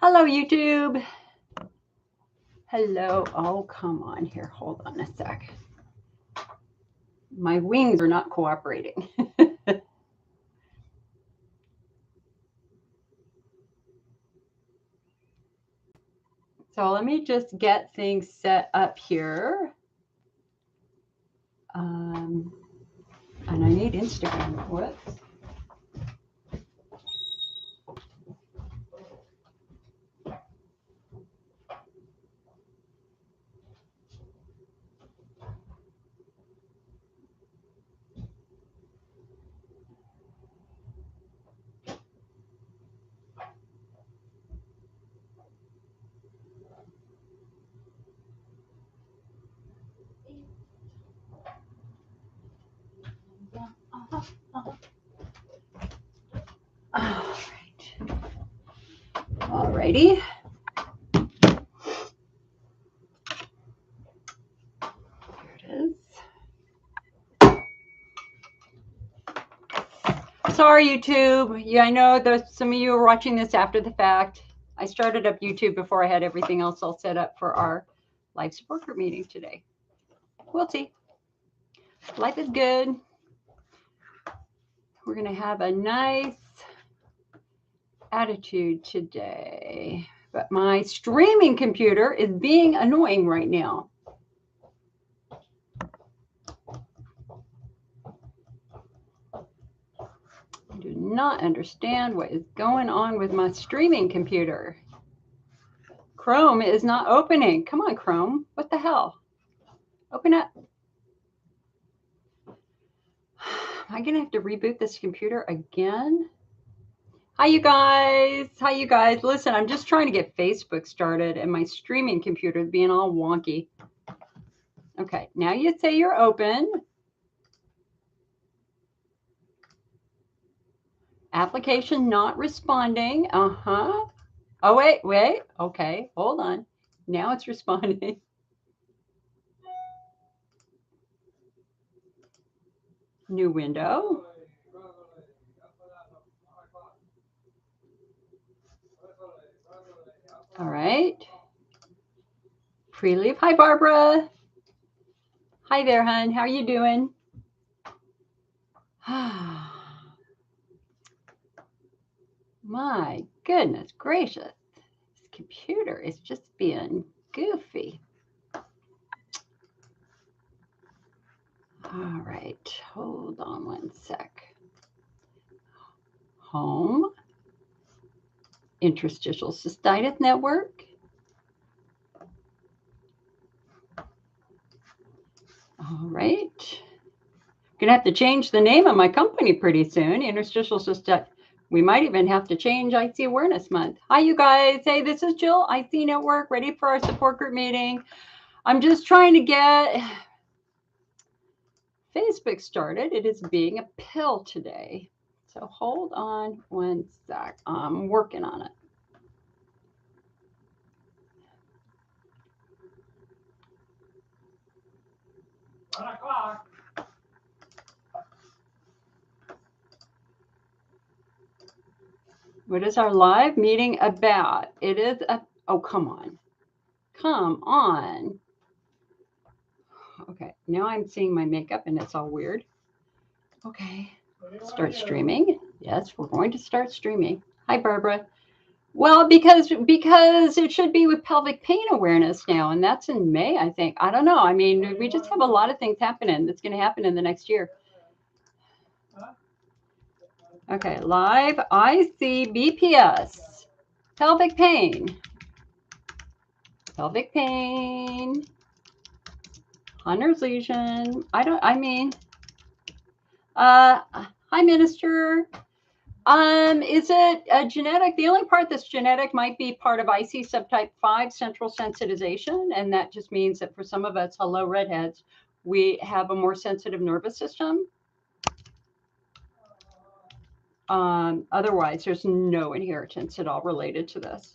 Hello, YouTube. Hello. Oh, come on here. Hold on a sec. My wings are not cooperating. So let me just get things set up here. And I need Instagram. Whoops. All right. All righty. Here it is. Sorry, YouTube. Yeah, I know there's some of you are watching this after the fact. I started up YouTube before I had everything else all set up for our live support group meeting today. We'll see. Life is good. We're going to have a nice attitude today. But my streaming computer is being annoying right now. I do not understand what is going on with my streaming computer. Chrome is not opening. Come on, Chrome. What the hell? Open up. Am I going to have to reboot this computer again? Hi, you guys. Hi, you guys. Listen, I'm just trying to get Facebook started, and my streaming computer is being all wonky. Okay, now you say you're open. Application not responding. Uh-huh. Oh, wait. Okay, hold on. Now it's responding. New window. All right. Pre-leave. Hi, Barbara. Hi there, hon. How are you doing? My goodness gracious. This computer is just being goofy. All right. Hold on one sec. Home. Interstitial cystitis network. All right. Gonna have to change the name of my company pretty soon. Interstitial cystitis. We might even have to change IC Awareness Month. Hi, you guys. Hey, this is Jill, IC Network, ready for our support group meeting. I'm just trying to get Facebook started. It is being a pill today. So hold on one sec. I'm working on it. What is our live meeting about? It is a, oh, come on. Come on. Okay, now I'm seeing my makeup and it's all weird. Okay, start streaming. Yes, we're going to start streaming. Hi, Barbara. Well, because it should be with pelvic pain awareness now, and that's in May, I think. I don't know. I mean, we just have a lot of things happening that's going to happen in the next year. Okay, live IC BPS. Pelvic pain. Pelvic pain. Hunner's lesion. Hi, Minister. Is it genetic? The only part that's genetic might be part of IC subtype 5 central sensitization. And that just means that for some of us, hello, redheads, we have a more sensitive nervous system. Otherwise, there's no inheritance at all related to this.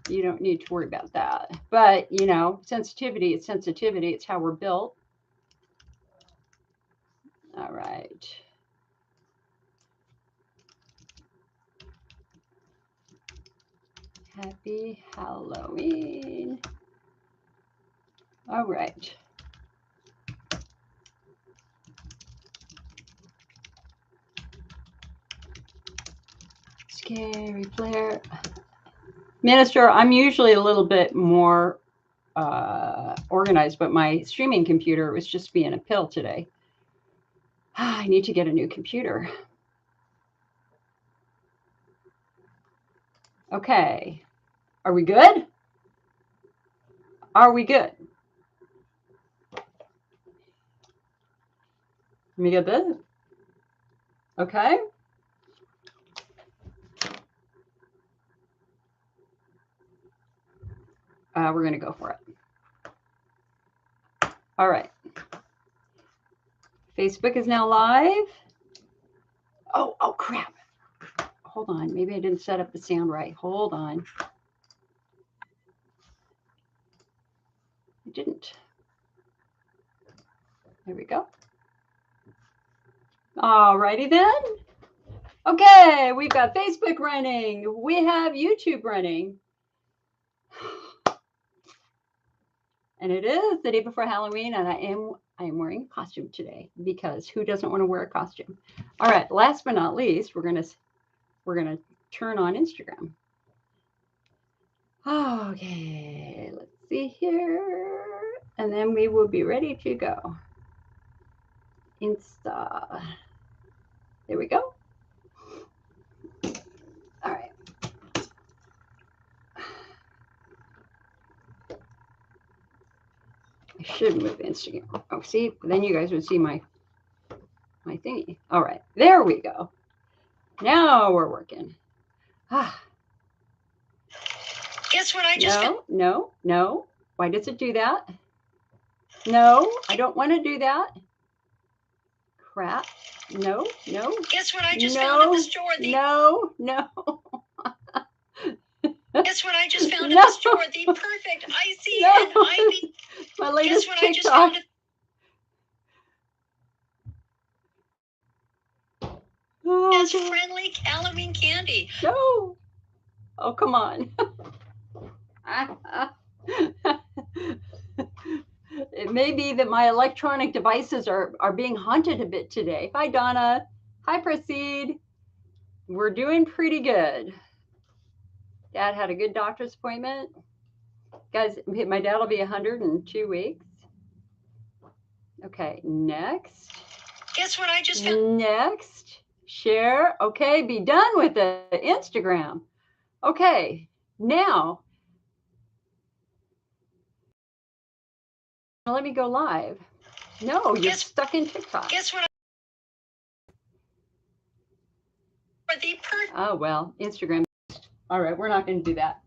You don't need to worry about that. But, you know, sensitivity is sensitivity. It's how we're built. All right. Happy Halloween. All right. Scary flare. Minister, I'm usually a little bit more organized, but my streaming computer was just being a pill today. I need to get a new computer. Okay. Are we good? Are we good? Let me get this. Okay. We're going to go for it. All right. Facebook is now live. Oh, crap. Hold on. Maybe I didn't set up the sound right. Hold on. I didn't. There we go. All righty then. Okay, we've got Facebook running. We have YouTube running. And it is the day before Halloween, and I am wearing a costume today because who doesn't want to wear a costume? All right, last but not least, we're gonna turn on Instagram. Okay, let's see here, and then we will be ready to go. Insta. There we go. All right. I should move Instagram. Oh, see, then you guys would see my thingy. All right, there we go. Now we're working. Guess what I just No. Why does it do that? No, I don't want to do that. Crap. No. Guess what I just found at the store? No. Guess what I just found at the store? The perfect IC and IV. My latest Guess what TikTok. I just found at It's friendly Halloween candy. No. Oh, come on. It may be that my electronic devices are being haunted a bit today. Hi, Donna. Hi, Proceed. We're doing pretty good. Dad had a good doctor's appointment. Guys, my dad will be 100 in 2 weeks. Okay, next. Guess what I just found? Next. Share. Okay, be done with the Instagram. Okay, now let me go live. No, you're stuck in TikTok. Guess what? Oh, well, Instagram. All right, we're not going to do that.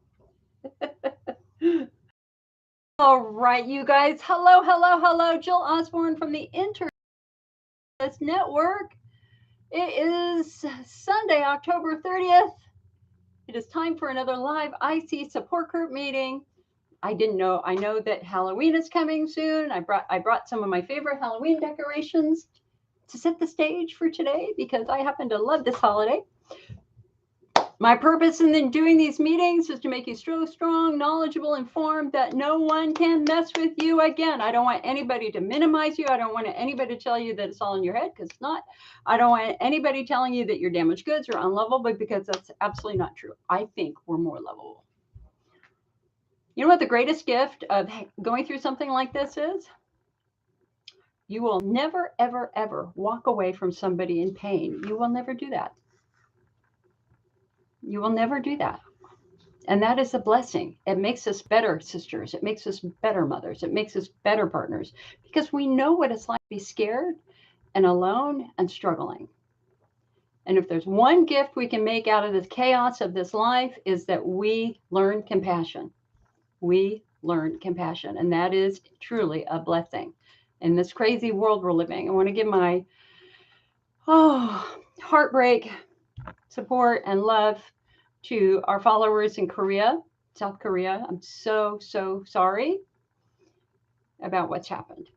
All right, you guys. Hello. Jill Osborne from the Internet Network. It is Sunday, October 30th. It is time for another live IC support group meeting. I know that Halloween is coming soon. I brought some of my favorite Halloween decorations to set the stage for today because I happen to love this holiday. My purpose in doing these meetings is to make you so strong, knowledgeable, informed that no one can mess with you again. I don't want anybody to minimize you. I don't want anybody to tell you that it's all in your head because it's not. I don't want anybody telling you that you're damaged goods or unlovable because that's absolutely not true. I think we're more lovable. You know what the greatest gift of going through something like this is? You will never, ever, ever walk away from somebody in pain. You will never do that. You will never do that. And that is a blessing. It makes us better sisters. It makes us better mothers. It makes us better partners because we know what it's like to be scared and alone and struggling. And if there's one gift we can make out of the chaos of this life is that we learn compassion. We learn compassion. And that is truly a blessing in this crazy world we're living. I want to give my heartbreak, support, and love to our followers in Korea, South Korea. I'm so sorry about what's happened.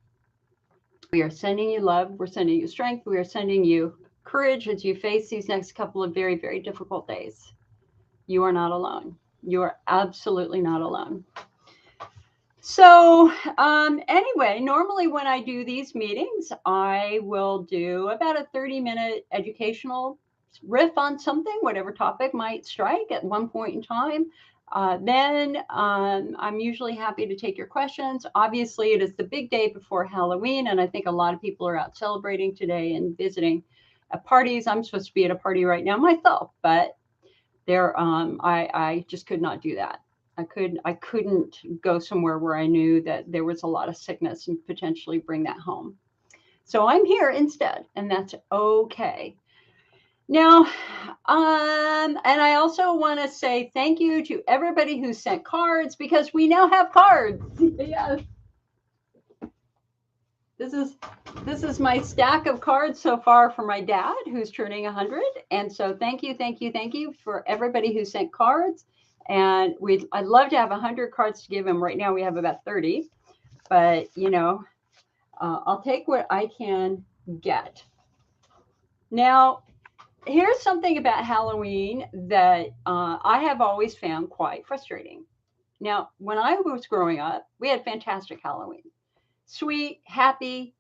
We are sending you love. We're sending you strength. We are sending you courage as you face these next couple of very, very difficult days. You are not alone. You are absolutely not alone. So anyway, normally when I do these meetings, I will do about a 30-minute educational riff on something, whatever topic might strike at one point in time. Then I'm usually happy to take your questions. Obviously, it is the big day before Halloween, and I think a lot of people are out celebrating today and visiting at parties. I'm supposed to be at a party right now myself, but I just could not do that. I couldn't go somewhere where I knew that there was a lot of sickness and potentially bring that home. So I'm here instead, and that's okay. Now, and I also want to say thank you to everybody who sent cards, because we now have cards. Yes. This is my stack of cards so far for my dad, who's turning 100. And so thank you for everybody who sent cards. And I'd love to have 100 cards to give him. Right now we have about 30, but you know, I'll take what I can get. Now, here's something about Halloween that I have always found quite frustrating. Now, when I was growing up, we had fantastic Halloween. Sweet, happy,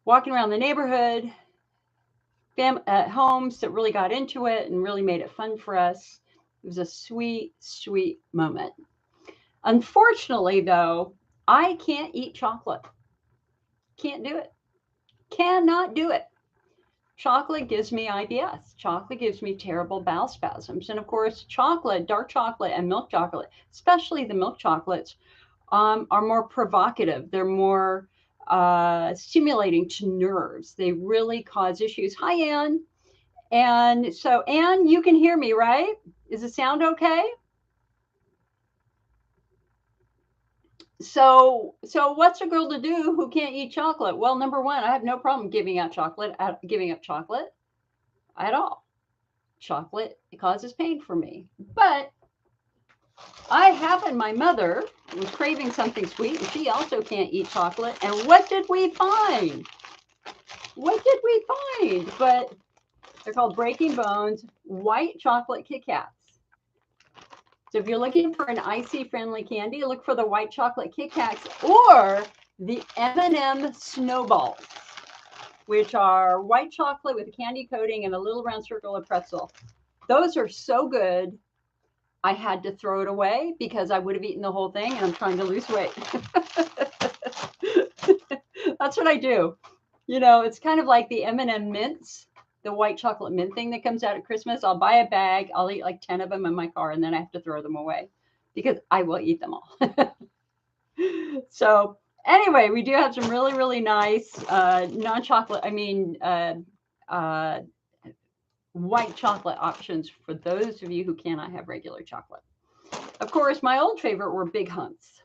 walking around the neighborhood, homes that really got into it and really made it fun for us. It was a sweet, sweet moment. Unfortunately, though, I can't eat chocolate. Can't do it. Cannot do it. Chocolate gives me IBS. Chocolate gives me terrible bowel spasms. And of course, chocolate, dark chocolate and milk chocolate, especially the milk chocolates, are more provocative. They're more stimulating to nerves. They really cause issues. Hi, Anne. And so, Anne, you can hear me, right? Is the sound okay? So what's a girl to do who can't eat chocolate? Well, number one, I have no problem giving up chocolate at all. Chocolate, it causes pain for me. But I happen, my mother was craving something sweet, and she also can't eat chocolate. And what did we find? What did we find? But they're called Breaking Bones white chocolate Kit Kats. So if you're looking for an IC-friendly candy, look for the white chocolate Kit Kats or the M&M Snowballs, which are white chocolate with a candy coating and a little round circle of pretzel. Those are so good. I had to throw it away because I would have eaten the whole thing, and I'm trying to lose weight. That's what I do. You know, it's kind of like the M&M mints, the white chocolate mint thing that comes out at Christmas. I'll buy a bag. I'll eat like 10 of them in my car, and then I have to throw them away because I will eat them all. So anyway, we do have some really, really nice non-chocolate, white chocolate options for those of you who cannot have regular chocolate. Of course, my old favorite were Big Hunts,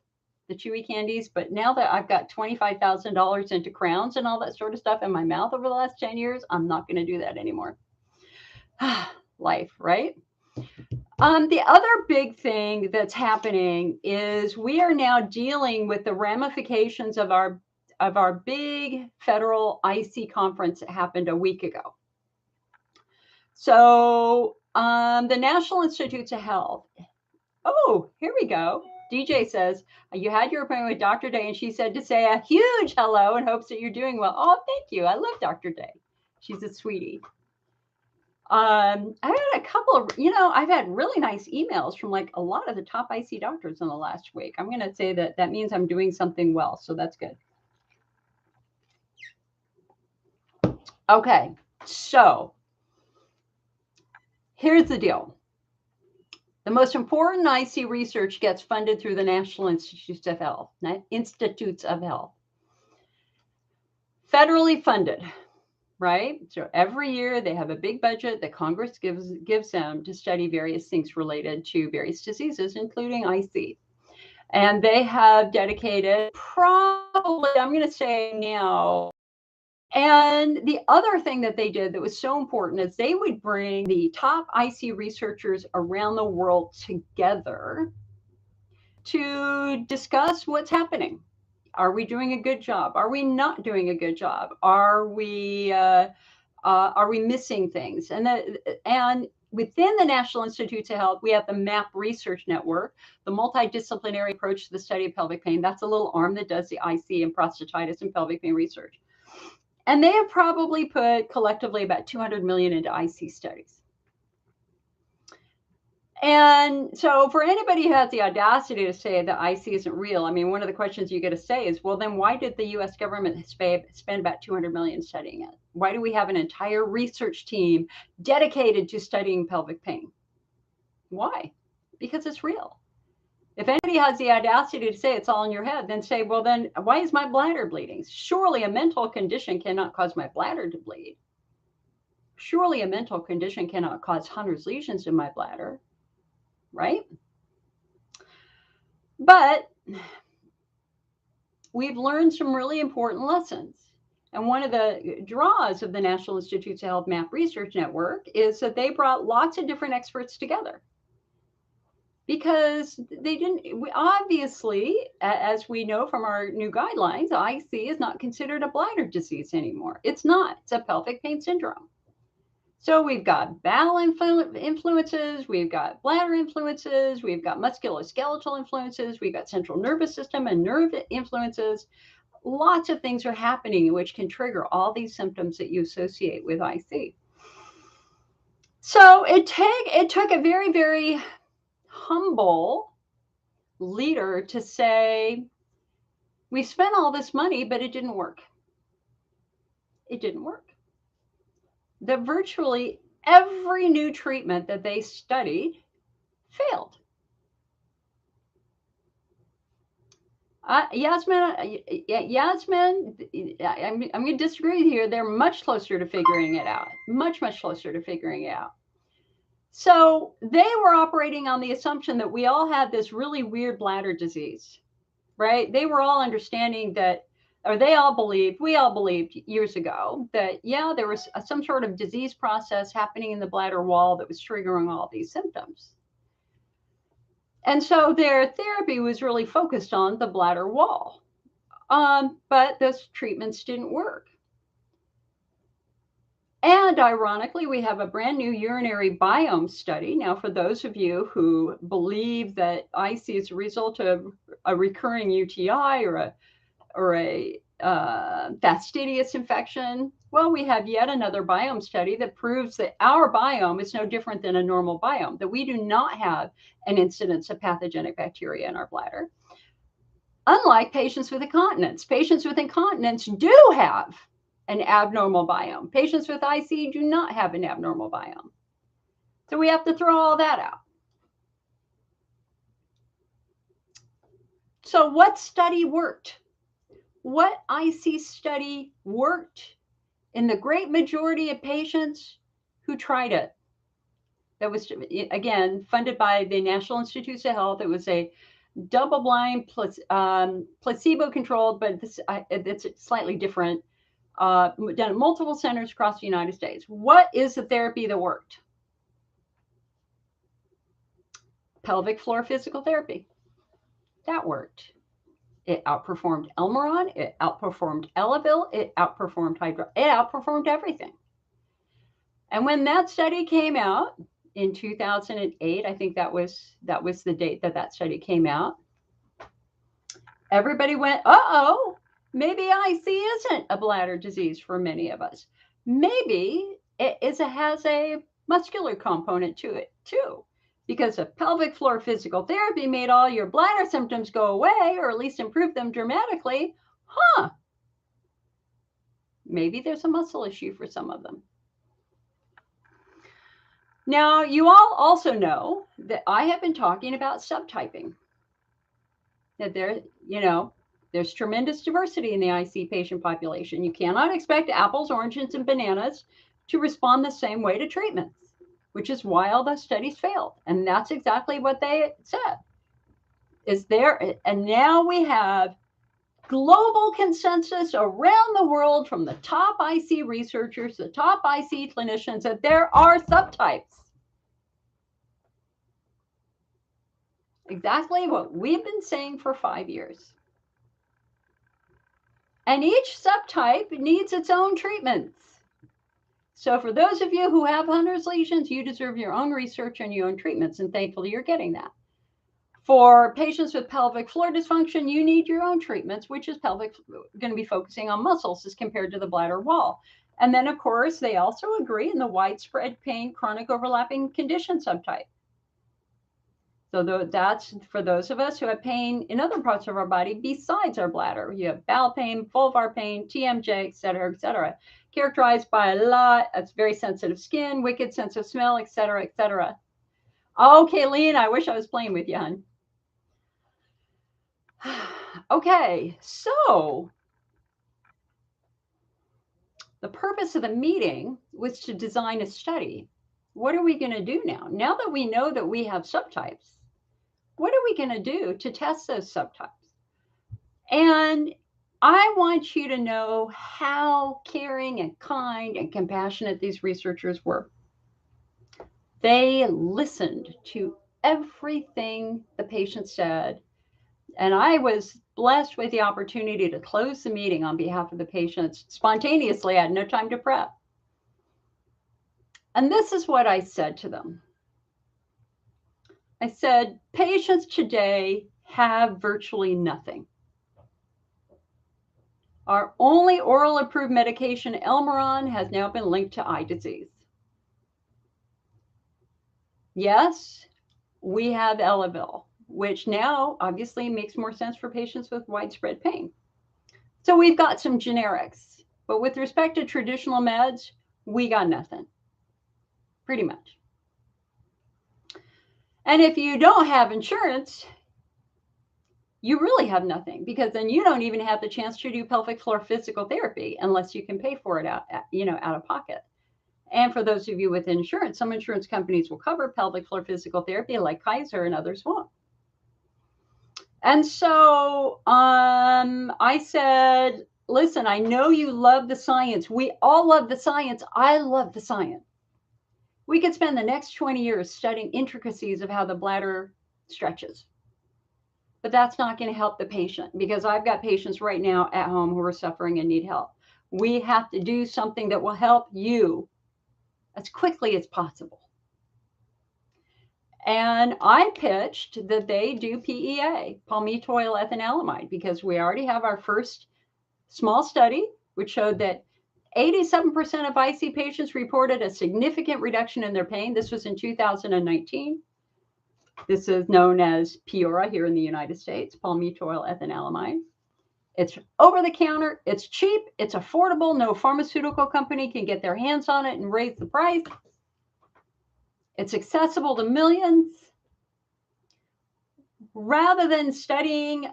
the chewy candies. But now that I've got $25,000 into crowns and all that sort of stuff in my mouth over the last 10 years, I'm not going to do that anymore. Life, right? The other big thing that's happening is we are now dealing with the ramifications of our big federal IC conference that happened a week ago. So the National Institutes of Health. Oh, here we go. DJ says, you had your appointment with Dr. Day, and she said to say a huge hello and hopes that you're doing well. Oh, thank you. I love Dr. Day. She's a sweetie. I had a couple of, I've had really nice emails from like a lot of the top IC doctors in the last week. I'm going to say that means I'm doing something well. So that's good. Okay. So here's the deal. The most important IC research gets funded through the National Institutes of Health. Federally funded, right? So every year they have a big budget that Congress gives them to study various things related to various diseases, including IC. And they have dedicated probably, I'm going to say now. And the other thing that they did that was so important is they would bring the top IC researchers around the world together to discuss what's happening. Are we doing a good job? Are we not doing a good job? Are we missing things? And within the National Institutes of Health, we have the MAP Research Network, the multidisciplinary approach to the study of pelvic pain. That's a little arm that does the IC and prostatitis and pelvic pain research. And they have probably put collectively about 200 million into IC studies. And so for anybody who has the audacity to say that IC isn't real, I mean, one of the questions you get to say is, well, then why did the US government spend about 200 million studying it? Why do we have an entire research team dedicated to studying pelvic pain? Why? Because it's real. If anybody has the audacity to say it's all in your head, then say, well, then why is my bladder bleeding? Surely a mental condition cannot cause my bladder to bleed. Surely a mental condition cannot cause Hunner's lesions in my bladder, right? But we've learned some really important lessons. And one of the draws of the National Institutes of Health MAP Research Network is that they brought lots of different experts together. Because obviously, as we know from our new guidelines, IC is not considered a bladder disease anymore. It's not. It's a pelvic pain syndrome. So we've got bowel influences, we've got bladder influences, we've got musculoskeletal influences, we've got central nervous system and nerve influences. Lots of things are happening which can trigger all these symptoms that you associate with IC. So it took a very, very humble leader to say, we spent all this money, but it didn't work. It didn't work. That virtually every new treatment that they studied failed. Yasmin, I'm going to disagree here. They're much closer to figuring it out. Much closer to figuring it out. So they were operating on the assumption that we all had this really weird bladder disease, right? They were all understanding that, or we all believed years ago that, yeah, there was some sort of disease process happening in the bladder wall that was triggering all these symptoms. And so their therapy was really focused on the bladder wall. But those treatments didn't work. And ironically, we have a brand new urinary biome study. Now, for those of you who believe that IC is a result of a recurring UTI or a fastidious infection, well, we have yet another biome study that proves that our biome is no different than a normal biome, that we do not have an incidence of pathogenic bacteria in our bladder. Unlike patients with incontinence. Patients with incontinence do have an abnormal biome. Patients with IC do not have an abnormal biome. So we have to throw all that out. So what study worked? What IC study worked in the great majority of patients who tried it? That was, again, funded by the National Institutes of Health. It was a double-blind, placebo-controlled, but it's slightly different, done at multiple centers across the United States. What is the therapy that worked? Pelvic floor physical therapy. That worked. It outperformed Elmeron, it outperformed Elavil, it outperformed Hydro, it outperformed everything. And when that study came out in 2008, I think that was the date that study came out, everybody went, uh-oh, maybe IC isn't a bladder disease for many of us. Maybe it has a muscular component to it too. Because if pelvic floor physical therapy made all your bladder symptoms go away, or at least improve them dramatically, maybe there's a muscle issue for some of them. Now, you all also know that I have been talking about subtyping. That there's tremendous diversity in the IC patient population. You cannot expect apples, oranges, and bananas to respond the same way to treatments, which is why all those studies failed. And that's exactly what they said. And now we have global consensus around the world from the top IC researchers, the top IC clinicians, that there are subtypes. Exactly what we've been saying for 5 years. And each subtype needs its own treatments. So for those of you who have Hunner's lesions, you deserve your own research and your own treatments, and thankfully you're getting that. For patients with pelvic floor dysfunction, you need your own treatments, which is going to be focusing on muscles as compared to the bladder wall. And then, of course, they also agree in the widespread pain, chronic overlapping condition subtype. So that's for those of us who have pain in other parts of our body besides our bladder. You have bowel pain, vulvar pain, TMJ, et cetera, characterized by a lot of very sensitive skin, wicked sense of smell, et cetera, et cetera. Okay, Lean, I wish I was playing with you, hon. Okay, so the purpose of the meeting was to design a study. What are we going to do now? Now that we know that we have subtypes, what are we going to do to test those subtypes? And I want you to know how caring and kind and compassionate these researchers were. They listened to everything the patient said. And I was blessed with the opportunity to close the meeting on behalf of the patients spontaneously. I had no time to prep. And this is what I said to them. I said, patients today have virtually nothing. Our only oral approved medication, Elmeron, has now been linked to eye disease. Yes, we have Elavil, which now obviously makes more sense for patients with widespread pain. So we've got some generics, but with respect to traditional meds, we got nothing, pretty much. And if you don't have insurance, you really have nothing, because then you don't even have the chance to do pelvic floor physical therapy unless you can pay for it out of pocket. And for those of you with insurance, some insurance companies will cover pelvic floor physical therapy like Kaiser, and others won't. And so I said, listen, I know you love the science. We all love the science. I love the science. We could spend the next 20 years studying intricacies of how the bladder stretches. But that's not going to help the patient, because I've got patients right now at home who are suffering and need help. We have to do something that will help you as quickly as possible. And I pitched that they do PEA, palmitoyl ethanolamide, because we already have our first small study, which showed that 87% of IC patients reported a significant reduction in their pain. This was in 2019. This is known as Piora here in the United States, palmitoyl ethanolamide. It's over the counter, it's cheap, it's affordable. No pharmaceutical company can get their hands on it and raise the price. It's accessible to millions. Rather than studying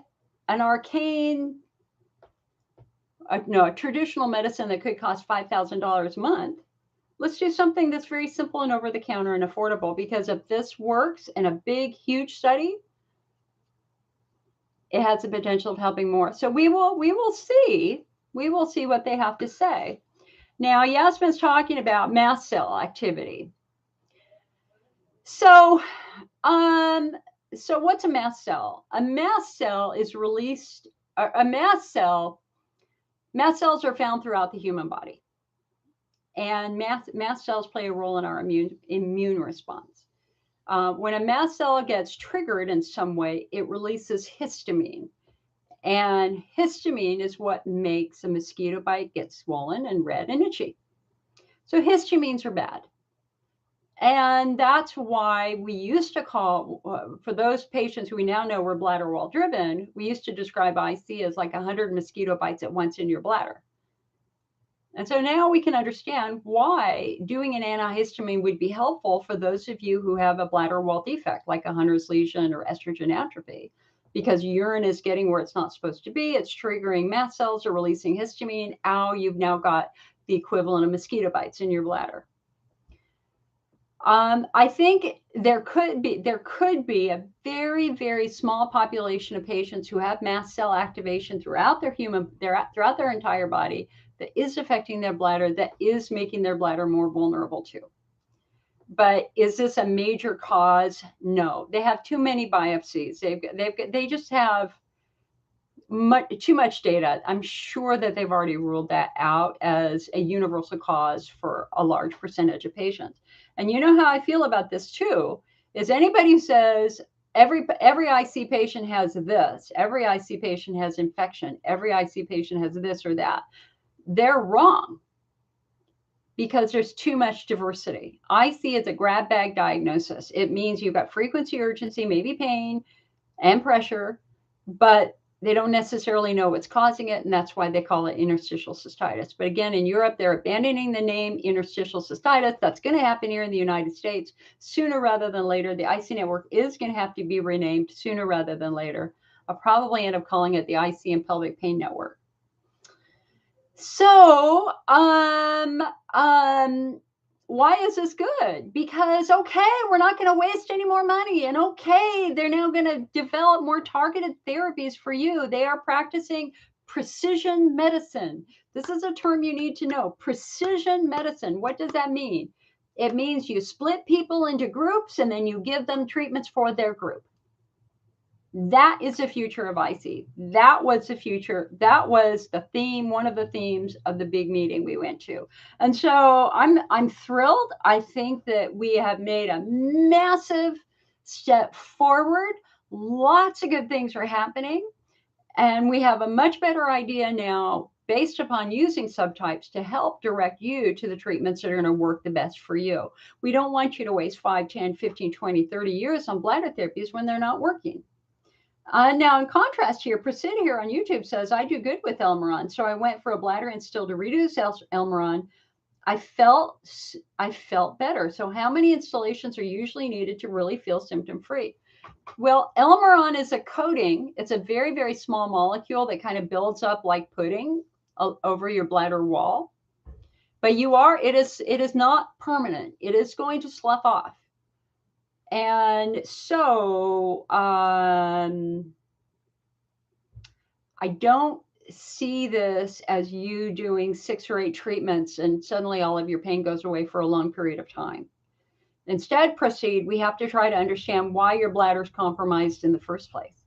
an arcane, a traditional medicine that could cost $5,000 a month, let's do something that's very simple and over the counter and affordable, because if this works in a big, huge study, it has the potential of helping more. So we will see what they have to say. Now, Yasmin's talking about mast cell activity. So what's a mast cell? A mast cell is released, mast cells are found throughout the human body. And mast cells play a role in our immune response. When a mast cell gets triggered in some way, it releases histamine. And histamine is what makes a mosquito bite get swollen and red and itchy. So histamines are bad. And that's why we used to call, for those patients who we now know were bladder wall driven, we used to describe IC as like 100 mosquito bites at once in your bladder. And so now we can understand why doing an antihistamine would be helpful for those of you who have a bladder wall defect, like a Hunner's lesion or estrogen atrophy, because urine is getting where it's not supposed to be. It's triggering mast cells or releasing histamine. Ow, you've now got the equivalent of mosquito bites in your bladder. I think there could be a very, very small population of patients who have mast cell activation throughout their entire body that is affecting their bladder, that is making their bladder more vulnerable too. But is this a major cause? No, they have too many biopsies. They just have too much data. I'm sure that they've already ruled that out as a universal cause for a large percentage of patients. And you know how I feel about this too, is anybody who says every IC patient has this, every IC patient has infection, every IC patient has this or that, they're wrong, because there's too much diversity. IC is a grab bag diagnosis. It means you've got frequency, urgency, maybe pain and pressure, but they don't necessarily know what's causing it, and that's why they call it interstitial cystitis. But again, in Europe, they're abandoning the name interstitial cystitis. That's going to happen here in the United States sooner rather than later. The IC network is going to have to be renamed sooner rather than later. I'll probably end up calling it the IC and Pelvic Pain Network. So, why is this good? Because, okay, we're not going to waste any more money. And okay, they're now going to develop more targeted therapies for you. They are practicing precision medicine. This is a term you need to know. Precision medicine. What does that mean? It means you split people into groups and then you give them treatments for their group. That is the future of IC. That was the future. That was the theme, one of the themes of the big meeting we went to. And so I'm thrilled. I think that we have made a massive step forward. Lots of good things are happening. And we have a much better idea now, based upon using subtypes, to help direct you to the treatments that are going to work the best for you. We don't want you to waste 5, 10, 15, 20, 30 years on bladder therapies when they're not working. Now, in contrast here, Priscilla here on YouTube says, I do good with Elmeron. So I went for a bladder instill to reduce Elmeron. I felt better. So how many installations are usually needed to really feel symptom-free? Well, Elmeron is a coating. It's a very, very small molecule that kind of builds up like pudding over your bladder wall. But it is not permanent. It is going to slough off. And so I don't see this as you doing 6 or 8 treatments and suddenly all of your pain goes away for a long period of time. Instead, we have to try to understand why your bladder is compromised in the first place.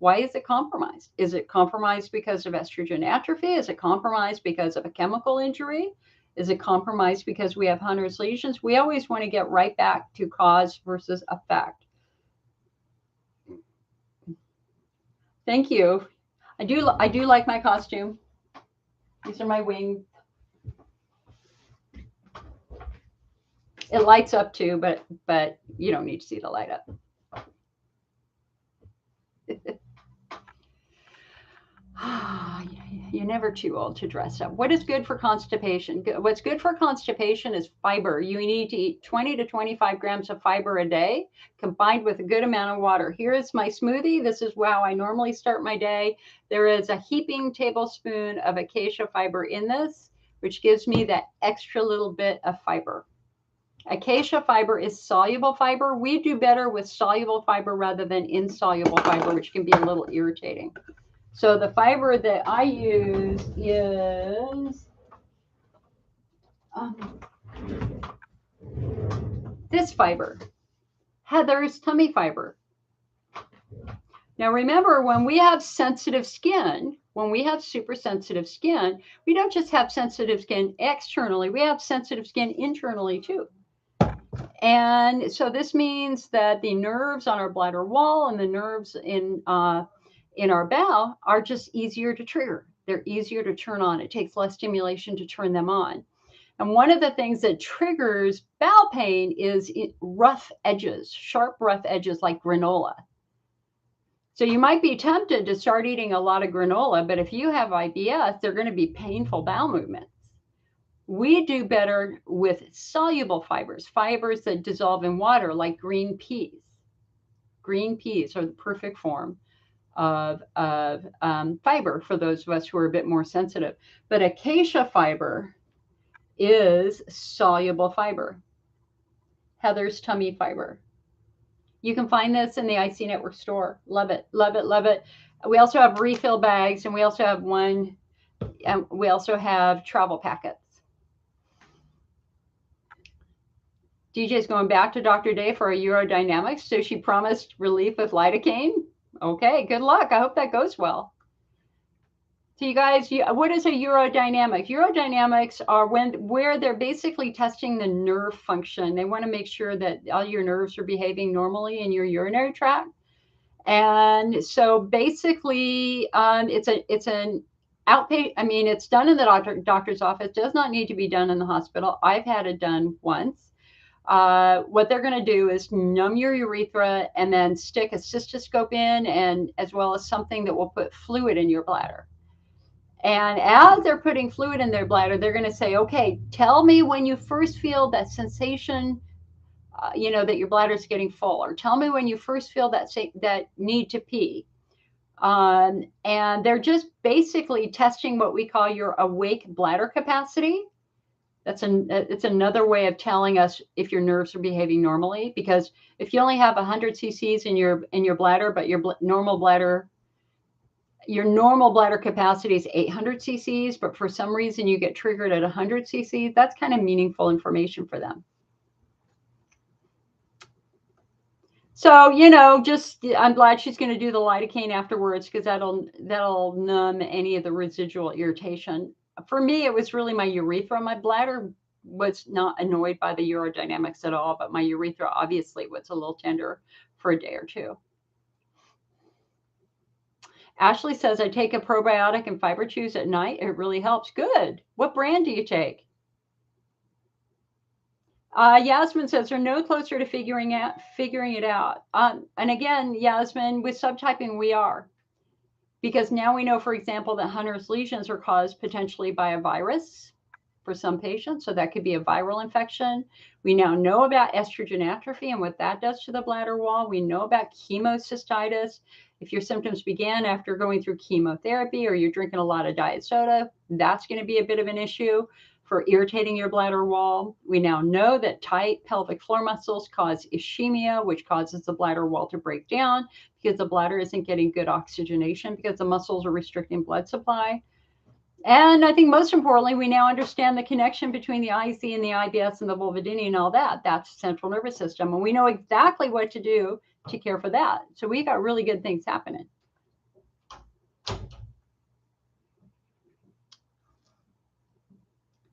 Why is it compromised? Is it compromised because of estrogen atrophy? Is it compromised because of a chemical injury? Is it compromised because we have Hunner's lesions? We always want to get right back to cause versus effect. Thank you. I do like my costume. These are my wings. It lights up too, but you don't need to see the light up. You're never too old to dress up. What is good for constipation? What's good for constipation is fiber. You need to eat 20 to 25 grams of fiber a day, combined with a good amount of water. Here is my smoothie. This is how I normally start my day. There is a heaping tablespoon of acacia fiber in this, which gives me that extra little bit of fiber. Acacia fiber is soluble fiber. We do better with soluble fiber rather than insoluble fiber, which can be a little irritating. So the fiber that I use is this fiber, Heather's tummy fiber. Now remember, when we have sensitive skin, when we have super sensitive skin, we don't just have sensitive skin externally, we have sensitive skin internally too. And so this means that the nerves on our bladder wall and the nerves in our bowel are just easier to trigger. They're easier to turn on. It takes less stimulation to turn them on. And one of the things that triggers bowel pain is rough edges, sharp, rough edges like granola. So you might be tempted to start eating a lot of granola, but if you have IBS, they're going to be painful bowel movements. We do better with soluble fibers, fibers that dissolve in water, like green peas. Green peas are the perfect form of fiber for those of us who are a bit more sensitive. But acacia fiber is soluble fiber. Heather's tummy fiber. You can find this in the IC Network store. Love it, love it, love it. We also have refill bags, and we also have travel packets. DJ's going back to Dr. Day for a Urodynamics, so she promised relief with lidocaine. Okay, good luck. I hope that goes well. So you guys, what is a urodynamic? Urodynamics are where they're basically testing the nerve function. They want to make sure that all your nerves are behaving normally in your urinary tract. And so basically, it's an outpatient. I mean, it's done in the doctor's office. Does not need to be done in the hospital. I've had it done once. What they're going to do is numb your urethra and then stick a cystoscope in, and as well as something that will put fluid in your bladder. And as they're putting fluid in their bladder, they're going to say, okay, tell me when you first feel that sensation, that your bladder is getting full, or tell me when you first feel that need to pee. And they're just basically testing what we call your awake bladder capacity. It's another way of telling us if your nerves are behaving normally, because if you only have 100 cc's in your bladder, but your normal bladder capacity is 800 cc's, but for some reason you get triggered at 100 cc's, that's kind of meaningful information for them. So, I'm glad she's going to do the lidocaine afterwards, because that'll numb any of the residual irritation. For me, it was really my urethra. My bladder was not annoyed by the urodynamics at all, but my urethra obviously was a little tender for a day or two. Ashley says, I take a probiotic and fiber chews at night. It really helps. Good. What brand do you take? Yasmin says, they're no closer to figuring it out. And again, Yasmin, with subtyping, we are. Because now we know, for example, that Hunner's lesions are caused potentially by a virus for some patients. So that could be a viral infection. We now know about estrogen atrophy and what that does to the bladder wall. We know about chemocystitis. If your symptoms began after going through chemotherapy, or you're drinking a lot of diet soda, that's going to be a bit of an issue for irritating your bladder wall. We now know that tight pelvic floor muscles cause ischemia, which causes the bladder wall to break down because the bladder isn't getting good oxygenation because the muscles are restricting blood supply. And I think most importantly, we now understand the connection between the IC and the IBS and the vulvodynia and all that. That's central nervous system. And we know exactly what to do to care for that. So we got really good things happening.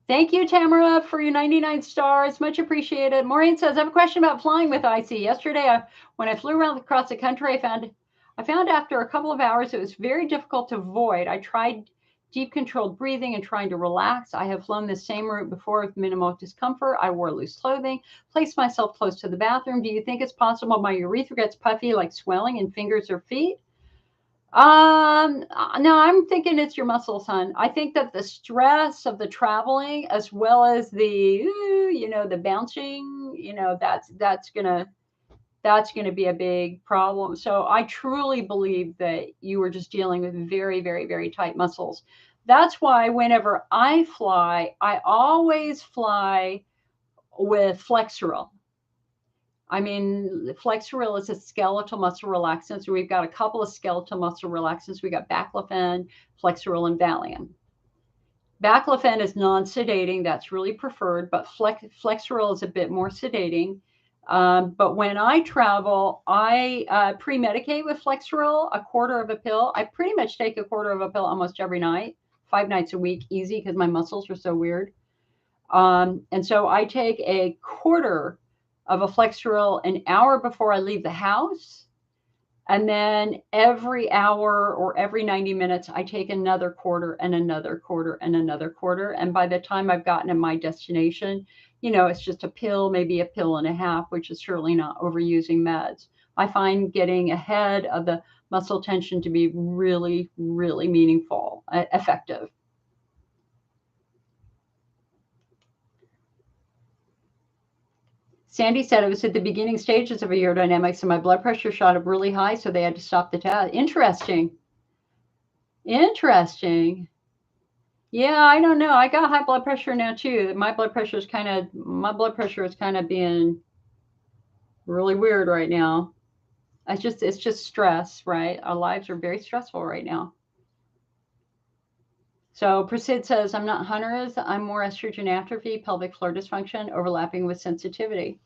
Thank you, Tamara, for your 99 stars. Much appreciated. Maureen says, I have a question about flying with IC. Yesterday, when I flew around across the country, I found after a couple of hours it was very difficult to void. I tried deep controlled breathing and trying to relax. I have flown the same route before with minimal discomfort. I wore loose clothing, placed myself close to the bathroom. Do you think it's possible my urethra gets puffy, like swelling in fingers or feet? No, I'm thinking it's your muscles, hon. I think that the stress of the traveling, as well as the, the bouncing, that's gonna be a big problem. So I truly believe that you were just dealing with very, very, very tight muscles. That's why whenever I fly, I always fly with Flexeril. I mean, Flexeril is a skeletal muscle relaxant. So we've got a couple of skeletal muscle relaxants. We got Baclofen, Flexeril, and Valium. Baclofen is non-sedating. That's really preferred, but Flexeril is a bit more sedating. But when I travel, I pre-medicate with Flexeril, a quarter of a pill. I pretty much take a quarter of a pill almost every night, 5 nights a week, easy, because my muscles are so weird. And so I take a quarter of a Flexeril an hour before I leave the house. And then every hour or every 90 minutes, I take another quarter and another quarter and another quarter. And by the time I've gotten to my destination, it's just a pill, maybe a pill and a half, which is certainly not overusing meds. I find getting ahead of the muscle tension to be really, really meaningful, effective. Sandy said it was at the beginning stages of a urodynamics and my blood pressure shot up really high, so they had to stop the test. Interesting. Interesting. Yeah, I don't know. I got high blood pressure now too. My blood pressure is kind of being really weird right now. It's just stress, right? Our lives are very stressful right now. So Prasid says, I'm not Hunner's. I'm more estrogen atrophy, pelvic floor dysfunction, overlapping with sensitivity.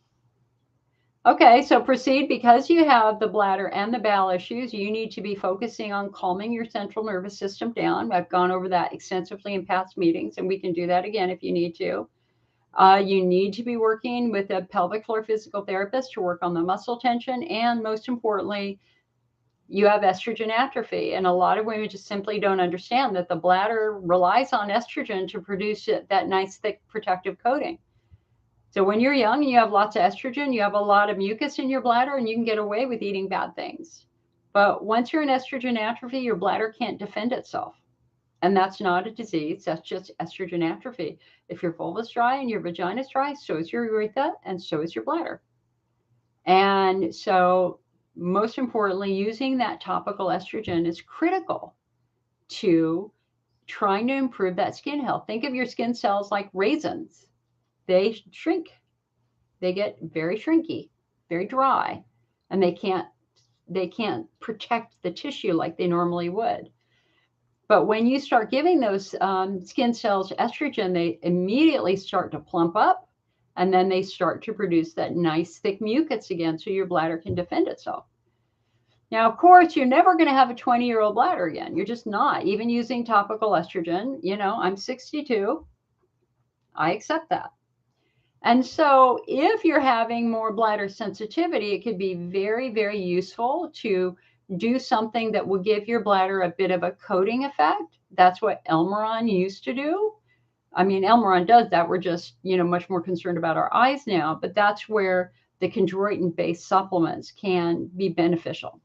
Okay, so proceed. Because you have the bladder and the bowel issues, you need to be focusing on calming your central nervous system down. I've gone over that extensively in past meetings, and we can do that again if you need to. You need to be working with a pelvic floor physical therapist to work on the muscle tension. And most importantly, you have estrogen atrophy. And a lot of women just simply don't understand that the bladder relies on estrogen to produce that nice, thick, protective coating. So when you're young and you have lots of estrogen, you have a lot of mucus in your bladder, and you can get away with eating bad things. But once you're in estrogen atrophy, your bladder can't defend itself. And that's not a disease. That's just estrogen atrophy. If your vulva's dry and your vagina's dry, so is your urethra and so is your bladder. And so most importantly, using that topical estrogen is critical to trying to improve that skin health. Think of your skin cells like raisins. They shrink. They get very shrinky, very dry, and they can't protect the tissue like they normally would. But when you start giving those skin cells estrogen, they immediately start to plump up, and then they start to produce that nice thick mucus again so your bladder can defend itself. Now, of course, you're never going to have a 20-year-old bladder again. You're just not. Even using topical estrogen, I'm 62. I accept that. And so if you're having more bladder sensitivity, it could be very, very useful to do something that will give your bladder a bit of a coating effect. That's what Elmeron used to do. I mean, Elmeron does that. We're just, much more concerned about our eyes now, but that's where the chondroitin-based supplements can be beneficial.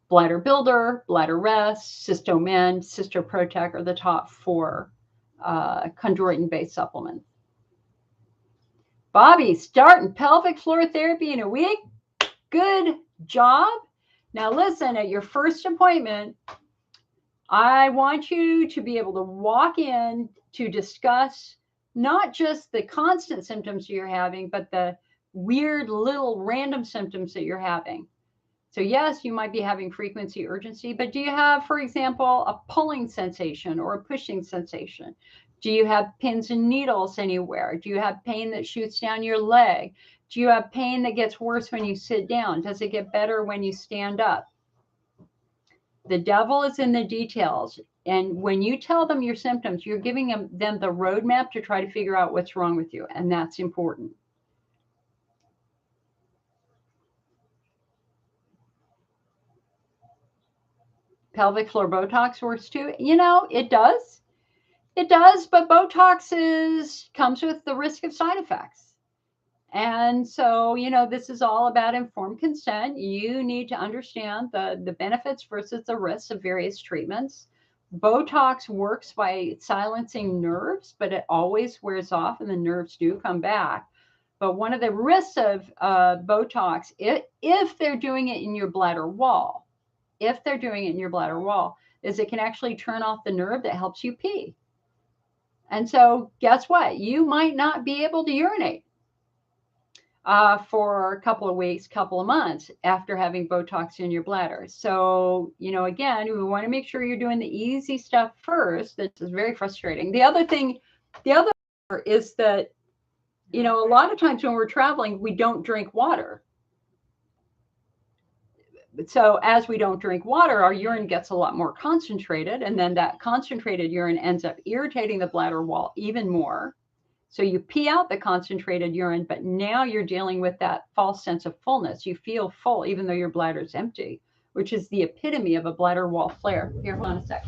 Bladder Builder, Bladder Rest, Cystomend, Cystoprotect are the top 4 chondroitin-based supplements. Bobby, starting pelvic floor therapy in a week. Good job. Now listen, at your first appointment, I want you to be able to walk in to discuss not just the constant symptoms you're having, but the weird little random symptoms that you're having. So yes, you might be having frequency urgency, but do you have, for example, a pulling sensation or a pushing sensation? Do you have pins and needles anywhere? Do you have pain that shoots down your leg? Do you have pain that gets worse when you sit down? Does it get better when you stand up? The devil is in the details. And when you tell them your symptoms, you're giving them the roadmap to try to figure out what's wrong with you. And that's important. Pelvic floor Botox works too. It does. It does, but Botox comes with the risk of side effects. And so, this is all about informed consent. You need to understand the benefits versus the risks of various treatments. Botox works by silencing nerves, but it always wears off and the nerves do come back. But one of the risks of Botox, if they're doing it in your bladder wall, is it can actually turn off the nerve that helps you pee. And so guess what? You might not be able to urinate for a couple of weeks, couple of months after having Botox in your bladder. So, again, we want to make sure you're doing the easy stuff first. This is very frustrating. The other is that, a lot of times when we're traveling, we don't drink water. So as we don't drink water, our urine gets a lot more concentrated, and then that concentrated urine ends up irritating the bladder wall even more. So you pee out the concentrated urine, but now you're dealing with that false sense of fullness. You feel full even though your bladder's empty, which is the epitome of a bladder wall flare. Here, hold on a sec.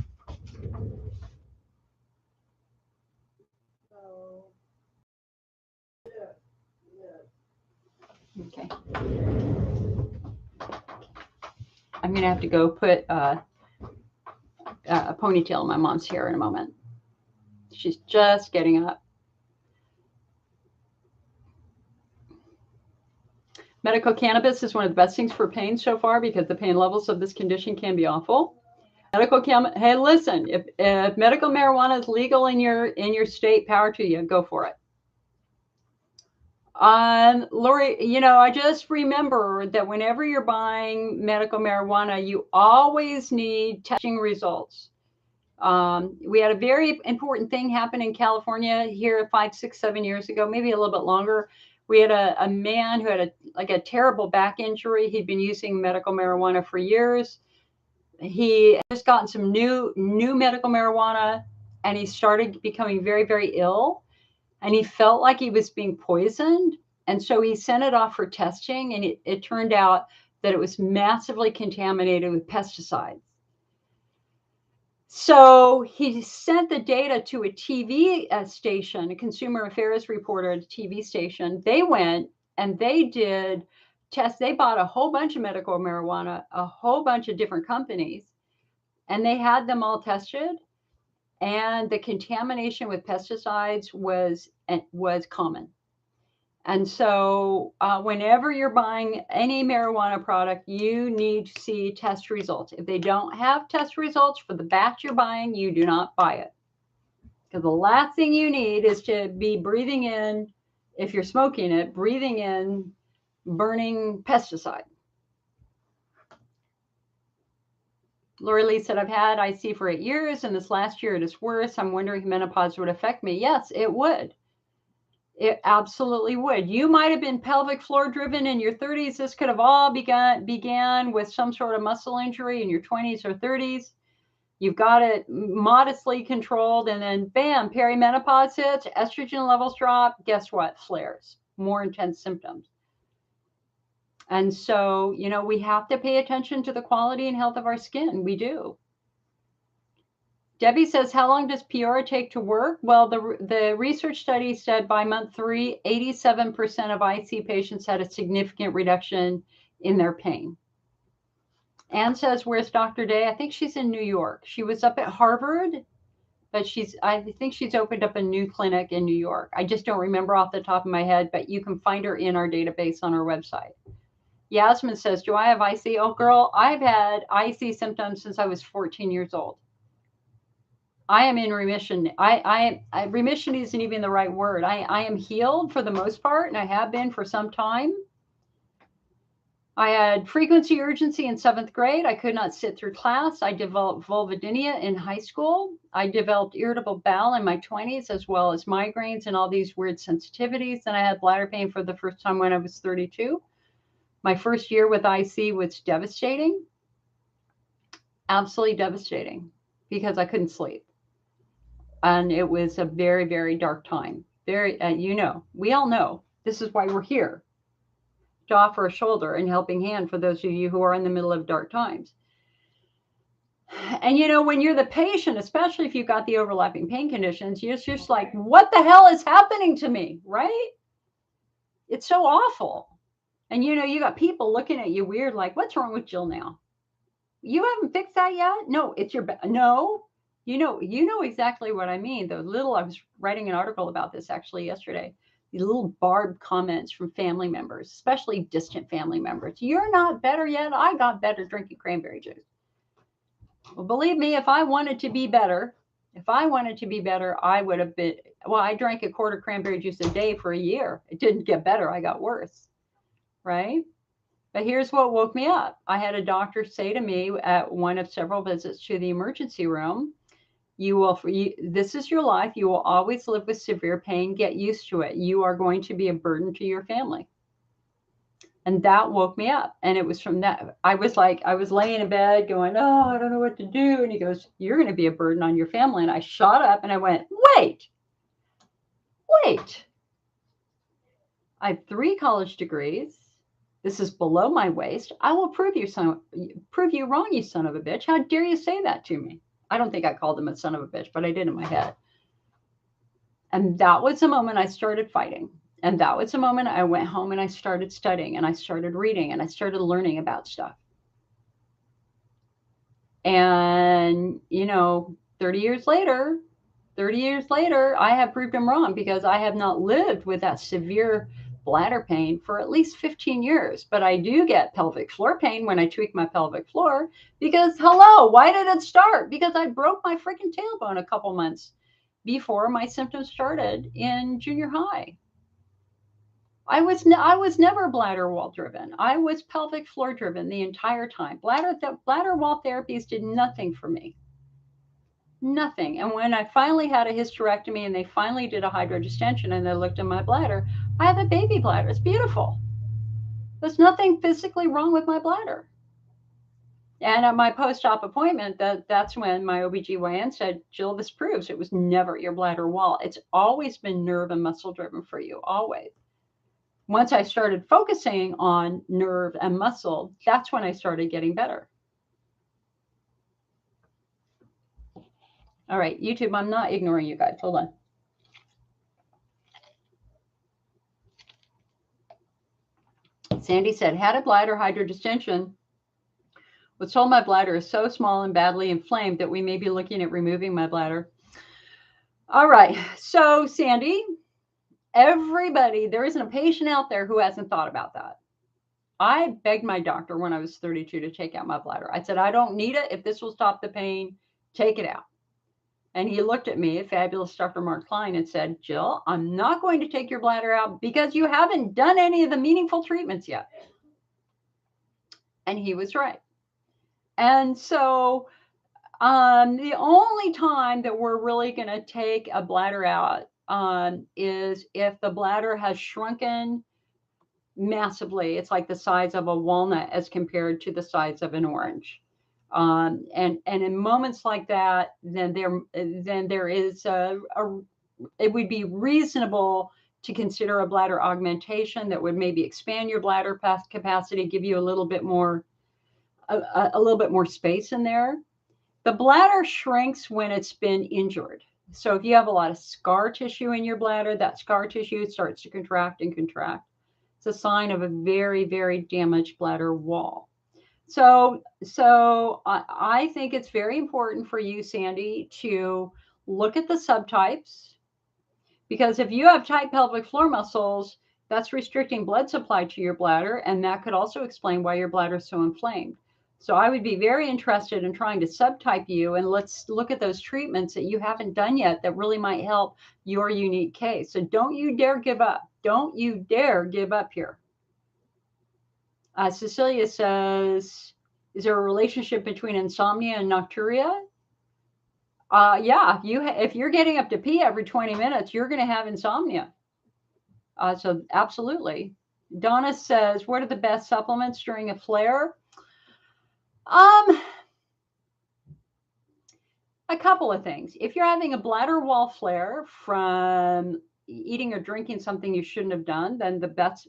Okay. I'm going to have to go put a ponytail in my mom's hair in a moment. She's just getting up. Medical cannabis is one of the best things for pain so far because the pain levels of this condition can be awful. Hey, listen, if medical marijuana is legal in your state, power to you, go for it. Lori, I just remember that whenever you're buying medical marijuana, you always need testing results. We had a very important thing happen in California here 5, 6, 7 years ago, maybe a little bit longer, We had a man who had a terrible back injury. He'd been using medical marijuana for years. He just gotten some new medical marijuana, and he started becoming very, very ill. And he felt like he was being poisoned. And so he sent it off for testing, and it turned out that it was massively contaminated with pesticides. So he sent the data to a TV station, a consumer affairs reporter at a TV station. They went and they did tests. They bought a whole bunch of medical marijuana, a whole bunch of different companies, and they had them all tested. And the contamination with pesticides was common. And so whenever you're buying any marijuana product, you need to see test results. If they don't have test results for the batch you're buying, you do not buy it. Because the last thing you need is to be breathing in, if you're smoking it, breathing in burning pesticide. Lori Lee said, I've had IC for 8 years, and this last year it is worse. I'm wondering if menopause would affect me. Yes, it would. It absolutely would. You might have been pelvic floor driven in your 30s. This could have all began with some sort of muscle injury in your 20s or 30s. You've got it modestly controlled, and then bam, perimenopause hits, estrogen levels drop. Guess what? Flares, more intense symptoms. And so, we have to pay attention to the quality and health of our skin. We do. Debbie says, how long does Peora take to work? Well, the research study said by month 3, 87% of IC patients had a significant reduction in their pain. Anne says, where's Dr. Day? I think she's in New York. She was up at Harvard, but I think she's opened up a new clinic in New York. I just don't remember off the top of my head, but you can find her in our database on our website. Yasmin says, do I have IC? Oh, girl, I've had IC symptoms since I was 14 years old. I am in remission. Remission isn't even the right word. I am healed for the most part, and I have been for some time. I had frequency urgency in 7th grade. I could not sit through class. I developed vulvodynia in high school. I developed irritable bowel in my 20s, as well as migraines and all these weird sensitivities. And I had bladder pain for the first time when I was 32. My first year with IC was devastating. Absolutely devastating, because I couldn't sleep. And it was a very, very dark time. We all know this is why we're here, to offer a shoulder and helping hand for those of you who are in the middle of dark times. And when you're the patient, especially if you've got the overlapping pain conditions, you're just like, what the hell is happening to me, right? It's so awful. And you got people looking at you weird, like, what's wrong with Jill now? You haven't fixed that yet? No, it's your no. You know exactly what I mean. I was writing an article about this actually yesterday. These little barbed comments from family members, especially distant family members. You're not better yet. I got better drinking cranberry juice. Well, believe me, if I wanted to be better, I would have been, I drank a quart of cranberry juice a day for a year. It didn't get better. I got worse, right? But here's what woke me up. I had a doctor say to me at one of several visits to the emergency room, this is your life. You will always live with severe pain. Get used to it. You are going to be a burden to your family. And that woke me up. And it was from that. I was laying in bed going, oh, I don't know what to do. And he goes, you're going to be a burden on your family. And I shot up and I went, wait. I have 3 college degrees. This is below my waist. I will prove you wrong, you son of a bitch. How dare you say that to me? I don't think I called him a son of a bitch, but I did in my head. And that was the moment I started fighting. And that was the moment I went home and I started studying and I started reading and I started learning about stuff. And, 30 years later, I have proved him wrong, because I have not lived with that severe bladder pain for at least 15 years. But I do get pelvic floor pain when I tweak my pelvic floor, because why did it start? Because I broke my freaking tailbone a couple months before my symptoms started in junior high. I was never bladder wall driven. I was pelvic floor driven the entire time. Bladder wall therapies did nothing for me. Nothing. And when I finally had a hysterectomy and they finally did a hydrodistension and they looked at my bladder, I have a baby bladder. It's beautiful. There's nothing physically wrong with my bladder. And at my post-op appointment, that's when my OBGYN said, Jill, this proves it was never your bladder wall. It's always been nerve and muscle driven for you, always. Once I started focusing on nerve and muscle, that's when I started getting better. All right, YouTube, I'm not ignoring you guys. Hold on. Sandy said, had a bladder hydrodistension. Was told my bladder is so small and badly inflamed that we may be looking at removing my bladder. All right. So, Sandy, everybody, there isn't a patient out there who hasn't thought about that. I begged my doctor when I was 32 to take out my bladder. I said, I don't need it. If this will stop the pain, take it out. And he looked at me, a fabulous Dr. Mark Klein, and said, Jill, I'm not going to take your bladder out because you haven't done any of the meaningful treatments yet. And he was right. And so the only time that we're really going to take a bladder out is if the bladder has shrunken massively. It's like the size of a walnut as compared to the size of an orange. And in moments like that, then there is it would be reasonable to consider a bladder augmentation that would maybe expand your bladder capacity, give you a little bit more space in there. The bladder shrinks when it's been injured. So if you have a lot of scar tissue in your bladder, that scar tissue starts to contract and contract. It's a sign of a very, very damaged bladder wall. So I think it's very important for you, Sandy, to look at the subtypes, because if you have tight pelvic floor muscles, that's restricting blood supply to your bladder, and that could also explain why your bladder is so inflamed. So I would be very interested in trying to subtype you, and let's look at those treatments that you haven't done yet that really might help your unique case. So don't you dare give up. Don't you dare give up here. Cecilia says, is there a relationship between insomnia and nocturia? Yeah, if you're getting up to pee every 20 minutes, you're going to have insomnia. So absolutely. Donna says, what are the best supplements during a flare? A couple of things. If you're having a bladder wall flare from eating or drinking something you shouldn't have done, then the best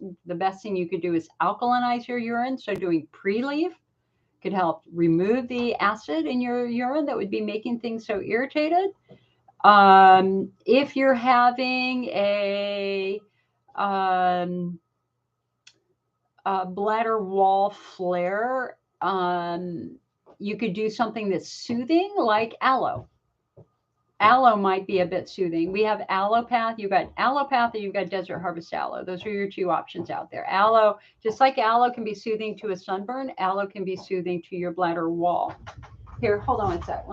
thing you could do is alkalinize your urine. So doing pre-leave could help remove the acid in your urine that would be making things so irritated. If you're having a bladder wall flare, you could do something that's soothing, like aloe. Aloe might be a bit soothing. We have allopath. You've got allopath and you've got desert harvest aloe. Those are your two options out there. Aloe, just like aloe can be soothing to a sunburn, aloe can be soothing to your bladder wall. Here, hold on a sec.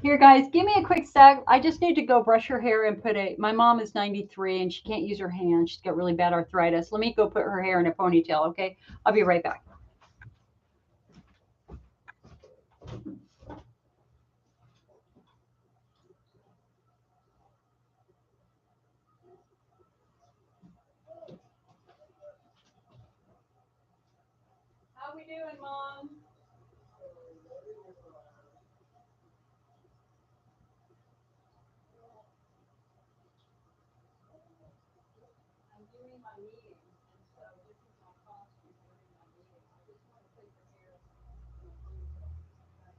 Here, guys, give me a quick sec. I just need to go brush her hair and my mom is 93 and she can't use her hand. She's got really bad arthritis. Let me go put her hair in a ponytail, okay? I'll be right back. How we doing, Mom? I'm doing my meeting, and so this is my costume during my meeting. I just want to put your hair in a ponytail. Okay.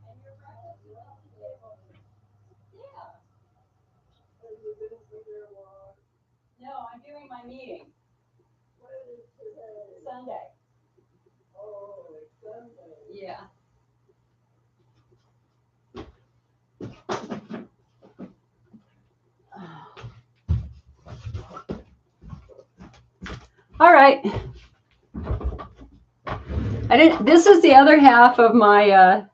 And your breakfast is on the table. Yeah. No, I'm doing my meeting. When is today? Sunday. Oh, it's Sunday. Yeah. All right. This is the other half of my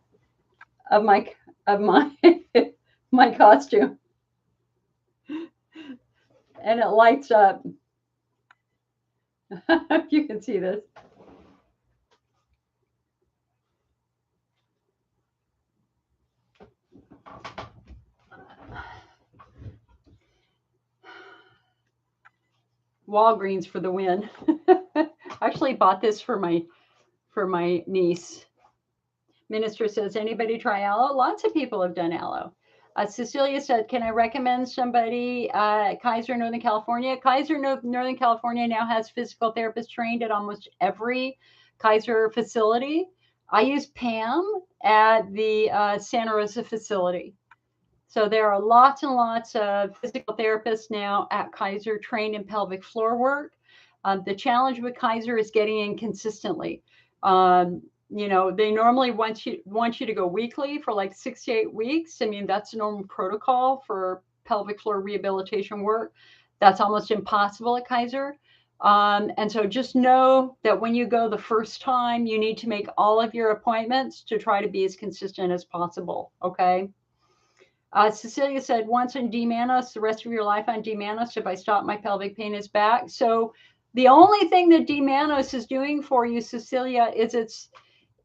my costume, and it lights up. You can see this. Walgreens for the win. I actually bought this for my niece. Minister says, anybody try aloe? Lots of people have done aloe. Cecilia said, can I recommend somebody, Kaiser, Northern California? Kaiser, Northern California now has physical therapists trained at almost every Kaiser facility. I use Pam at the Santa Rosa facility. So there are lots and lots of physical therapists now at Kaiser trained in pelvic floor work. The challenge with Kaiser is getting in consistently. They normally want you to go weekly for like 6 to 8 weeks. I mean, that's the normal protocol for pelvic floor rehabilitation work. That's almost impossible at Kaiser. And so just know that when you go the first time, you need to make all of your appointments to try to be as consistent as possible. Okay. Cecilia said, once on D-Manos, the rest of your life on D-Manos, if I stop, my pelvic pain is back. So the only thing that D-Manos is doing for you, Cecilia, is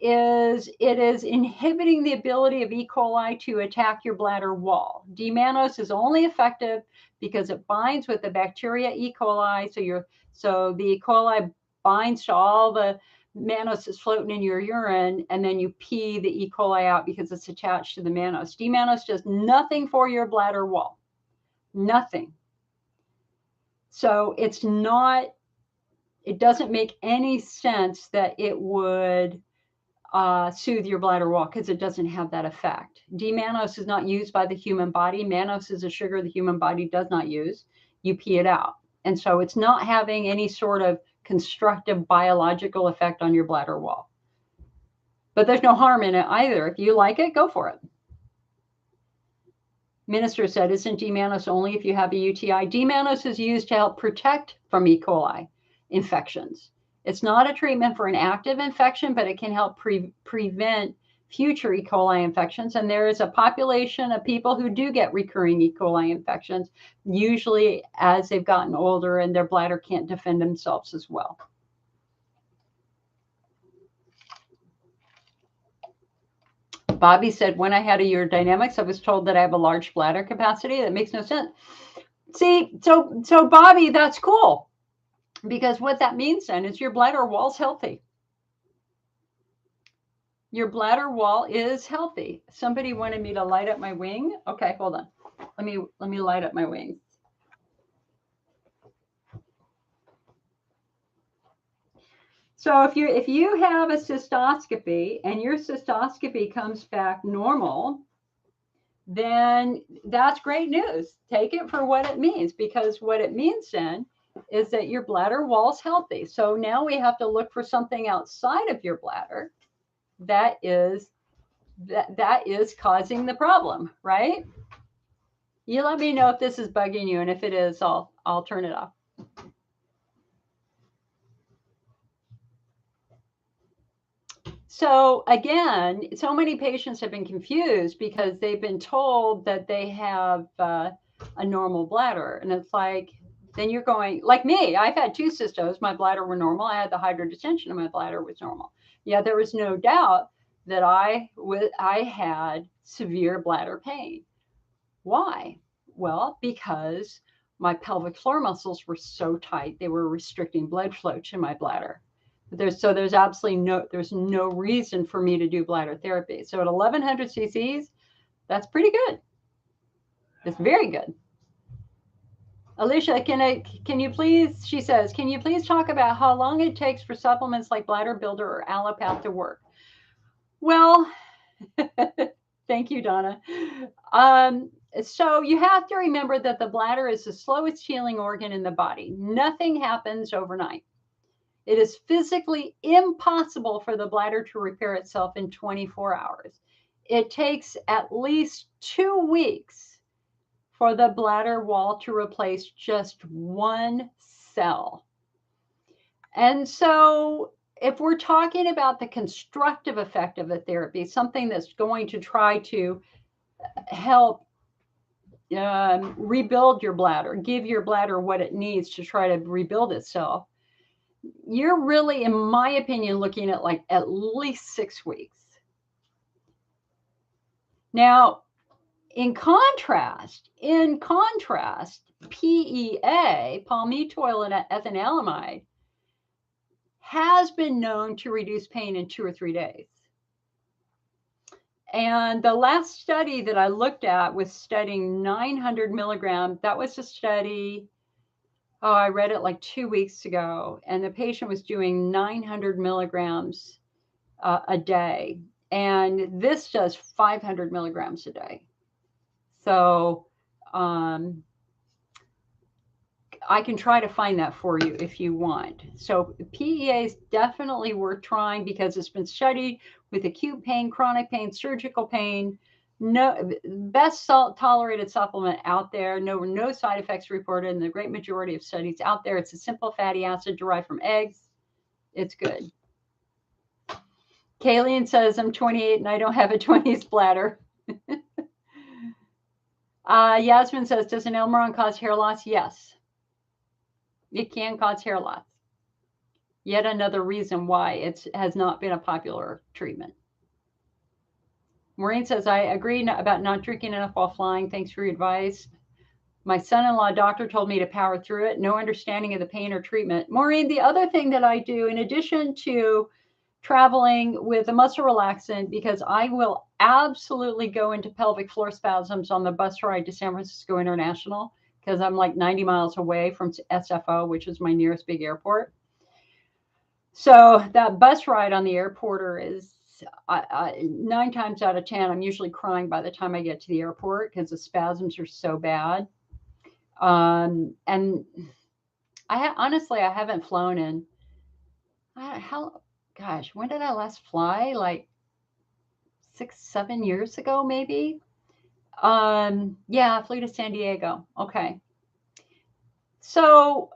it is inhibiting the ability of E. coli to attack your bladder wall. D-Manos is only effective because it binds with the bacteria E. coli. So the E. coli binds to all the mannose is floating in your urine, and then you pee the E. coli out because it's attached to the mannose. D-Manos does nothing for your bladder wall. Nothing. So it doesn't make any sense that it would soothe your bladder wall because it doesn't have that effect. D-Mannose is not used by the human body. Mannose is a sugar the human body does not use. You pee it out. And so it's not having any sort of constructive biological effect on your bladder wall. But there's no harm in it either. If you like it, go for it. Minister said, isn't D-Mannose only if you have a UTI? D-Mannose is used to help protect from E. coli infections. It's not a treatment for an active infection, but it can help prevent future E. coli infections. And there is a population of people who do get recurring E. coli infections, usually as they've gotten older and their bladder can't defend themselves as well. Bobby said, when I had a urodynamics, I was told that I have a large bladder capacity. That makes no sense. See, so Bobby, that's cool. Because what that means then is your bladder wall's healthy. Your bladder wall is healthy. Somebody wanted me to light up my wing. Okay, hold on. Let me light up my wings. So if you have a cystoscopy and your cystoscopy comes back normal, then that's great news. Take it for what it means, because what it means then is that your bladder wall's healthy. So now we have to look for something outside of your bladder that is causing the problem, right? You let me know if this is bugging you, and if it is, I'll turn it off. So again, so many patients have been confused because they've been told that they have a normal bladder, and it's like, then you're going, like me, I've had 2 cystos, my bladder were normal. I had the hydrodetention and my bladder was normal. Yeah, there was no doubt that I had severe bladder pain. Why? Well, because my pelvic floor muscles were so tight, they were restricting blood flow to my bladder. There's absolutely no reason for me to do bladder therapy. So at 1100 cc's, that's pretty good. It's very good. Alicia, can you please, she says, can you please talk about how long it takes for supplements like Bladder Builder or Allopath to work? Well, thank you, Donna. So you have to remember that the bladder is the slowest healing organ in the body. Nothing happens overnight. It is physically impossible for the bladder to repair itself in 24 hours. It takes at least 2 weeks for the bladder wall to replace just 1 cell. And so if we're talking about the constructive effect of a therapy, something that's going to try to help rebuild your bladder, give your bladder what it needs to try to rebuild itself, you're really, in my opinion, looking at like at least 6 weeks. Now, in contrast, PEA, palmitoyl ethanolamide, has been known to reduce pain in 2 or 3 days. And the last study that I looked at was studying 900 milligrams. That was a study, I read it like 2 weeks ago, and the patient was doing 900 milligrams a day. And this does 500 milligrams a day. So I can try to find that for you if you want. So PEA is definitely worth trying because it's been studied with acute pain, chronic pain, surgical pain. No, best tolerated supplement out there. No side effects reported in the great majority of studies out there. It's a simple fatty acid derived from eggs. It's good. Kayleen says, I'm 28 and I don't have a 20s bladder. Yasmin says, does an Elmeron cause hair loss? Yes. It can cause hair loss. Yet another reason why it has not been a popular treatment. Maureen says, I agree about not drinking enough while flying. Thanks for your advice. My son-in-law doctor told me to power through it. No understanding of the pain or treatment. Maureen, the other thing that I do, in addition to traveling with a muscle relaxant, because I will absolutely go into pelvic floor spasms on the bus ride to San Francisco International, because I'm like 90 miles away from SFO, which is my nearest big airport. So that bus ride on the airporter is 9 times out of 10, I'm usually crying by the time I get to the airport because the spasms are so bad. And honestly, I haven't flown in, when did I last fly? Like 6-7 years ago, maybe. Yeah, I flew to San Diego. Okay. So,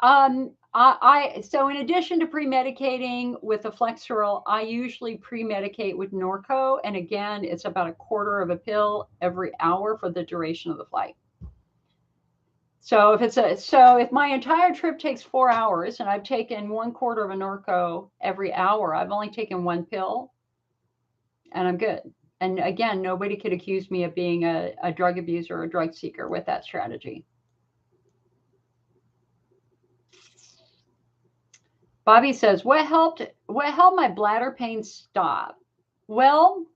so in addition to pre-medicating with the Flexeril, I usually pre-medicate with Norco. And again, it's about a quarter of a pill every hour for the duration of the flight. So if my entire trip takes 4 hours and I've taken 1/4 of a Norco every hour, I've only taken 1 pill and I'm good. And again, nobody could accuse me of being a drug abuser or a drug seeker with that strategy. Bobby says, what helped my bladder pain stop? Well,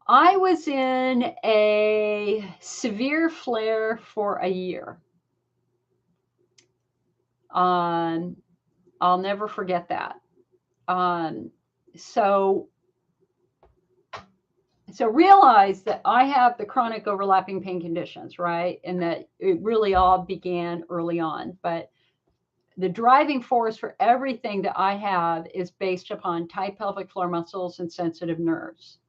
I was in a severe flare for a year. I'll never forget that. So realize that I have the chronic overlapping pain conditions, right? And that it really all began early on. But the driving force for everything that I have is based upon tight pelvic floor muscles and sensitive nerves.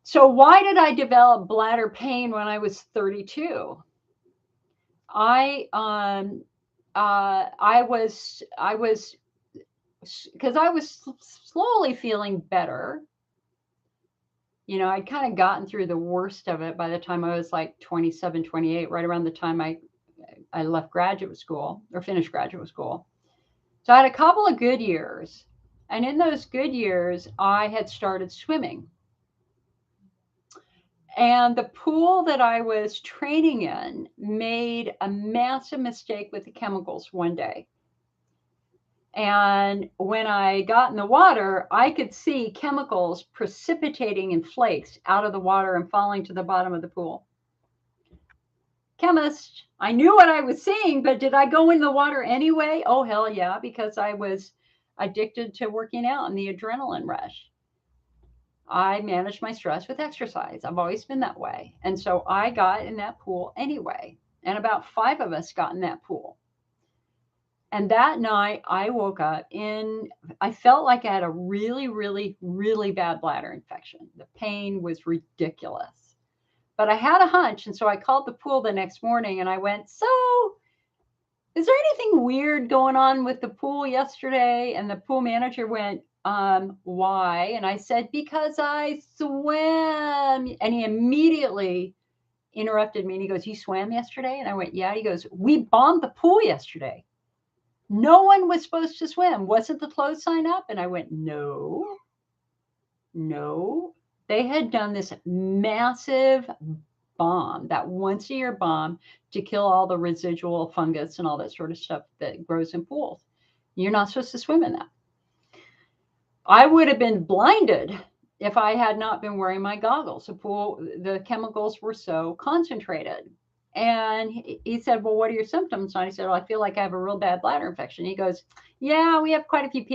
So why did I develop bladder pain when I was 32? I was because I was slowly feeling better. You know, I'd kind of gotten through the worst of it by the time I was like 27, 28, right around the time I left graduate school or finished graduate school. So I had a couple of good years. And in those good years, I had started swimming. And the pool that I was training in made a massive mistake with the chemicals one day. And when I got in the water, I could see chemicals precipitating in flakes out of the water and falling to the bottom of the pool. Chemist, I knew what I was seeing, but did I go in the water anyway? Oh, hell yeah, because I was addicted to working out and the adrenaline rush. I managed my stress with exercise. I've always been that way. And so I got in that pool anyway. And about 5 of us got in that pool. And that night I woke up I felt like I had a really, really, really bad bladder infection. The pain was ridiculous. But I had a hunch. And so I called the pool the next morning and I went, so is there anything weird going on with the pool yesterday? And the pool manager went, why? And I said, because I swam. And he immediately interrupted me and he goes, you swam yesterday? And I went, yeah. He goes, we bombed the pool yesterday. No one was supposed to swim. Wasn't the clothes sign up? And I went, no. They had done this massive bomb, that once a year bomb to kill all the residual fungus and all that sort of stuff that grows in pools. You're not supposed to swim in that. I would have been blinded if I had not been wearing my goggles. The chemicals were so concentrated. And he said, well, what are your symptoms? And I said, well, I feel like I have a real bad bladder infection. He goes, yeah, we have quite a few.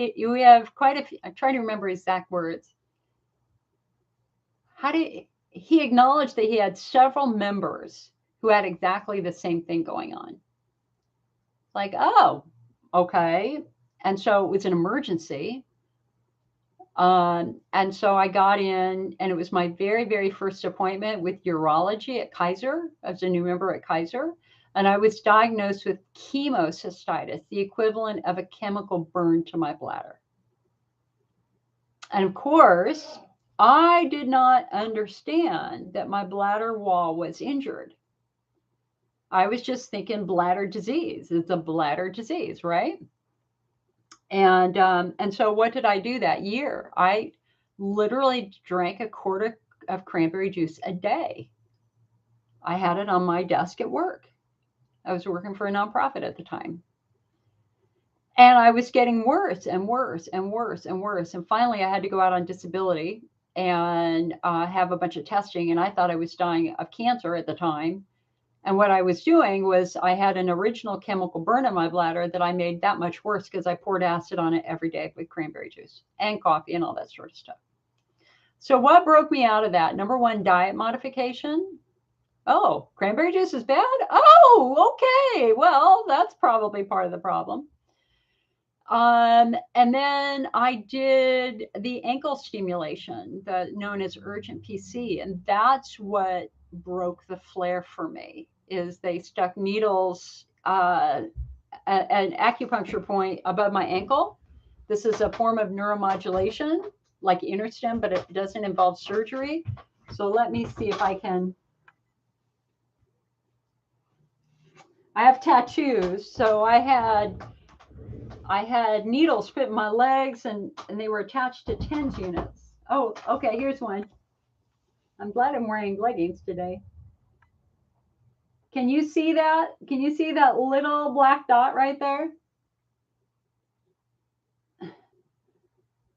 I'm trying to remember exact words. He acknowledged that he had several members who had exactly the same thing going on. Like, oh, okay. And so it was an emergency. And so I got in, and it was my very, very first appointment with urology at Kaiser. I was a new member at Kaiser, and I was diagnosed with chemocystitis, the equivalent of a chemical burn to my bladder. And of course, I did not understand that my bladder wall was injured. I was just thinking bladder disease. It's a bladder disease, right? And so what did I do that year? I literally drank a quart of cranberry juice a day. I had it on my desk at work. I was working for a nonprofit at the time. And I was getting worse and worse and worse and worse. And finally, I had to go out on disability and have a bunch of testing. And I thought I was dying of cancer at the time. And what I was doing was I had an original chemical burn in my bladder that I made that much worse because I poured acid on it every day with cranberry juice and coffee and all that sort of stuff. So what broke me out of that? Number one, diet modification. Oh, cranberry juice is bad? Oh, okay. Well, that's probably part of the problem. And then I did the ankle stimulation, known as urgent PC, and that's what broke the flare for me. Is they stuck needles at an acupuncture point above my ankle. This is a form of neuromodulation, like InterStim, but it doesn't involve surgery. So let me see if I can. I have tattoos, so I had needles fit in my legs, and they were attached to TENS units. Oh, okay, here's one. I'm glad I'm wearing leggings today. Can you see that? Can you see that little black dot right there?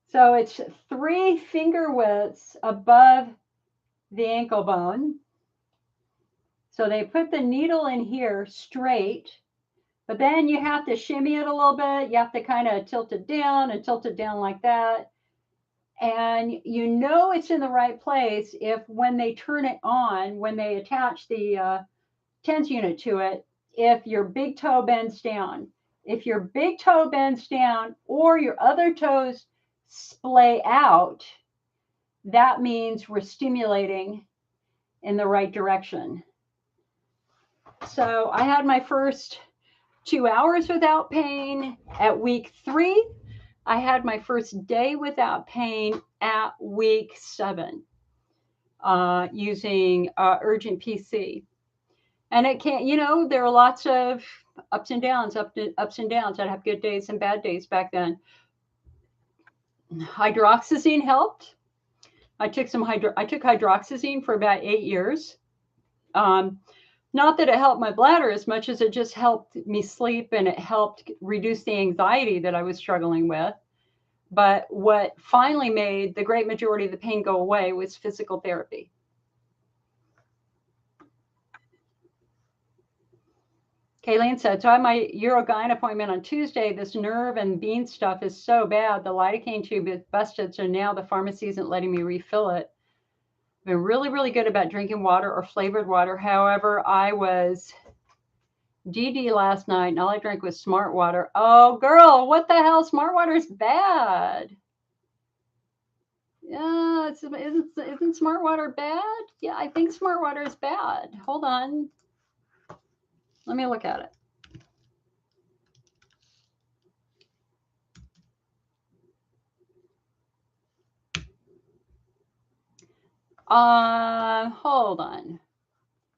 So it's 3 finger widths above the ankle bone. So they put the needle in here straight, but then you have to shimmy it a little bit. You have to kind of tilt it down and tilt it down like that. And you know it's in the right place if when they turn it on, when they attach the TENS unit to it, if your big toe bends down. If your big toe bends down or your other toes splay out, that means we're stimulating in the right direction. So I had my first 2 hours without pain at week 3. I had my first day without pain at week 7 using urgent PC. And it can't, there are lots of ups and downs. I'd have good days and bad days back then. Hydroxyzine helped. I took hydroxyzine for about 8 years. Not that it helped my bladder as much as it just helped me sleep, and it helped reduce the anxiety that I was struggling with. But what finally made the great majority of the pain go away was physical therapy. Kayleen said, so I had my Urogyne appointment on Tuesday. This nerve and bean stuff is so bad. The lidocaine tube is busted, so now the pharmacy isn't letting me refill it. I've been really, really good about drinking water or flavored water. However, I was DD last night, and all I drank was smart water. Oh, girl, what the hell? Smart water is bad. Yeah, isn't smart water bad? Yeah, I think smart water is bad. Hold on. Let me look at it. Hold on.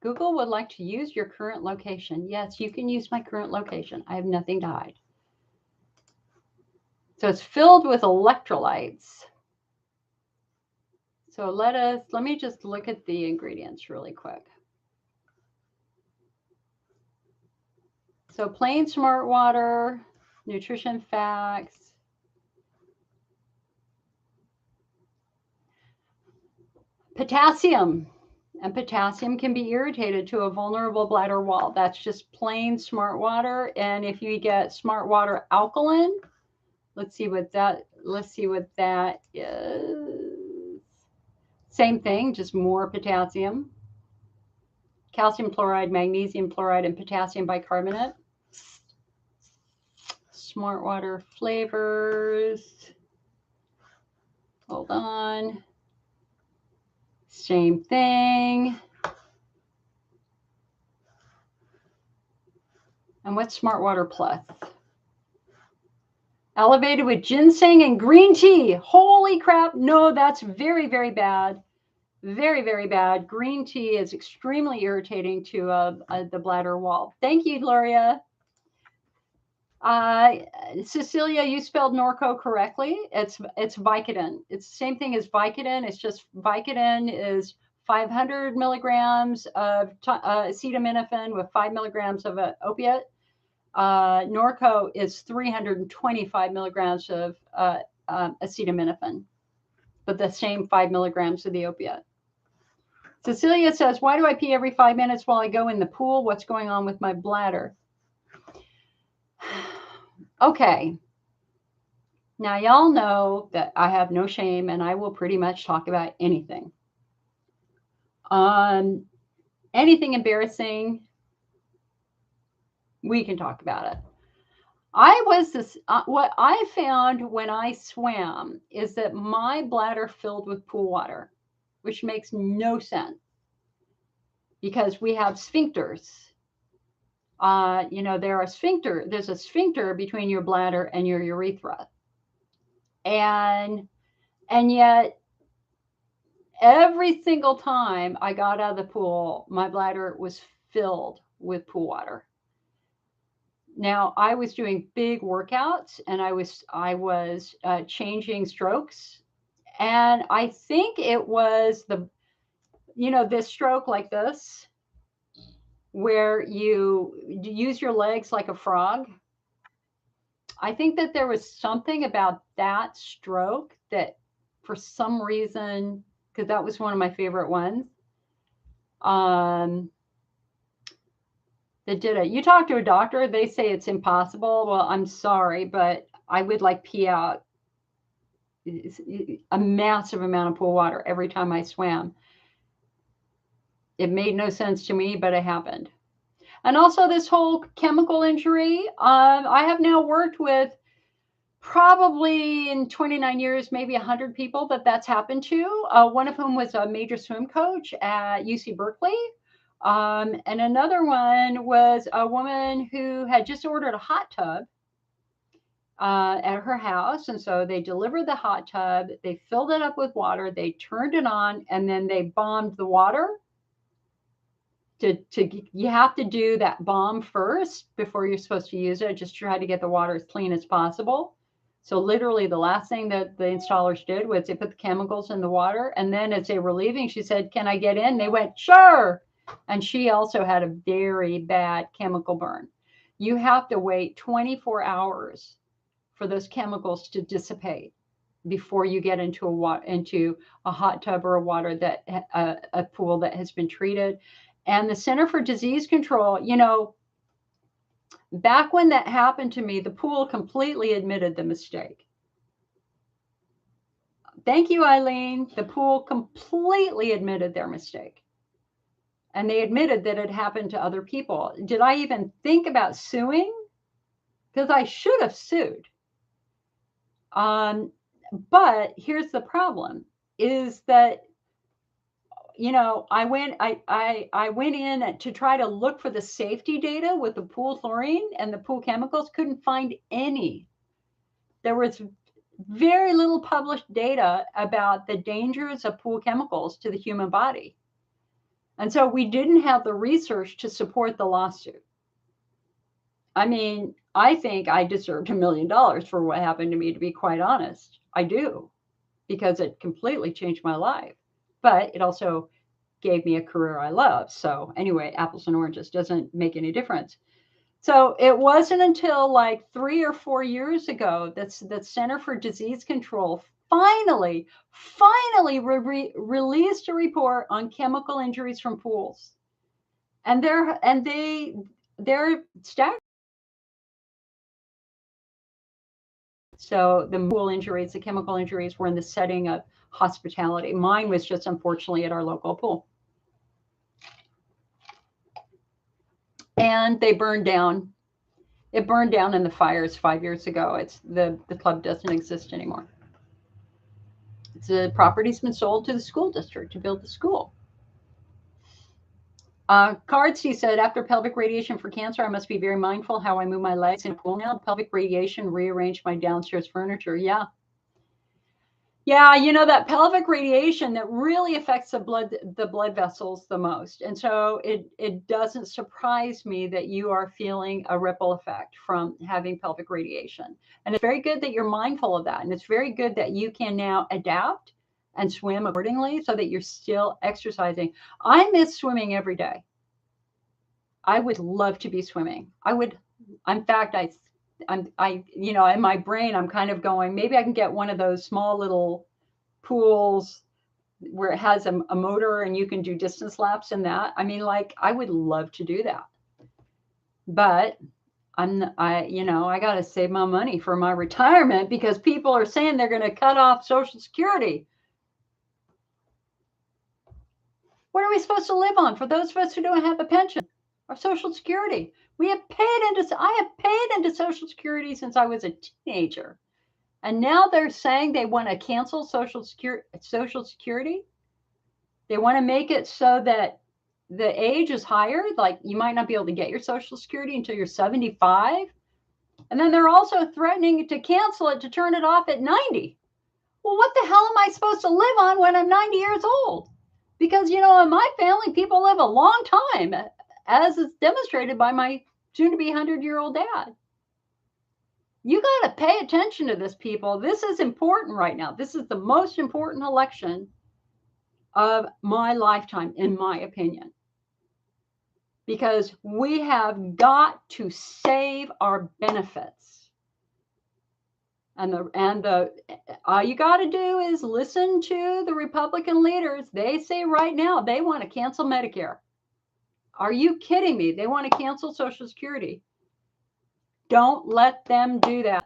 Google would like to use your current location. Yes, you can use my current location. I have nothing to hide. So it's filled with electrolytes. So let me just look at the ingredients really quick. So plain smart water, nutrition facts. Potassium. And potassium can be irritated to a vulnerable bladder wall. That's just plain smart water. And if you get smart water alkaline, let's see what that is. Same thing, just more potassium. Calcium chloride, magnesium chloride, and potassium bicarbonate. Smart water flavors. Hold on. Same thing. And what's Smart Water Plus? Elevated with ginseng and green tea. Holy crap. No, that's very, very bad. Very, very bad. Green tea is extremely irritating to the bladder wall. Thank you, Gloria. Cecilia, you spelled Norco correctly. It's Vicodin. It's the same thing as Vicodin. It's just Vicodin is 500 milligrams of acetaminophen with 5 milligrams of an opiate. Norco is 325 milligrams of acetaminophen, but the same 5 milligrams of the opiate. Cecilia says, why do I pee every 5 minutes while I go in the pool? What's going on with my bladder? Okay. Now, y'all know that I have no shame and I will pretty much talk about anything. Anything embarrassing, we can talk about it. What I found when I swam is that my bladder filled with pool water, which makes no sense because we have sphincters. There's a sphincter between your bladder and your urethra. And yet every single time I got out of the pool, my bladder was filled with pool water. Now I was doing big workouts and I was changing strokes. And I think it was this stroke like this, where you use your legs like a frog. I think that there was something about that stroke that for some reason, because that was one of my favorite ones, that did it. You talk to a doctor, they say it's impossible. Well, I'm sorry, but I would pee out a massive amount of pool water every time I swam. It made no sense to me, but it happened. And also this whole chemical injury, I have now worked with probably in 29 years, maybe 100 people that's happened to. One of whom was a major swim coach at UC Berkeley. And another one was a woman who had just ordered a hot tub at her house. And so they delivered the hot tub, they filled it up with water, they turned it on, and then they bombed the water. You have to do that bomb first before you're supposed to use it. Just try to get the water as clean as possible. So literally the last thing that the installers did was they put the chemicals in the water. And then as they were leaving, she said, can I get in? They went, sure. And she also had a very bad chemical burn. You have to wait 24 hours for those chemicals to dissipate before you get into a hot tub or a pool that has been treated. And the Center for Disease Control, back when that happened to me, the pool completely admitted the mistake. Thank you, Eileen. The pool completely admitted their mistake. And they admitted that it happened to other people. Did I even think about suing? Because I should have sued. But here's the problem, is that I went in to try to look for the safety data with the pool chlorine and the pool chemicals, couldn't find any. There was very little published data about the dangers of pool chemicals to the human body. And so we didn't have the research to support the lawsuit. I mean, I think I deserved $1 million for what happened to me, to be quite honest. I do, because it completely changed my life. But it also gave me a career I love. So anyway, apples and oranges doesn't make any difference. So it wasn't until like 3 or 4 years ago that the Center for Disease Control finally released a report on chemical injuries from pools. And they're staggering. So the pool injuries, the chemical injuries were in the setting of hospitality. Mine was just unfortunately at our local pool. And they burned down. It burned down in the fires 5 years ago. It's the club doesn't exist anymore. The property's been sold to the school district to build the school. Cards, he said, after pelvic radiation for cancer, I must be very mindful how I move my legs in a pool now. Pelvic radiation rearranged my downstairs furniture. Yeah. Yeah, you know, that pelvic radiation that really affects the blood vessels the most. And so it doesn't surprise me that you are feeling a ripple effect from having pelvic radiation. And it's very good that you're mindful of that. And it's very good that you can now adapt and swim accordingly so that you're still exercising. I miss swimming every day. I would love to be swimming. I would, in fact, you know, in my brain, I'm kind of going, maybe I can get one of those small little pools where it has a motor and you can do distance laps in that. I mean, like, I would love to do that. But you know, I got to save my money for my retirement because people are saying they're going to cut off Social Security. What are we supposed to live on for those of us who don't have a pension or Social Security? I have paid into Social Security since I was a teenager. And now they're saying they want to cancel Social Security. They want to make it so that the age is higher. Like you might not be able to get your Social Security until you're 75. And then they're also threatening to cancel it to turn it off at 90. Well, what the hell am I supposed to live on when I'm 90 years old? Because, you know, in my family, people live a long time, as is demonstrated by my soon-to-be 100-year-old dad. You got to pay attention to this, people. This is important right now. This is the most important election of my lifetime, in my opinion. Because we have got to save our benefits. And all you got to do is listen to the Republican leaders. They say right now they want to cancel Medicare. Are you kidding me? They want to cancel Social Security. Don't let them do that.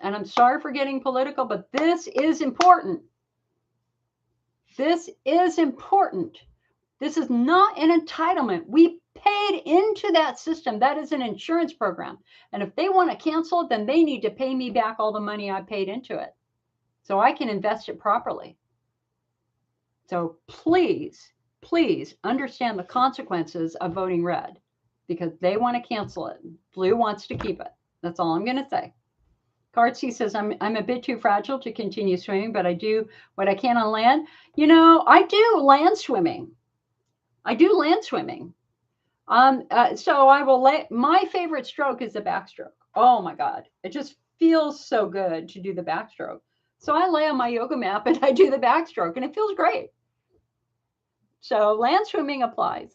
And I'm sorry for getting political, but this is important. This is important. This is not an entitlement. We paid into that system. That is an insurance program. And if they want to cancel it, then they need to pay me back all the money I paid into it so I can invest it properly. So please, please understand the consequences of voting red because they want to cancel it. Blue wants to keep it. That's all I'm going to say. Cartsy says, I'm a bit too fragile to continue swimming, but I do what I can on land. You know, I do land swimming. So I will my favorite stroke is the backstroke. Oh my God. It just feels so good to do the backstroke. So I lay on my yoga mat and I do the backstroke and it feels great. So land swimming applies.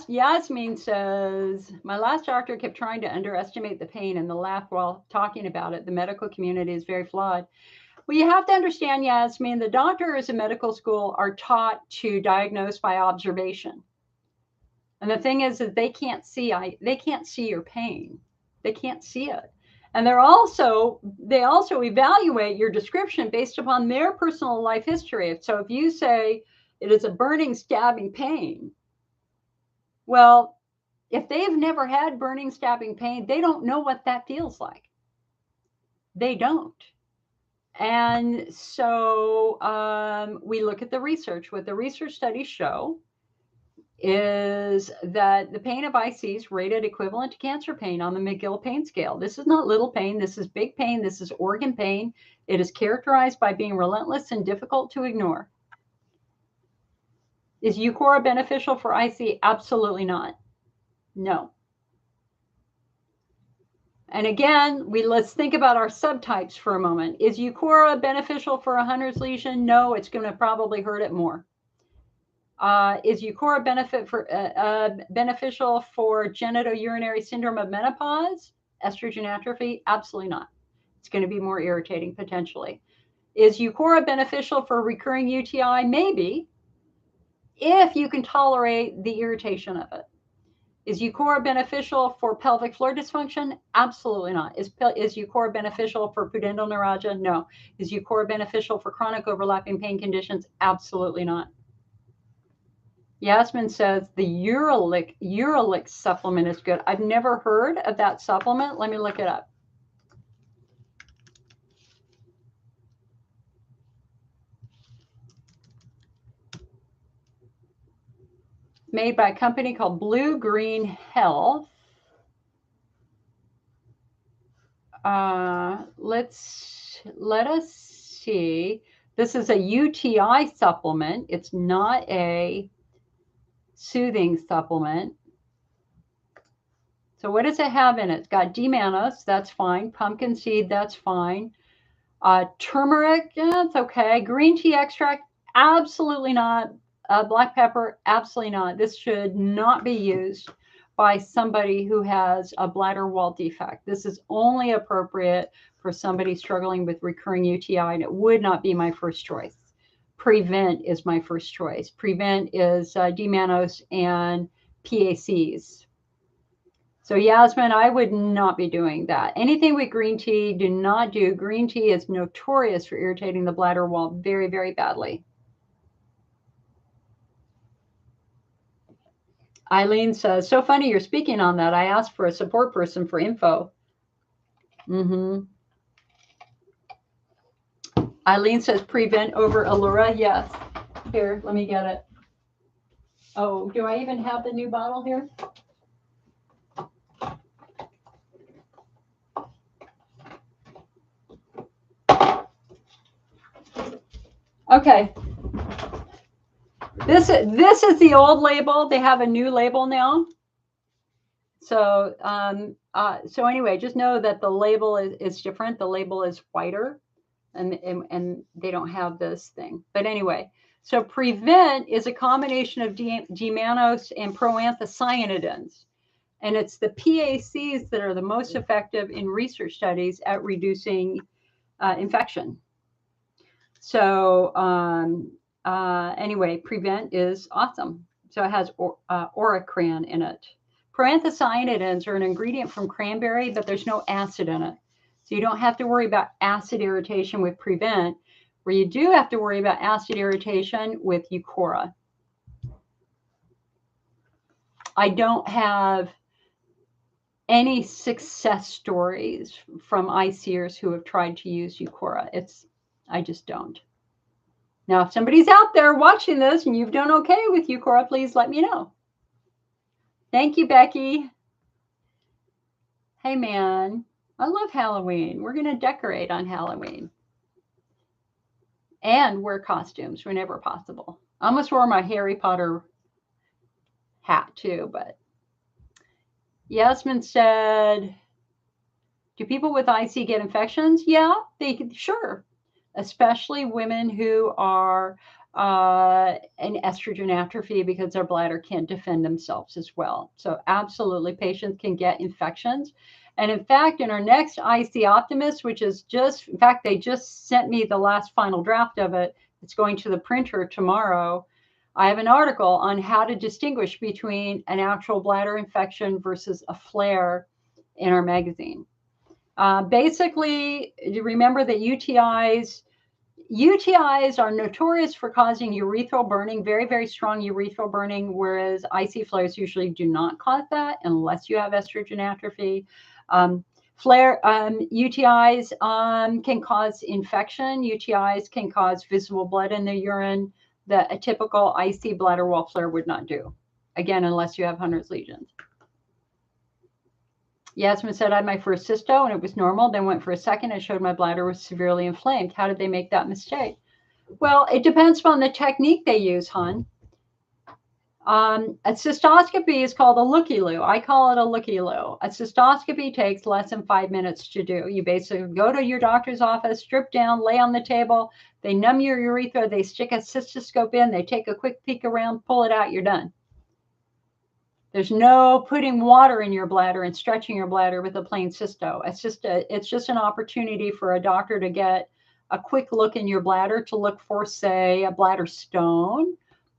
Yasmin says, my last doctor kept trying to underestimate the pain and the laugh while talking about it. The medical community is very flawed. Well, you have to understand, Yasmin, the doctors in medical school are taught to diagnose by observation. And the thing is that they can't see your pain. They can't see it. And they also evaluate your description based upon their personal life history. So if you say it is a burning, stabbing pain, well, if they've never had burning, stabbing pain, they don't know what that feels like. They don't. And so we look at the research. What the research studies show is that the pain of IC is rated equivalent to cancer pain on the McGill pain scale. This is not little pain. This is big pain. This is organ pain. It is characterized by being relentless and difficult to ignore. Is Eucora beneficial for IC? Absolutely not. No. And again, let's think about our subtypes for a moment. Is Eucora beneficial for a Hunner's lesion? No, it's going to probably hurt it more. Is Eucora beneficial for genitourinary syndrome of menopause, estrogen atrophy? Absolutely not. It's going to be more irritating potentially. Is Eucora beneficial for recurring UTI? Maybe, if you can tolerate the irritation of it. Is Eucora beneficial for pelvic floor dysfunction? Absolutely not. Is Eucora beneficial for pudendal neuralgia? No. Is Eucora beneficial for chronic overlapping pain conditions? Absolutely not. Yasmin says the Urolix supplement is good. I've never heard of that supplement. Let me look it up. Made by a company called Blue Green Health. Let us see. This is a UTI supplement. It's not a soothing supplement. So what does it have in it? It's got D-mannose, that's fine. Pumpkin seed, that's fine. Turmeric, yeah, it's okay. Green tea extract, absolutely not. Black pepper, absolutely not. This should not be used by somebody who has a bladder wall defect. This is only appropriate for somebody struggling with recurring UTI, and it would not be my first choice. Prevent is my first choice. Prevent is D-mannose and PACs. So Yasmin, I would not be doing that. Anything with green tea, do not do. Green tea is notorious for irritating the bladder wall very, very badly. Eileen says, so funny you're speaking on that. I asked for a support person for info. Eileen says prevent over Allura. Yes. Here, let me get it. Oh, do I even have the new bottle here? Okay. This is the old label. They have a new label now. So so anyway, just know that the label is different. The label is whiter, and they don't have this thing. But anyway, so Prevent is a combination of D-mannose and proanthocyanidins. And it's the PACs that are the most effective in research studies at reducing infection. So anyway, Prevent is awesome. So it has oricran in it. Proanthocyanidins are an ingredient from cranberry, but there's no acid in it. So you don't have to worry about acid irritation with Prevent, where you do have to worry about acid irritation with Eucora. I don't have any success stories from ICers who have tried to use Eucora. I just don't. Now, if somebody's out there watching this and you've done okay with Eucora, please let me know. Thank you, Becky. Hey, man, I love Halloween. We're going to decorate on Halloween and wear costumes whenever possible. I almost wore my Harry Potter hat too, but Yasmin said, do people with IC get infections? Yeah, they could, sure. Especially women who are in estrogen atrophy because their bladder can't defend themselves as well. So absolutely, patients can get infections. And in fact, in our next IC Optimist, which is just, in fact, they just sent me the last final draft of it. It's going to the printer tomorrow. I have an article on how to distinguish between an actual bladder infection versus a flare in our magazine. Basically, remember that UTIs are notorious for causing urethral burning, very, very strong urethral burning, whereas IC flares usually do not cause that unless you have estrogen atrophy. UTIs can cause infection. UTIs can cause visible blood in the urine that a typical IC bladder wall flare would not do. Again, unless you have Hunner's lesions. Yasmin said, I had my first cysto and it was normal. Then went for a second and showed my bladder was severely inflamed. How did they make that mistake? Well, it depends on the technique they use, hon. A cystoscopy is called a looky-loo. I call it a looky-loo. A cystoscopy takes less than 5 minutes to do. You basically go to your doctor's office, strip down, lay on the table. They numb your urethra. They stick a cystoscope in. They take a quick peek around, pull it out. You're done. There's no putting water in your bladder and stretching your bladder with a plain cysto. It's just an opportunity for a doctor to get a quick look in your bladder to look for, say, a bladder stone,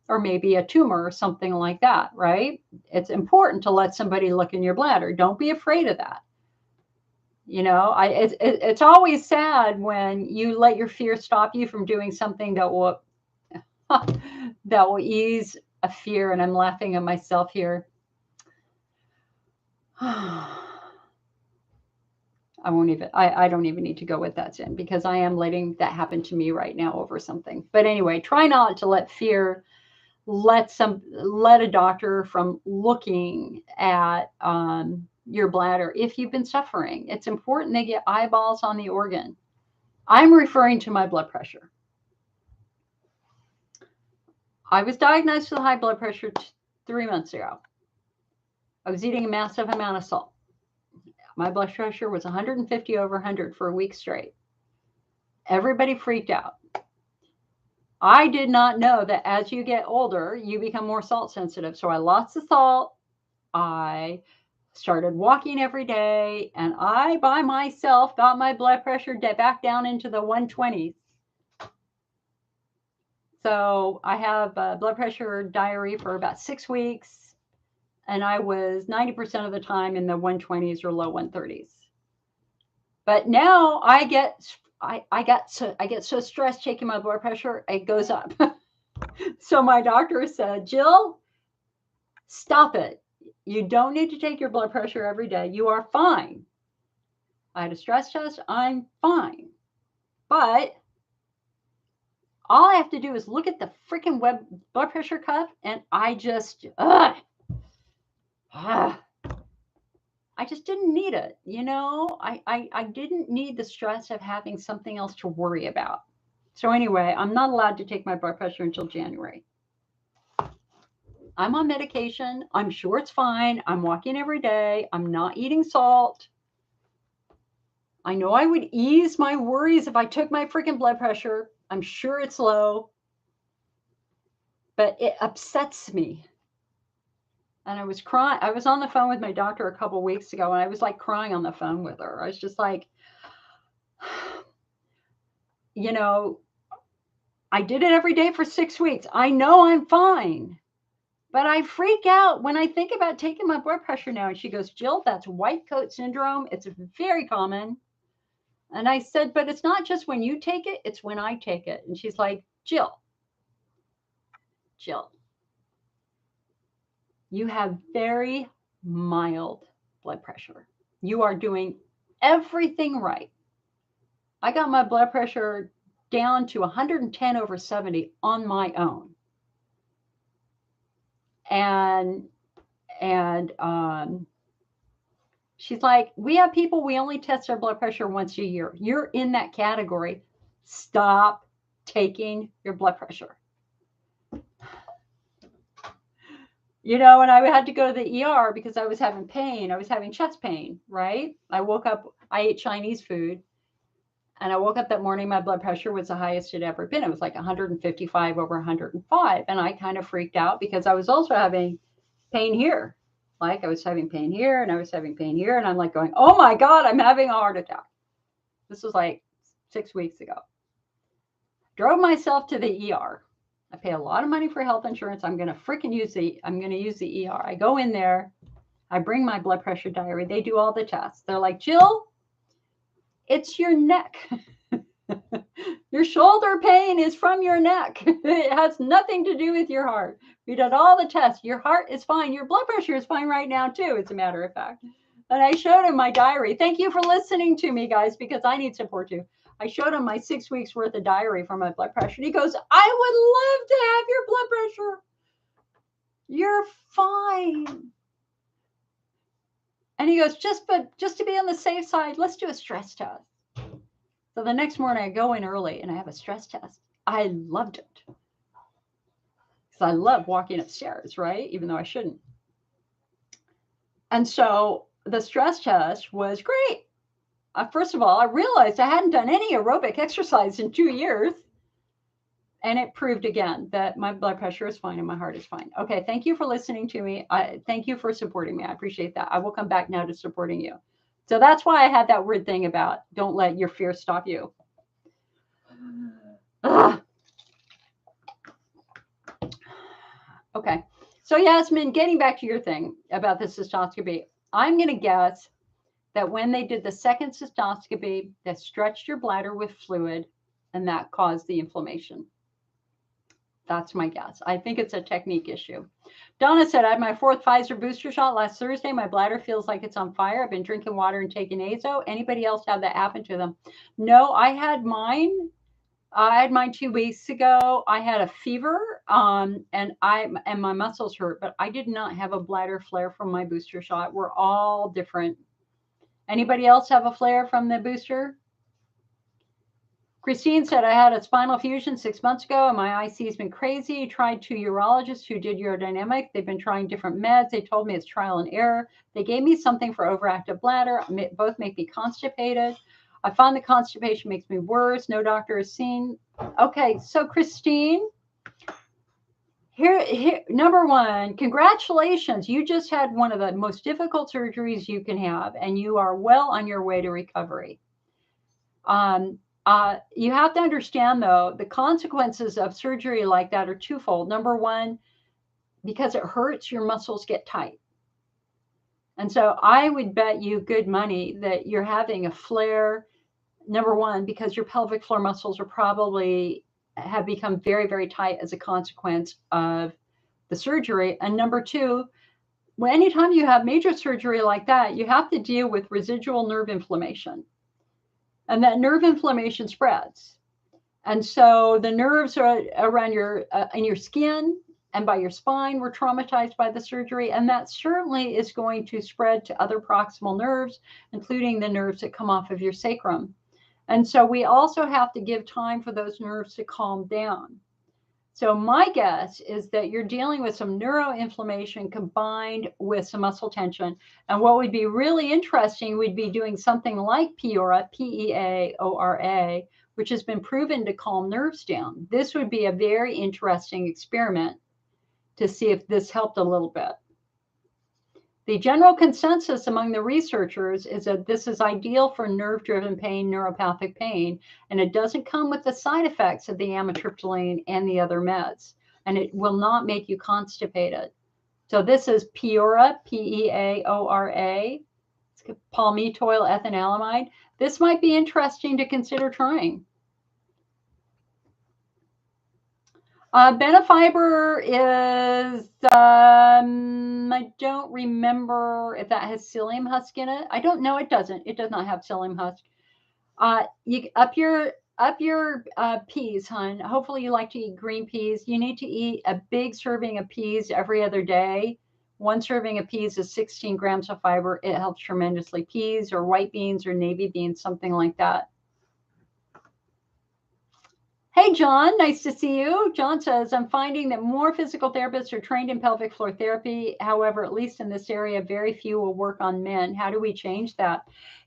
or maybe a tumor or something like that, right? It's important to let somebody look in your bladder. Don't be afraid of that. You know, it's always sad when you let your fear stop you from doing something that will that will ease a fear. And I'm laughing at myself here. I don't even need to go with that in, because I am letting that happen to me right now over something. But anyway, try not to let fear let a doctor from looking at your bladder if you've been suffering. It's important they get eyeballs on the organ. I'm referring to my blood pressure. I was diagnosed with high blood pressure 3 months ago. I was eating a massive amount of salt. My blood pressure was 150 over 100 for a week straight. Everybody freaked out. I did not know that as you get older, you become more salt sensitive. So I lost the salt. I started walking every day, and I, by myself, got my blood pressure back down into the 120s. So I have blood pressure diary for about 6 weeks, and I was 90% of the time in the 120s or low 130s. But now I get so stressed taking my blood pressure, it goes up. So my doctor said, Jill, stop it. You don't need to take your blood pressure every day. You are fine. I had a stress test. I'm fine. But all I have to do is look at the freaking blood pressure cuff, and I just, I just didn't need it. You know, I didn't need the stress of having something else to worry about. So anyway, I'm not allowed to take my blood pressure until January. I'm on medication. I'm sure it's fine. I'm walking every day. I'm not eating salt. I know I would ease my worries if I took my freaking blood pressure. I'm sure it's low, but it upsets me. And I was crying. I was on the phone with my doctor a couple of weeks ago, and I was like crying on the phone with her. I was just like, you know, I did it every day for 6 weeks. I know I'm fine. But I freak out when I think about taking my blood pressure now. And she goes, Jill, that's white coat syndrome. It's very common. And I said, but it's not just when you take it, it's when I take it. And she's like, Jill, you have very mild blood pressure. You are doing everything right. I got my blood pressure down to 110 over 70 on my own. And she's like, we have people, we only test our blood pressure once a year. You're in that category. Stop taking your blood pressure. You know, and I had to go to the ER because I was having pain. I was having chest pain, right? I woke up, I ate Chinese food. And I woke up that morning, my blood pressure was the highest it had ever been. It was like 155 over 105. And I kind of freaked out because I was also having pain here. Like I was having pain here and I was having pain here. And I'm like going, oh my God, I'm having a heart attack. This was like 6 weeks ago. Drove myself to the ER. I pay a lot of money for health insurance. I'm going to use the ER. I go in there. I bring my blood pressure diary. They do all the tests. They're like, Jill, it's your neck. Your shoulder pain is from your neck. It has nothing to do with your heart. We did all the tests. Your heart is fine. Your blood pressure is fine right now, too, as a matter of fact. And I showed him my diary. Thank you for listening to me, guys, because I need support, too. I showed him my 6 weeks worth of diary for my blood pressure. And he goes, I would love to have your blood pressure. You're fine. And he goes, just to be on the safe side, let's do a stress test. So the next morning I go in early and I have a stress test. I loved it. Because I love walking upstairs, right? Even though I shouldn't. And so the stress test was great. First of all, I realized I hadn't done any aerobic exercise in 2 years. And it proved again that my blood pressure is fine and my heart is fine. Okay, thank you for listening to me. Thank you for supporting me. I appreciate that. I will come back now to supporting you. So that's why I had that weird thing about don't let your fear stop you. Ugh. Okay, so Yasmin, getting back to your thing about the cystoscopy, I'm going to guess that when they did the second cystoscopy, they stretched your bladder with fluid and that caused the inflammation. That's my guess. I think it's a technique issue. Donna said, I had my 4th Pfizer booster shot last Thursday. My bladder feels like it's on fire. I've been drinking water and taking azo. Anybody else have that happen to them? No, I had mine. I had mine 2 weeks ago. I had a fever and my muscles hurt, but I did not have a bladder flare from my booster shot. We're all different. Anybody else have a flare from the booster? Christine said, I had a spinal fusion 6 months ago and my IC has been crazy. Tried 2 urologists who did urodynamics. They've been trying different meds. They told me it's trial and error. They gave me something for overactive bladder. Both make me constipated. I found the constipation makes me worse. No doctor has seen. Okay, so Christine, here, number one, congratulations. You just had one of the most difficult surgeries you can have, and you are well on your way to recovery. You have to understand, though, the consequences of surgery like that are twofold. Number one, because it hurts, your muscles get tight. And so I would bet you good money that you're having a flare, number one, because your pelvic floor muscles are probably have become very, very tight as a consequence of the surgery. And number two, well, anytime you have major surgery like that, you have to deal with residual nerve inflammation. And that nerve inflammation spreads. And so the nerves are around in your skin and by your spine were traumatized by the surgery. And that certainly is going to spread to other proximal nerves, including the nerves that come off of your sacrum. And so we also have to give time for those nerves to calm down. So my guess is that you're dealing with some neuroinflammation combined with some muscle tension. And what would be really interesting would be doing something like Peora, P-E-A-O-R-A, which has been proven to calm nerves down. This would be a very interesting experiment to see if this helped a little bit. The general consensus among the researchers is that this is ideal for nerve-driven pain, neuropathic pain, and it doesn't come with the side effects of the amitriptyline and the other meds, and it will not make you constipated. So this is Peora, P-E-A-O-R-A, palmitoyl ethanolamide. This might be interesting to consider trying. Benefiber is, I don't remember if that has psyllium husk in it. I don't know. It doesn't. It does not have psyllium husk. You up your peas, hun. Hopefully you like to eat green peas. You need to eat a big serving of peas every other day. 1 serving of peas is 16 grams of fiber. It helps tremendously. Peas or white beans or navy beans, something like that. Hey, John, nice to see you. John says, I'm finding that more physical therapists are trained in pelvic floor therapy. However, at least in this area, very few will work on men. How do we change that?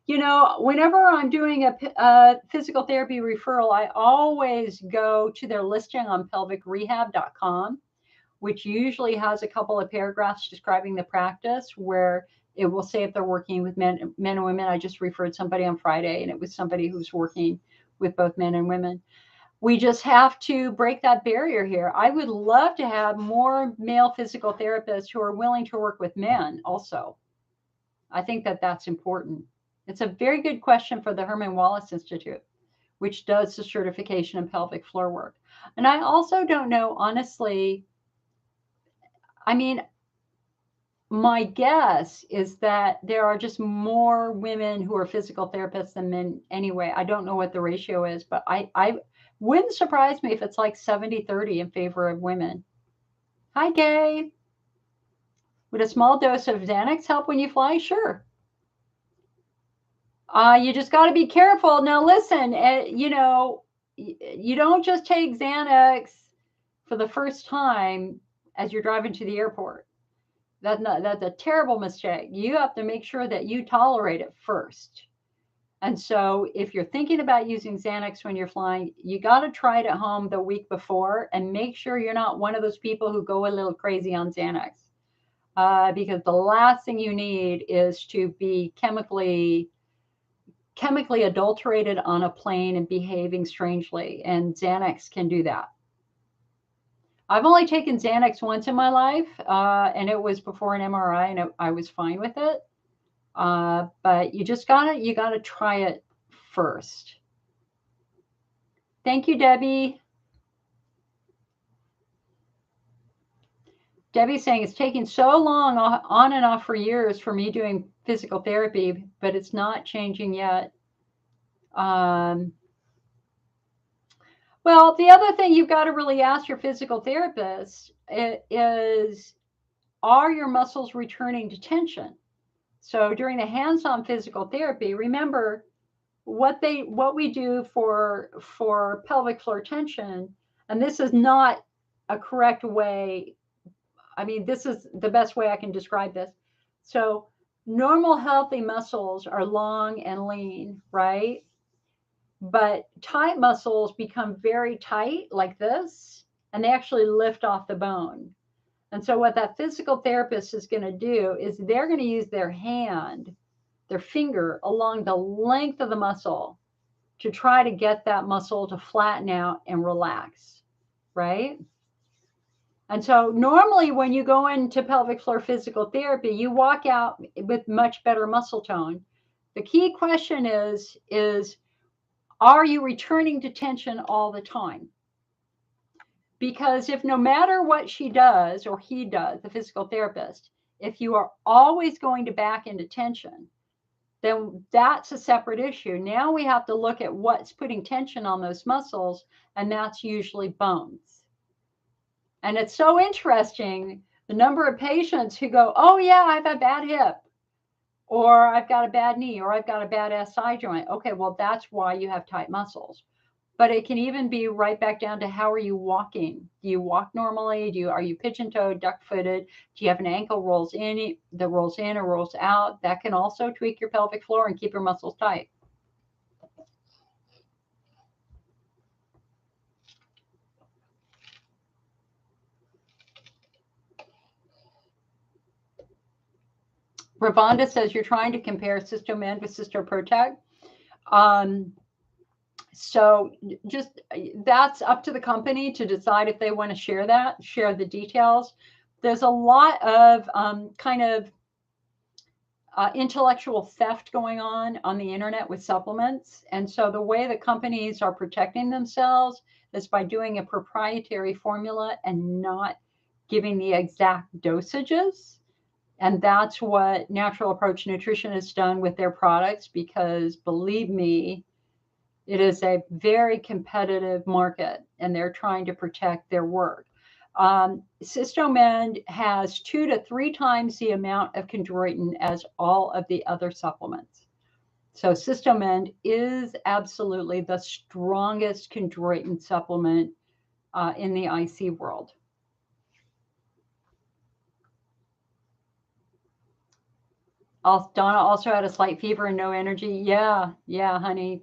You know, whenever I'm doing a physical therapy referral, I always go to their listing on pelvicrehab.com, which usually has a couple of paragraphs describing the practice where it will say if they're working with men and women. I just referred somebody on Friday, and it was somebody who's working with both men and women. We just have to break that barrier here. I would love to have more male physical therapists who are willing to work with men also. I think that that's important. It's a very good question for the Herman Wallace Institute, which does the certification in pelvic floor work. And I also don't know, honestly, I mean, my guess is that there are just more women who are physical therapists than men anyway. I don't know what the ratio is, but I wouldn't surprise me if it's like 70-30 in favor of women. Hi, Gay. Would a small dose of Xanax help when you fly? Sure. You just got to be careful. Now, listen, you know, you don't just take Xanax for the first time as you're driving to the airport. That's a terrible mistake. You have to make sure that you tolerate it first. And so if you're thinking about using Xanax when you're flying, you got to try it at home the week before and make sure you're not one of those people who go a little crazy on Xanax. Because the last thing you need is to be chemically adulterated on a plane and behaving strangely. And Xanax can do that. I've only taken Xanax once in my life, and it was before an MRI, and I was fine with it. But you gotta try it first. Thank you, Debbie. Debbie's saying it's taking so long on and off for years for me doing physical therapy, but it's not changing yet. Well, the other thing you've got to really ask your physical therapist is, are your muscles returning to tension? So during the hands-on physical therapy, remember what we do for pelvic floor tension, and this is not a correct way. I mean, this is the best way I can describe this. So normal healthy muscles are long and lean, right? But tight muscles become very tight like this, and they actually lift off the bone. And so what that physical therapist is going to do is they're going to use their hand, their finger along the length of the muscle to try to get that muscle to flatten out and relax, right? And so normally when you go into pelvic floor physical therapy, you walk out with much better muscle tone. The key question is are you returning to tension all the time? Because if no matter what she does or he does, the physical therapist, if you are always going to back into tension, then that's a separate issue. Now we have to look at what's putting tension on those muscles, and that's usually bones. And it's so interesting, the number of patients who go, oh yeah, I have a bad hip, or I've got a bad knee, or I've got a bad SI joint. Okay, well, that's why you have tight muscles. But it can even be right back down to how are you walking? Do you walk normally? Are you pigeon-toed, duck-footed? Do you have an ankle rolls in or rolls out? That can also tweak your pelvic floor and keep your muscles tight. Ravonda says you're trying to compare Cystomend with Cystoprotect. So just that's up to the company to decide if they want to share the details. There's a lot of intellectual theft going on the internet with supplements. And so the way that companies are protecting themselves is by doing a proprietary formula and not giving the exact dosages. And that's what Natural Approach Nutrition has done with their products, because believe me, it is a very competitive market and they're trying to protect their work. Cystomend has 2 to 3 times the amount of chondroitin as all of the other supplements. So Cystomend is absolutely the strongest chondroitin supplement in the IC world. Donna also had a slight fever and no energy. Yeah, honey.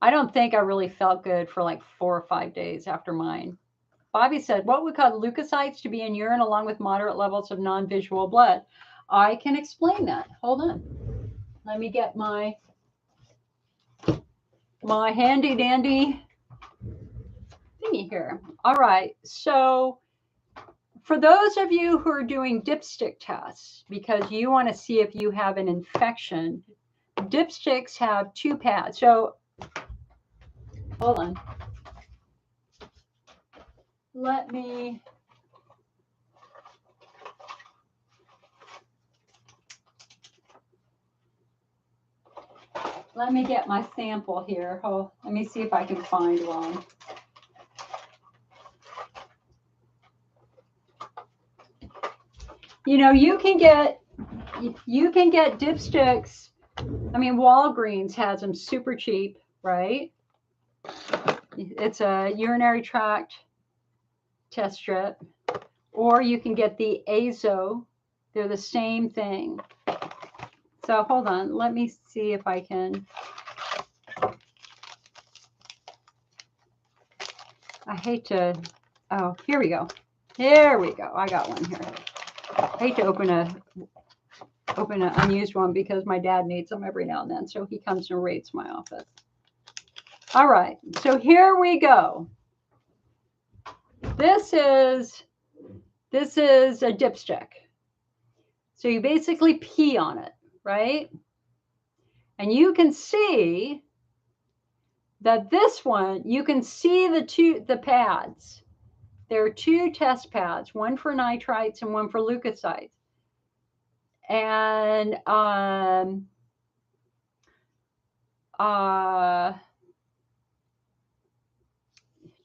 I don't think I really felt good for like 4 or 5 days after mine. Bobby said, what would cause leukocytes to be in urine along with moderate levels of non-visual blood? I can explain that. Hold on. Let me get my handy dandy thingy here. All right. So for those of you who are doing dipstick tests, because you want to see if you have an infection, dipsticks have 2 pads. So hold on. Let me get my sample here. Oh, let me see if I can find one. You know, you can get dipsticks. I mean, Walgreens has them super cheap, right? It's a urinary tract test strip. Or you can get the Azo. They're the same thing. So hold on. Let me see if I can. I hate to. Oh, here we go. Here we go. I got one here. I hate to open an unused one because my dad needs them every now and then. So he comes and rates my office. All right. So here we go. This is a dipstick. So you basically pee on it, right? And you can see that this one, you can see the pads. There are two test pads, one for nitrites and one for leukocytes. And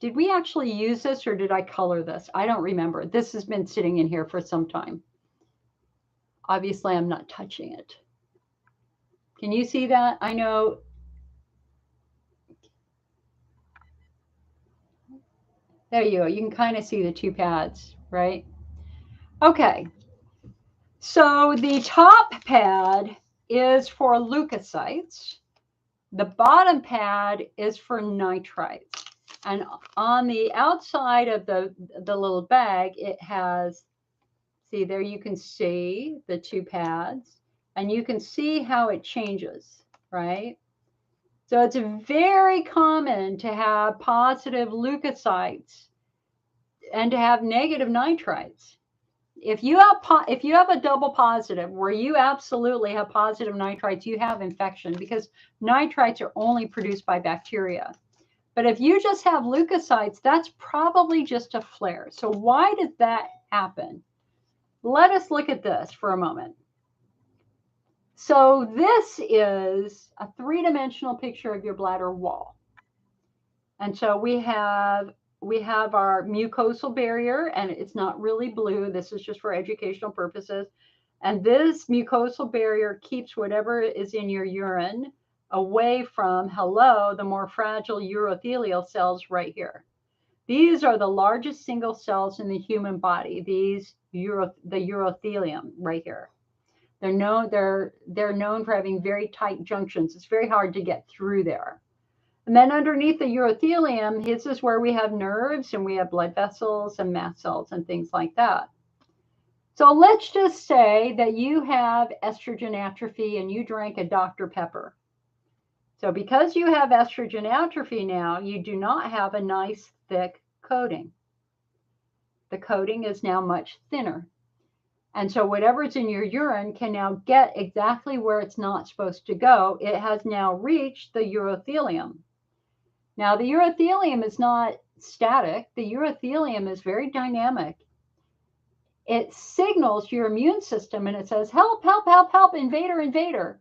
did we actually use this or did I color this? I don't remember. This has been sitting in here for some time. Obviously, I'm not touching it. Can you see that? I know. There you go. You can kind of see the two pads, right? Okay. So the top pad is for leukocytes. The bottom pad is for nitrites. And on the outside of the little bag, it has, see there you can see the two pads. And you can see how it changes, right? So it's very common to have positive leukocytes and to have negative nitrites. If you have a double positive where you absolutely have positive nitrites, you have infection because nitrites are only produced by bacteria. But if you just have leukocytes, that's probably just a flare. So why does that happen? Let us look at this for a moment. So this is a three-dimensional picture of your bladder wall. And so we have our mucosal barrier, and it's not really blue. This is just for educational purposes. And this mucosal barrier keeps whatever is in your urine away from, the more fragile urothelial cells right here. These are the largest single cells in the human body, the urothelium right here. They're known for having very tight junctions. It's very hard to get through there. And then underneath the urothelium, this is where we have nerves and we have blood vessels and mast cells and things like that. So let's just say that you have estrogen atrophy and you drank a Dr. Pepper. So because you have estrogen atrophy now, you do not have a nice thick coating. The coating is now much thinner. And so whatever's in your urine can now get exactly where it's not supposed to go. It has now reached the urothelium. Now, the urothelium is not static. The urothelium is very dynamic. It signals your immune system and it says, help, help, help, help, invader, invader.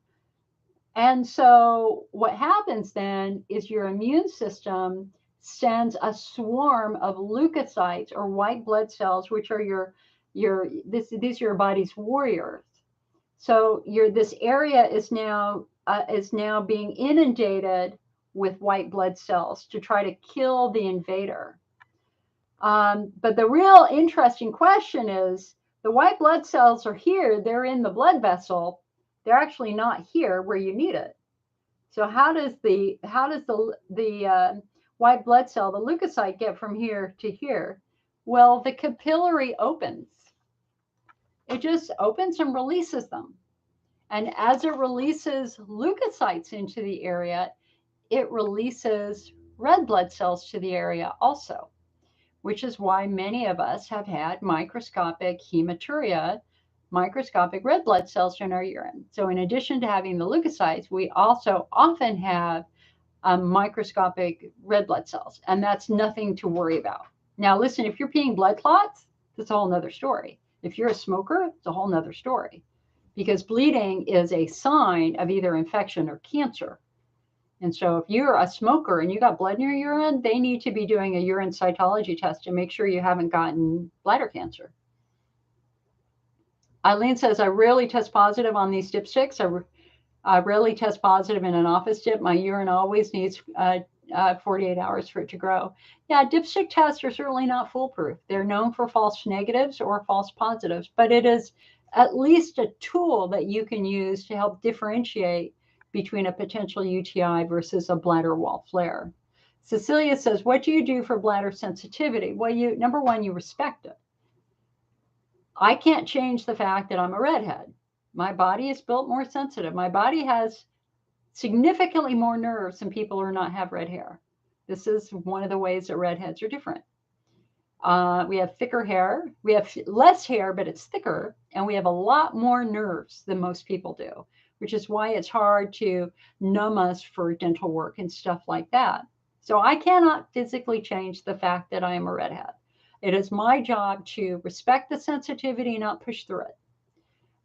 And so what happens then is your immune system sends a swarm of leukocytes or white blood cells, which are these are your body's warriors. So this area is now being inundated with white blood cells to try to kill the invader. But the real interesting question is the white blood cells are here. They're in the blood vessel. They're actually not here where you need it. So how does the white blood cell, the leukocyte, get from here to here? Well, the capillary opens. It just opens and releases them. And as it releases leukocytes into the area, it releases red blood cells to the area also, which is why many of us have had microscopic hematuria, microscopic red blood cells in our urine. So in addition to having the leukocytes, we also often have microscopic red blood cells, and that's nothing to worry about. Now, listen, if you're peeing blood clots, that's a whole nother story. If you're a smoker, it's a whole nother story, because bleeding is a sign of either infection or cancer. And so if you're a smoker and you got blood in your urine, they need to be doing a urine cytology test to make sure you haven't gotten bladder cancer. Eileen says, I rarely test positive on these dipsticks. I rarely test positive in an office dip. My urine always needs 48 hours for it to grow. Yeah, dipstick tests are certainly not foolproof. They're known for false negatives or false positives, but it is at least a tool that you can use to help differentiate between a potential UTI versus a bladder wall flare. Cecilia says, what do you do for bladder sensitivity? Well, number one, you respect it. I can't change the fact that I'm a redhead. My body is built more sensitive. My body has significantly more nerves than people who not have red hair. This is one of the ways that redheads are different. We have thicker hair. We have less hair, but it's thicker. And we have a lot more nerves than most people do, which is why it's hard to numb us for dental work and stuff like that. So I cannot physically change the fact that I am a redhead. It is my job to respect the sensitivity and not push through it.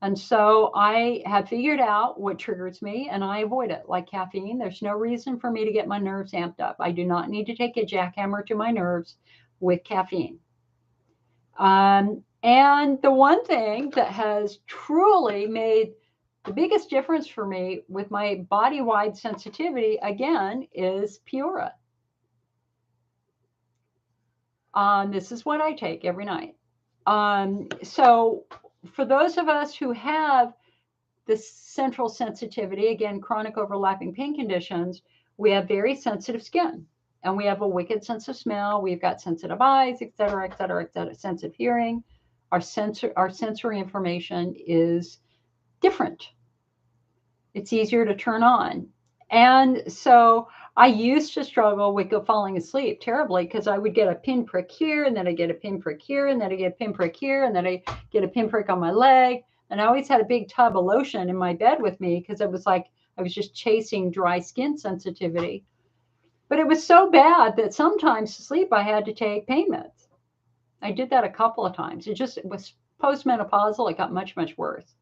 And so I have figured out what triggers me and I avoid it, like caffeine. There's no reason for me to get my nerves amped up. I do not need to take a jackhammer to my nerves with caffeine. And the one thing that has truly made the biggest difference for me with my body-wide sensitivity, again, is Piora. This is what I take every night. So for those of us who have this central sensitivity, again, chronic overlapping pain conditions, we have very sensitive skin and we have a wicked sense of smell. We've got sensitive eyes, et cetera, et cetera, et cetera, sensitive hearing. Our sensory information is different. It's easier to turn on. And so I used to struggle with falling asleep terribly because I would get a pinprick here and then I get a pinprick here and then I get a pinprick here and then I get a pinprick on my leg. And I always had a big tub of lotion in my bed with me because it was like I was just chasing dry skin sensitivity. But it was so bad that sometimes to sleep I had to take pain meds. I did that a couple of times. It was postmenopausal. It got much, much worse.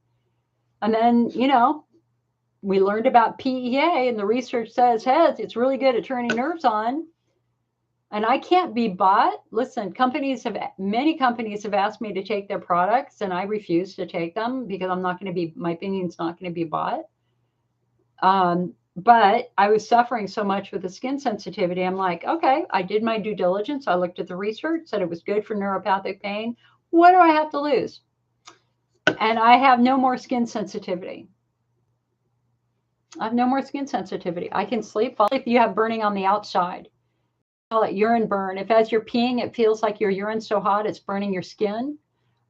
And then, we learned about PEA and the research says, hey, it's really good at turning nerves on. And I can't be bought. Listen, many companies have asked me to take their products and I refuse to take them because my opinion's not going to be bought. But I was suffering so much with the skin sensitivity. I'm like, okay, I did my due diligence. I looked at the research, said it was good for neuropathic pain. What do I have to lose? And I have no more skin sensitivity. I have no more skin sensitivity. I can sleep if you have burning on the outside. Call it urine burn. If as you're peeing, it feels like your urine's so hot, it's burning your skin.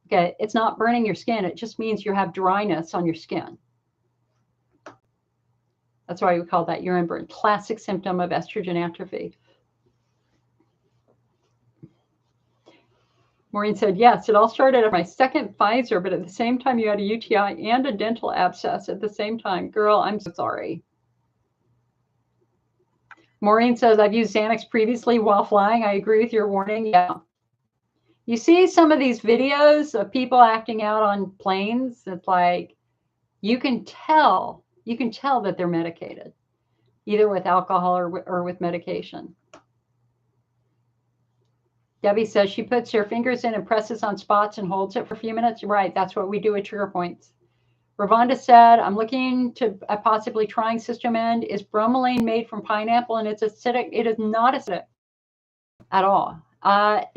Okay, it's not burning your skin. It just means you have dryness on your skin. That's why we call that urine burn. Classic symptom of estrogen atrophy. Maureen said, yes, it all started at my second Pfizer, but at the same time you had a UTI and a dental abscess at the same time. Girl, I'm so sorry. Maureen says, I've used Xanax previously while flying. I agree with your warning. Yeah. You see some of these videos of people acting out on planes. It's like, you can tell that they're medicated, either with alcohol or with medication. Debbie says she puts her fingers in and presses on spots and holds it for a few minutes. Right, that's what we do at trigger points. Ravonda said, I'm looking to possibly trying Cystomen. Is bromelain made from pineapple and it's acidic? It is not acidic at all.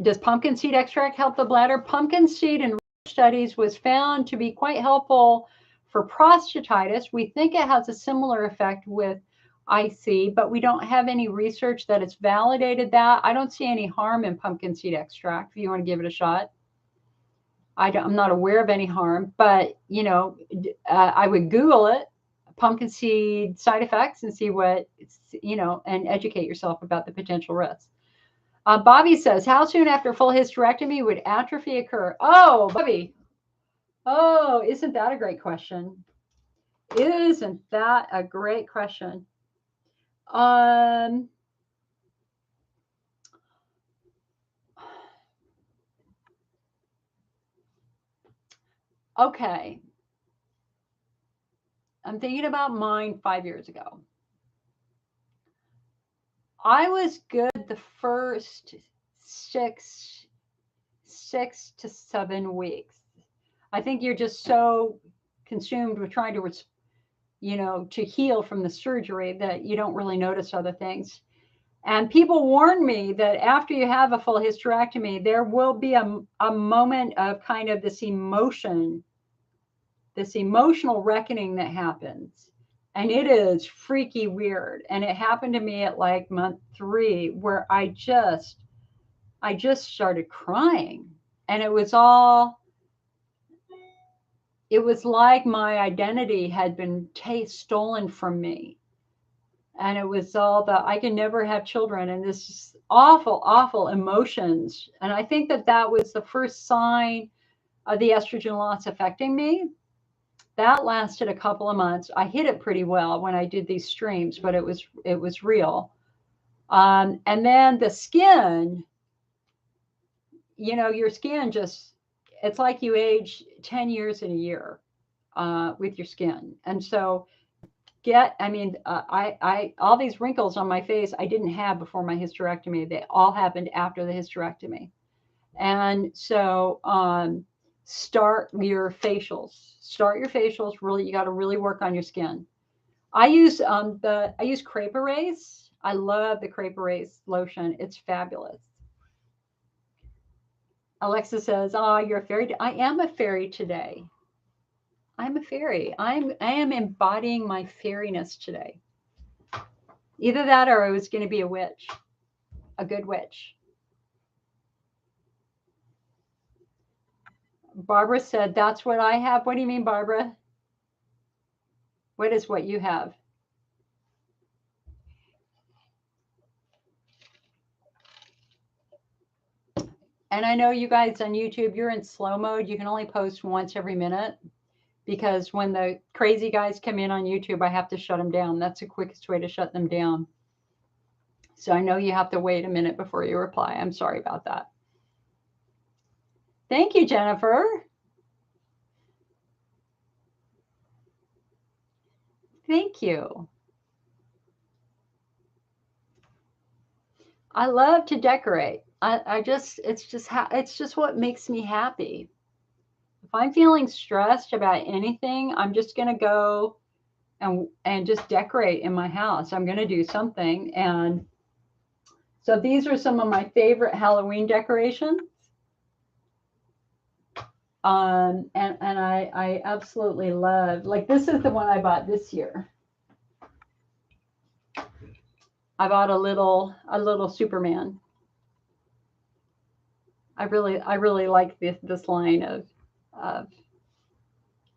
Does pumpkin seed extract help the bladder? Pumpkin seed in studies was found to be quite helpful for prostatitis. We think it has a similar effect with IC, but we don't have any research that it's validated that. I don't see any harm in pumpkin seed extract if you want to give it a shot. I'm not aware of any harm, but, I would Google it, pumpkin seed side effects, and see what, and educate yourself about the potential risks. Bobby says, how soon after full hysterectomy would atrophy occur? Oh, Bobby. Oh, isn't that a great question? Isn't that a great question? Okay. I'm thinking about mine 5 years ago. I was good the first 6 to 7 weeks. I think you're just so consumed with trying to, to heal from the surgery that you don't really notice other things. And people warn me that after you have a full hysterectomy, there will be a moment of kind of this emotional reckoning that happens. And it is freaky weird. And it happened to me at like month 3, where I just started crying. And it was like my identity had been stolen from me. And it was all the, I can never have children, and this awful, awful emotions. And I think that was the first sign of the estrogen loss affecting me. That lasted a couple of months. I hid it pretty well when I did these streams, but it was real. And then the skin, your skin it's like you age 10 years in a year with your skin. And so I all these wrinkles on my face I didn't have before my hysterectomy. They all happened after the hysterectomy. And so start your facials. Really, you got to really work on your skin. I use Crepe Erase. I love the Crepe Erase lotion. It's fabulous. Alexa says, "Oh, you're a fairy." I am a fairy today. I'm a fairy. I am embodying my fairiness today. Either that or I was going to be a witch, a good witch. Barbara said, "That's what I have." What do you mean, Barbara? What is what you have? And I know you guys on YouTube, you're in slow mode. You can only post once every minute, because when the crazy guys come in on YouTube, I have to shut them down. That's the quickest way to shut them down. So I know you have to wait a minute before you reply. I'm sorry about that. Thank you, Jennifer. Thank you. I love to decorate. It's just what makes me happy. If I'm feeling stressed about anything, I'm just going to go and just decorate in my house. I'm going to do something. And so these are some of my favorite Halloween decorations. And I absolutely love, like, this is the one I bought this year. I bought a little Superman. I really like this line of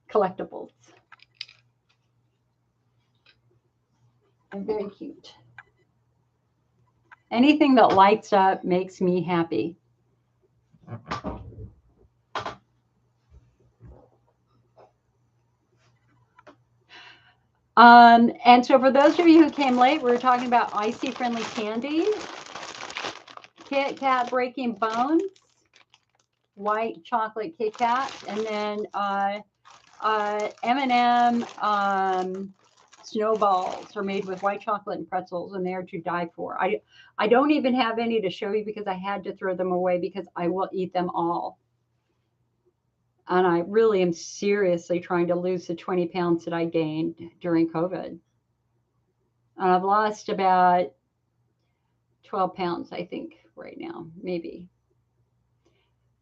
collectibles. And very cute. Anything that lights up makes me happy. And so for those of you who came late, we were talking about IC friendly candy, Kit Kat Breaking Bones, white chocolate Kit Kat, and then M&M snowballs are made with white chocolate and pretzels, and they are to die for. I don't even have any to show you because I had to throw them away because I will eat them all. And I really am seriously trying to lose the 20 pounds that I gained during COVID. And I've lost about 12 pounds, I think, right now, maybe.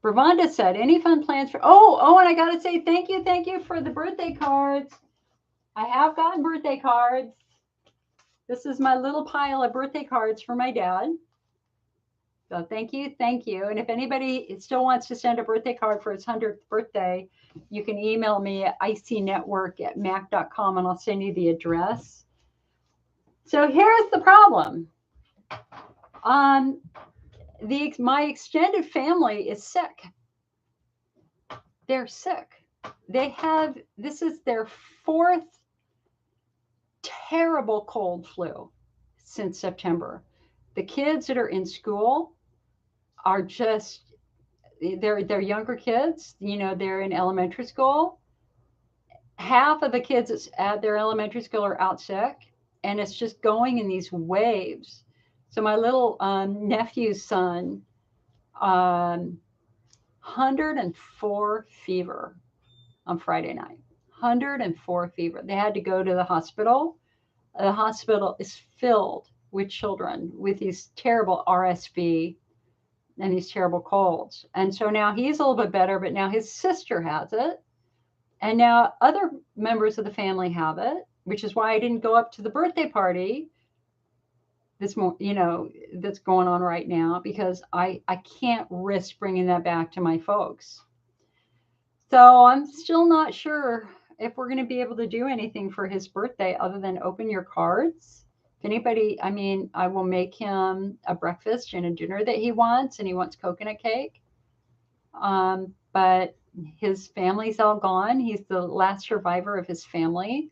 Bravanda said, "Any fun plans for..." Oh, and I got to say thank you for the birthday cards. I have gotten birthday cards. This is my little pile of birthday cards for my dad. So thank you. And if anybody still wants to send a birthday card for his 100th birthday, you can email me at icnetwork@mac.com and I'll send you the address. So here's the problem. My extended family is sick. They're sick. This is their 4th terrible cold flu since September. The kids that are in school are just, they're younger kids, they're in elementary school. Half of the kids at their elementary school are out sick, and it's just going in these waves. So my little nephew's son, 104 fever. on Friday night. 104 fever. They had to go to the hospital. The hospital is filled with children with these terrible RSV and these terrible colds. And so now he's a little bit better, but now his sister has it. And now other members of the family have it, which is why I didn't go up to the birthday party that's going on right now, because I can't risk bringing that back to my folks. So I'm still not sure if we're going to be able to do anything for his birthday other than open your cards. If anybody, I will make him a breakfast and a dinner that he wants, and he wants coconut cake. But his family's all gone. He's the last survivor of his family.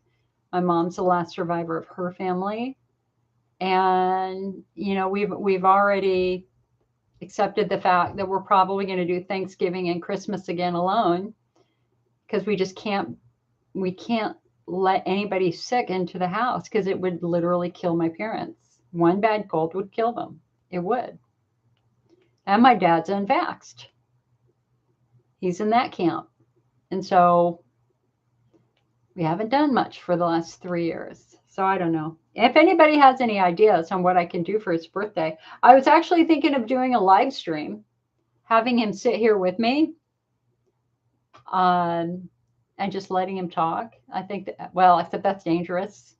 My mom's the last survivor of her family. And, we've already accepted the fact that we're probably going to do Thanksgiving and Christmas again alone, because we can't let anybody sick into the house, because it would literally kill my parents. One bad cold would kill them. It would. And my dad's unvaxxed. He's in that camp. And so we haven't done much for the last 3 years. So I don't know. If anybody has any ideas on what I can do for his birthday, I was actually thinking of doing a live stream, having him sit here with me, and just letting him talk. I think that, well, except that's dangerous.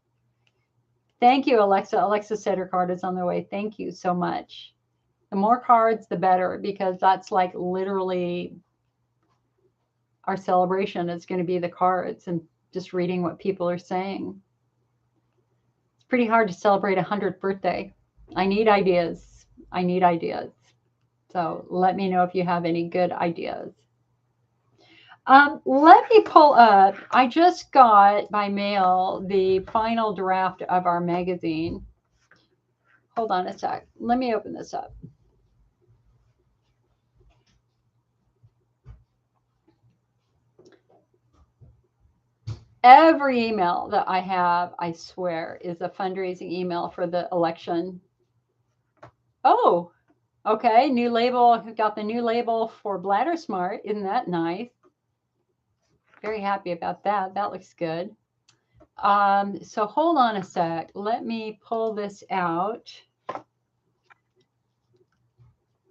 Thank you, Alexa. Alexa said her card is on the way. Thank you so much. The more cards, the better, because that's like literally our celebration is going to be the cards and just reading what people are saying. It's pretty hard to celebrate a 100th birthday. I need ideas. So let me know if you have any good ideas. Let me pull up. I just got by mail the final draft of our magazine. Hold on a sec. Let me open this up. Every email that I have, I swear, is a fundraising email for the election. Oh, okay. New label. Got the new label for Bladder Smart. Isn't that nice? Very happy about that. That looks good. So hold on a sec. Let me pull this out.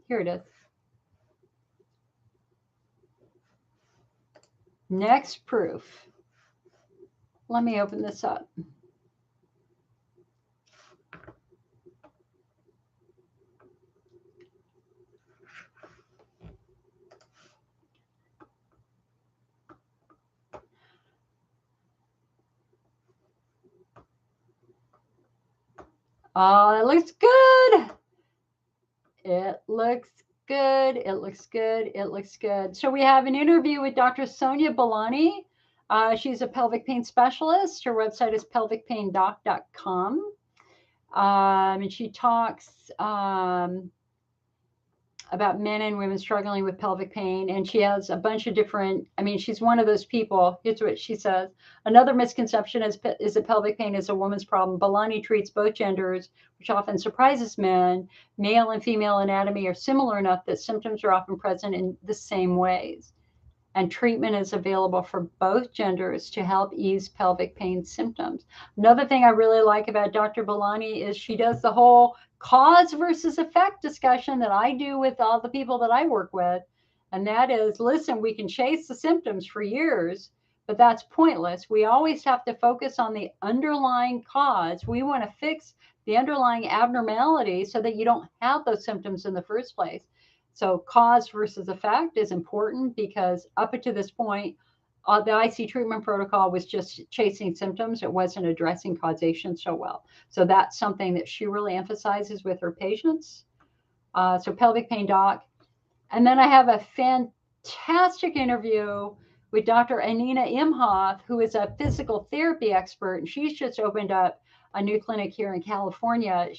Here it is. Next proof. Let me open this up. Oh, it looks good. It looks good. It looks good. It looks good. So we have an interview with Dr. Sonia Bolani. She's a pelvic pain specialist. Her website is pelvicpaindoc.com. And she talks about men and women struggling with pelvic pain. And she has a bunch of different, she's one of those people. Here's what she says. Another misconception is that pelvic pain is a woman's problem. Bolani treats both genders, which often surprises men. Male and female anatomy are similar enough that symptoms are often present in the same ways. And treatment is available for both genders to help ease pelvic pain symptoms. Another thing I really like about Dr. Bolani is she does the whole cause versus effect discussion that I do with all the people that I work with. And that is, listen, we can chase the symptoms for years, but that's pointless. We always have to focus on the underlying cause. We want to fix the underlying abnormality so that you don't have those symptoms in the first place. So cause versus effect is important, because up to this point, the IC treatment protocol was just chasing symptoms. It wasn't addressing causation so well. So that's something that she really emphasizes with her patients. So pelvic pain doc. And then I have a fantastic interview with Dr. Anina Imhoff, who is a physical therapy expert. And she's just opened up a new clinic here in California.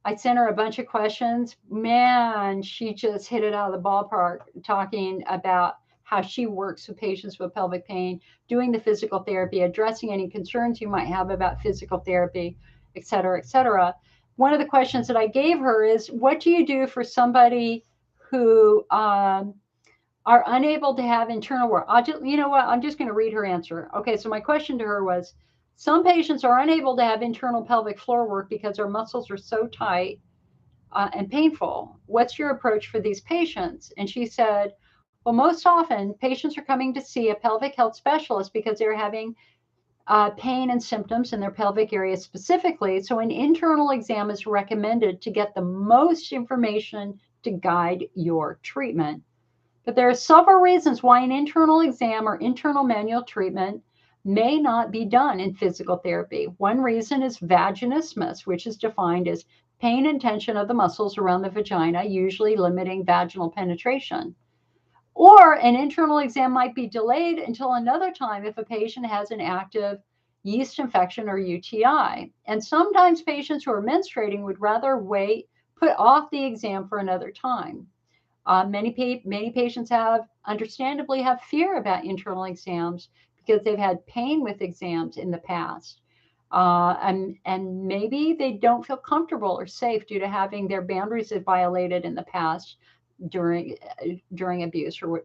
I sent her a bunch of questions. Man, she just hit it out of the ballpark, talking about how she works with patients with pelvic pain, doing the physical therapy, addressing any concerns you might have about physical therapy, et cetera, et cetera. One of the questions that I gave her is, what do you do for somebody who are unable to have internal work. You know what? I'm just going to read her answer. Okay, so my question to her was, some patients are unable to have internal pelvic floor work because their muscles are so tight and painful. What's your approach for these patients? And she said, well, most often patients are coming to see a pelvic health specialist because they're having pain and symptoms in their pelvic area specifically. So an internal exam is recommended to get the most information to guide your treatment. But there are several reasons why an internal exam or internal manual treatment may not be done in physical therapy. One reason is vaginismus, which is defined as pain and tension of the muscles around the vagina, usually limiting vaginal penetration. Or an internal exam might be delayed until another time if a patient has an active yeast infection or UTI. And sometimes patients who are menstruating would rather put off the exam for another time. Many patients understandably have fear about internal exams because they've had pain with exams in the past. And maybe they don't feel comfortable or safe due to having their boundaries violated in the past during abuse or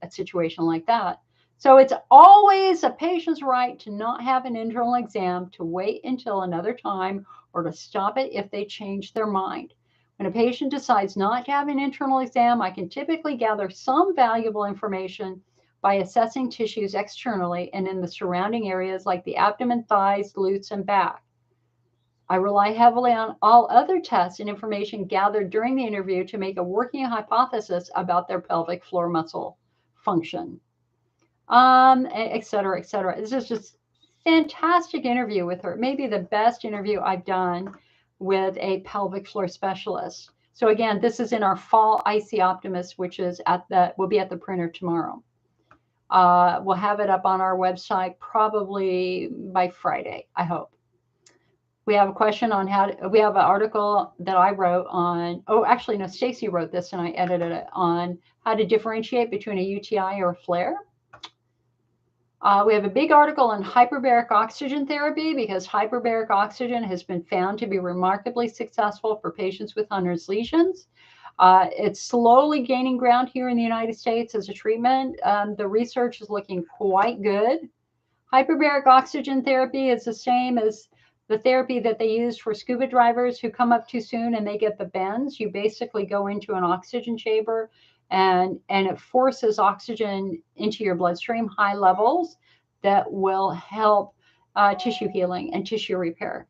a situation like that. So it's always a patient's right to not have an internal exam, to wait until another time, or to stop it if they change their mind. When a patient decides not to have an internal exam, I can typically gather some valuable information by assessing tissues externally and in the surrounding areas like the abdomen, thighs, glutes, and back. I rely heavily on all other tests and information gathered during the interview to make a working hypothesis about their pelvic floor muscle function, et cetera, et cetera. This is just fantastic interview with her. Maybe the best interview I've done with a pelvic floor specialist. So again, this is in our fall IC Optimist, which is will be at the printer tomorrow. We'll have it up on our website probably by Friday, I hope. We have a question on we have an article that I wrote on, actually, no, Stacy wrote this and I edited it, on how to differentiate between a UTI or a flare. We have a big article on hyperbaric oxygen therapy because hyperbaric oxygen has been found to be remarkably successful for patients with Hunner's lesions. It's slowly gaining ground here in the United States as a treatment. The research is looking quite good. Hyperbaric oxygen therapy is the same as the therapy that they use for scuba divers who come up too soon and they get the bends. You basically go into an oxygen chamber and it forces oxygen into your bloodstream, high levels that will help tissue healing and tissue repair.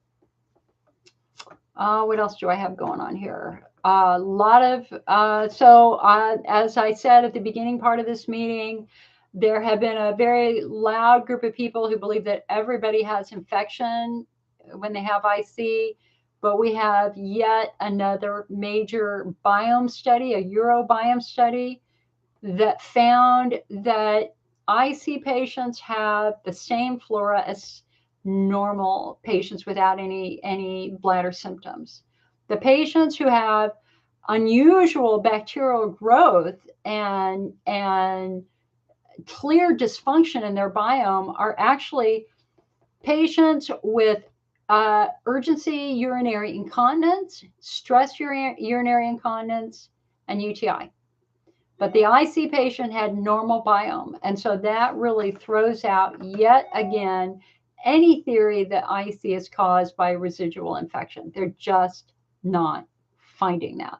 What else do I have going on here? A lot of, as I said at the beginning part of this meeting, there have been a very loud group of people who believe that everybody has infection when they have IC, but we have yet another major biome study, a Urobiome study, that found that IC patients have the same flora as normal patients without any bladder symptoms. The patients who have unusual bacterial growth and clear dysfunction in their biome are actually patients with urgency urinary incontinence, stress urinary incontinence, and UTI. But the IC patient had normal biome. And so that really throws out yet again any theory that IC is caused by residual infection. They're just not finding that.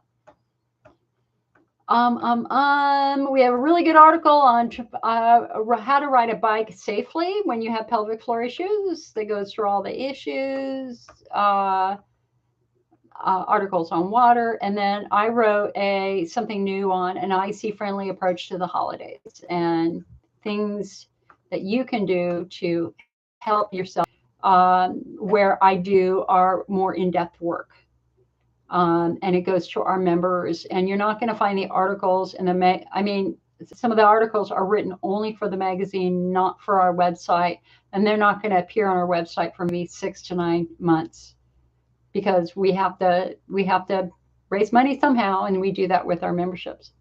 We have a really good article on how to ride a bike safely when you have pelvic floor issues. That goes through all the issues, articles on water, and then I wrote something new on an IC-friendly approach to the holidays and things that you can do to help yourself, where I do our more in-depth work. And it goes to our members, and you're not going to find the articles in some of the articles are written only for the magazine, not for our website, and they're not going to appear on our website for maybe 6 to 9 months because we have to raise money somehow, and we do that with our memberships.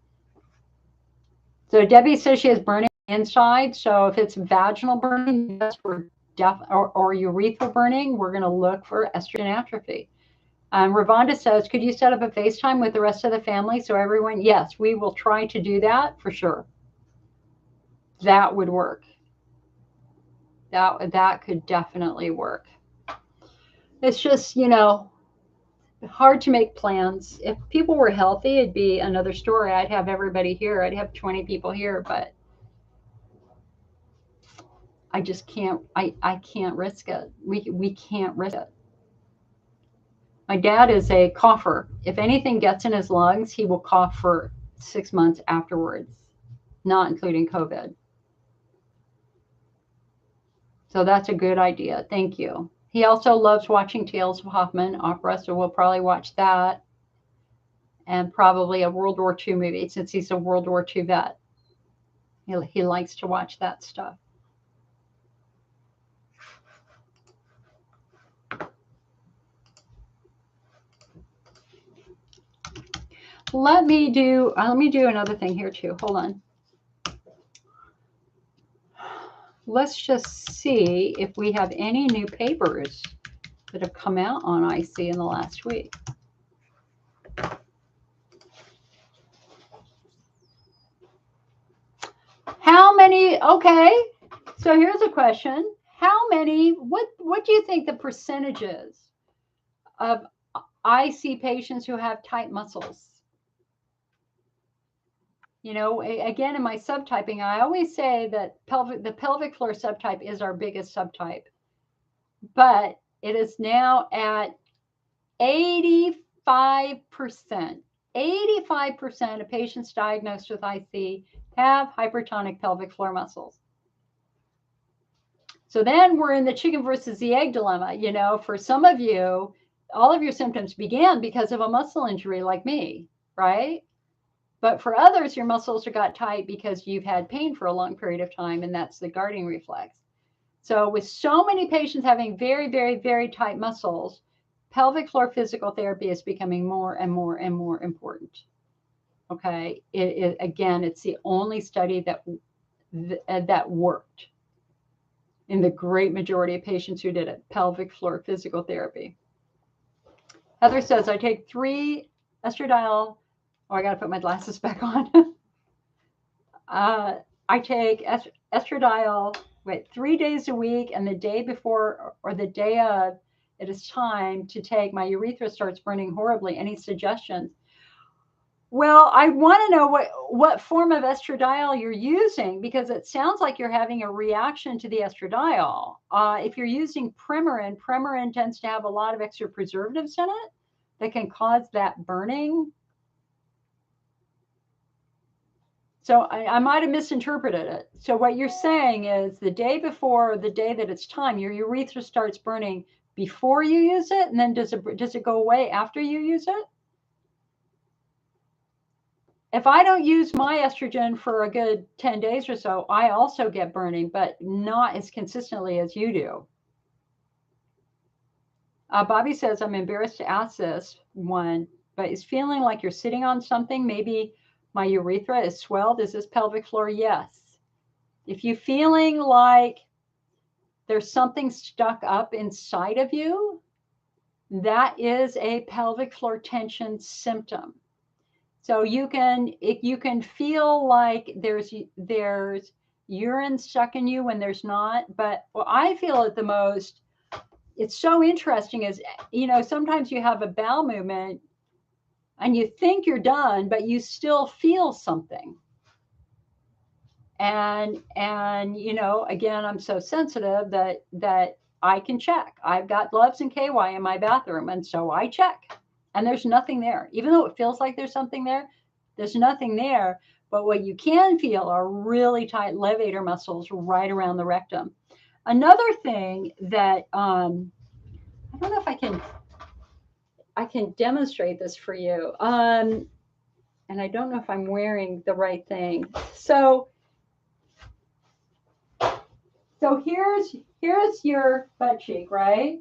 So Debbie says she has burning inside. So if it's vaginal burning, or urethral burning, we're going to look for estrogen atrophy. Ravonda says, could you set up a FaceTime with the rest of the family so everyone? Yes, we will try to do that for sure. that would work. That could definitely work. It's just, you know, hard to make plans. If people were healthy, it'd be another story. I'd have everybody here. I'd have 20 people here, but I just can't, I can't risk it. We can't risk it. My dad is a cougher. If anything gets in his lungs, he will cough for 6 months afterwards, not including COVID. So that's a good idea. Thank you. He also loves watching Tales of Hoffman opera, so we'll probably watch that. And probably a World War II movie, since he's a World War II vet. He likes to watch that stuff. Let me do another thing here too. Hold on. Let's just see if we have any new papers that have come out on IC in the last week. How many? Okay, so here's a question. How many, what do you think the percentage is of IC patients who have tight muscles? You know, again, in my subtyping, I always say that the pelvic floor subtype is our biggest subtype, but it is now at 85%. 85% of patients diagnosed with IC have hypertonic pelvic floor muscles. So then we're in the chicken versus the egg dilemma. You know, for some of you, all of your symptoms began because of a muscle injury like me, right? But for others, your muscles got tight because you've had pain for a long period of time, and that's the guarding reflex. So with so many patients having very, very, very tight muscles, pelvic floor physical therapy is becoming more and more and more important. Okay, again, it's the only study that worked in the great majority of patients who did it, pelvic floor physical therapy. Heather says, I take 3 estradiol. Oh, I got to put my glasses back on. I take estradiol, 3 days a week, and the day before or the day of it is time to take, my urethra starts burning horribly. Any suggestions? Well, I want to know what form of estradiol you're using, because it sounds like you're having a reaction to the estradiol. If you're using Premarin tends to have a lot of extra preservatives in it that can cause that burning. So I might have misinterpreted it. So what you're saying is the day before or the day that it's time, your urethra starts burning before you use it, and then does it go away after you use it? If I don't use my estrogen for a good 10 days or so, I also get burning, but not as consistently as you do. Bobby says, I'm embarrassed to ask this one, but is feeling like you're sitting on something, maybe my urethra is swelled. Is this pelvic floor? Yes. If you're feeling like there's something stuck up inside of you, that is a pelvic floor tension symptom. So you can feel like there's urine stuck in you when there's not. But what I feel it the most, it's so interesting is, you know, sometimes you have a bowel movement and you think you're done, but you still feel something. And you know, again, I'm so sensitive that I can check. I've got gloves and KY in my bathroom, and so I check. And there's nothing there. Even though it feels like there's something there, there's nothing there. But what you can feel are really tight levator muscles right around the rectum. Another thing that I don't know if I can demonstrate this for you. And I don't know if I'm wearing the right thing. So here's your butt cheek, right?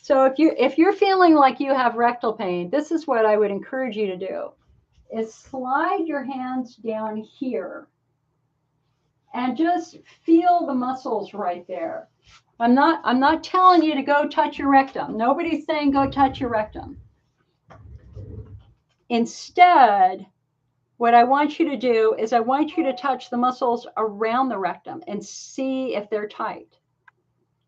So if you're feeling like you have rectal pain, this is what I would encourage you to do, is slide your hands down here and just feel the muscles right there. I'm not telling you to go touch your rectum. Nobody's saying go touch your rectum. Instead, what I want you to do is I want you to touch the muscles around the rectum and see if they're tight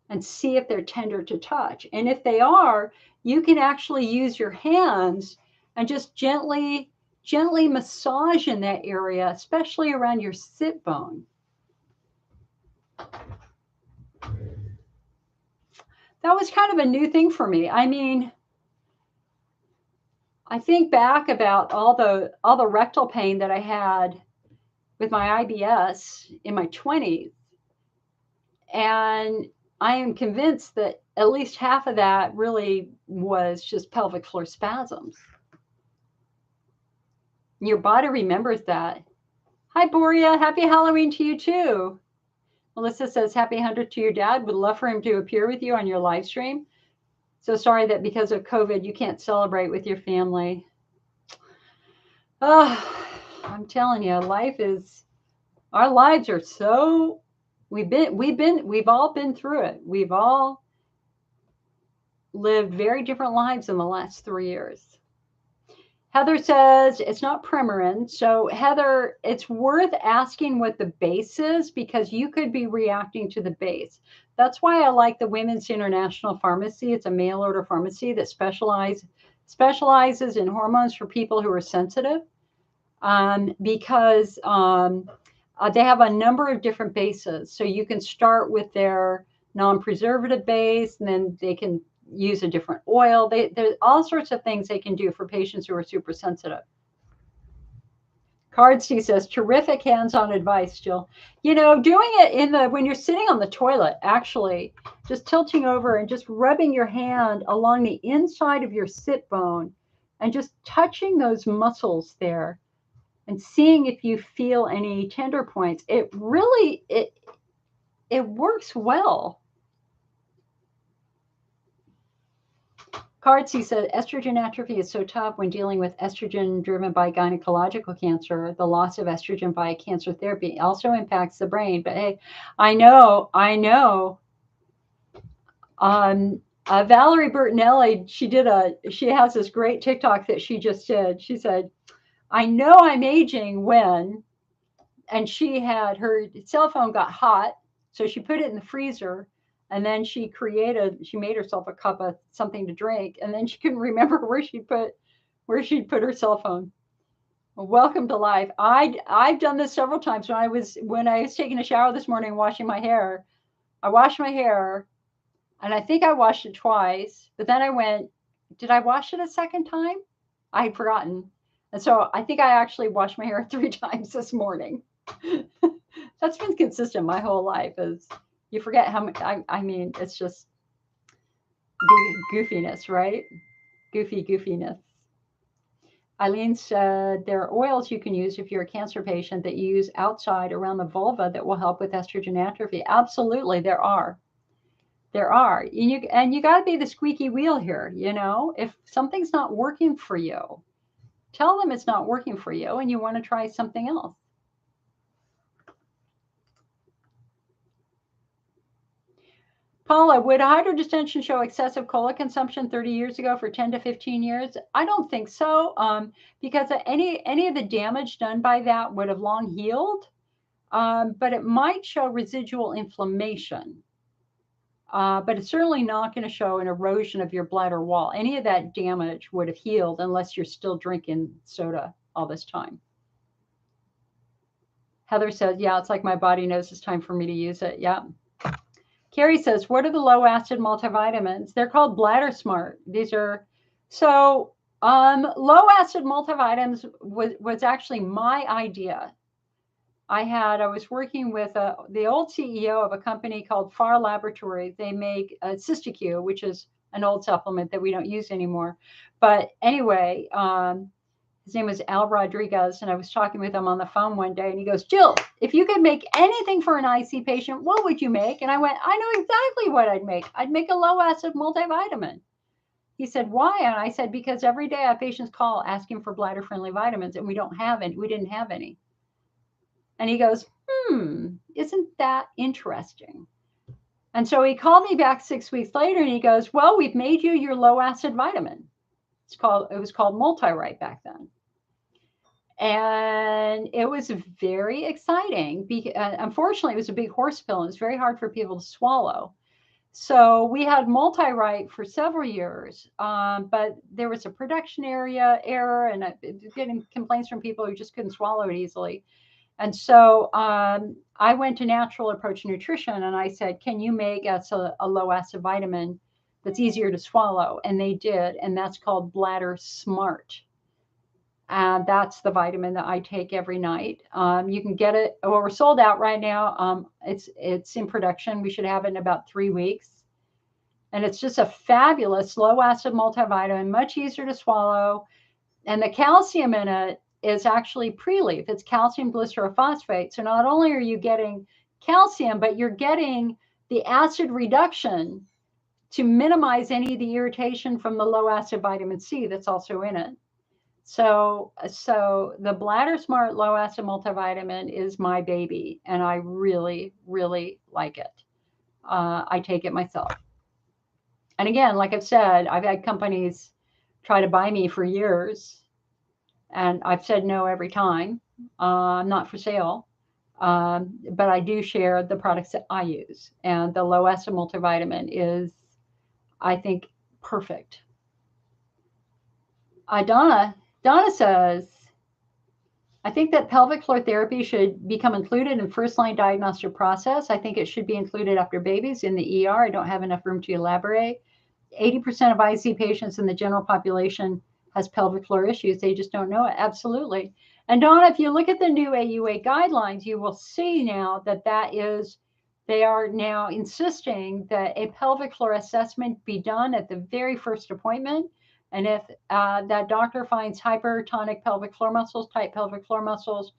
and see if they're tender to touch. And if they are, you can actually use your hands and just gently massage in that area, especially around your sit bone. That was kind of a new thing for me. I mean, I think back about all the rectal pain that I had with my IBS in my 20s, and I am convinced that at least half of that really was just pelvic floor spasms. Your body remembers that. Hi, Boria. Happy Halloween to you, too. Melissa says, happy 100th to your dad. Would love for him to appear with you on your live stream. So sorry that because of COVID, you can't celebrate with your family. Oh, I'm telling you, our lives are so, we've all been through it. We've all lived very different lives in the last 3 years. Heather says it's not Premarin. So Heather, it's worth asking what the base is because you could be reacting to the base. That's why I like the Women's International Pharmacy. It's a mail order pharmacy that specializes in hormones for people who are sensitive because they have a number of different bases. So you can start with their non-preservative base, and then they can use a different oil. There's all sorts of things they can do for patients who are super sensitive. Cardsty says, terrific hands-on advice, Jill. You know, doing it when you're sitting on the toilet, actually, just tilting over and just rubbing your hand along the inside of your sit bone and just touching those muscles there and seeing if you feel any tender points. It really, it works well. Cardsy said, estrogen atrophy is so tough when dealing with estrogen driven by gynecological cancer. The loss of estrogen by cancer therapy also impacts the brain. But hey, I know. Valerie Bertinelli, she has this great TikTok that she just did. She said, I know I'm aging when, and she had her cell phone got hot, so she put it in the freezer. And then she made herself a cup of something to drink, and then she couldn't remember where she'd put her cell phone. Well, welcome to life. I've done this several times. When I was taking a shower this morning, washing my hair, I washed my hair, and I think I washed it twice. But then I went, did I wash it a second time? I had forgotten, and so I think I actually washed my hair 3 times this morning. That's been consistent my whole life. You forget how much, I mean, it's just goofiness, right? Goofiness. Eileen said, there are oils you can use if you're a cancer patient that you use outside around the vulva that will help with estrogen atrophy. Absolutely, there are. And you got to be the squeaky wheel here, you know? If something's not working for you, tell them it's not working for you and you want to try something else. Paula, would hydrodistension show excessive cola consumption 30 years ago for 10 to 15 years? I don't think so, because any of the damage done by that would have long healed, but it might show residual inflammation. But it's certainly not going to show an erosion of your bladder wall. Any of that damage would have healed unless you're still drinking soda all this time. Heather says, yeah, it's like my body knows it's time for me to use it. Yeah. Carrie says, what are the low acid multivitamins? They're called Bladder Smart. These are, so low acid multivitamins was actually my idea. I was working with the old CEO of a company called Far Laboratories. They make Cystitis, which is an old supplement that we don't use anymore. But anyway, his name was Al Rodriguez, and I was talking with him on the phone one day, and he goes, Jill, if you could make anything for an IC patient, what would you make? And I went, I know exactly what I'd make. I'd make a low-acid multivitamin. He said, why? And I said, because every day I have patients call asking for bladder-friendly vitamins, and we don't have any. We didn't have any. And he goes, isn't that interesting? And so he called me back 6 weeks later, and he goes, well, we've made you your low-acid vitamin. It was called Multirite back then. And it was very exciting. Unfortunately, it was a big horse pill and it's very hard for people to swallow. So we had multi-write for several years, but there was a production error and getting complaints from people who just couldn't swallow it easily. And so I went to Natural Approach Nutrition and I said, can you make us a low acid vitamin that's easier to swallow? And they did. And that's called Bladder Smart. And that's the vitamin that I take every night. You can get it. Well, we're sold out right now. It's in production. We should have it in about 3 weeks. And it's just a fabulous low acid multivitamin, much easier to swallow. And the calcium in it is actually pre-leaf. It's calcium glycerophosphate. So not only are you getting calcium, but you're getting the acid reduction to minimize any of the irritation from the low acid vitamin C that's also in it. So the Bladder Smart Low Acid Multivitamin is my baby, and I really, really like it. I take it myself. And again, like I've said, I've had companies try to buy me for years, and I've said no every time. I'm not for sale, but I do share the products that I use. And the Low Acid Multivitamin is, I think, perfect. Donna says, I think that pelvic floor therapy should become included in first-line diagnostic process. I think it should be included after babies in the ER. I don't have enough room to elaborate. 80% of IC patients in the general population has pelvic floor issues. They just don't know it. Absolutely. And Donna, if you look at the new AUA guidelines, you will see now that they are now insisting that a pelvic floor assessment be done at the very first appointment. And if that doctor finds hypertonic pelvic floor muscles, tight pelvic floor muscles,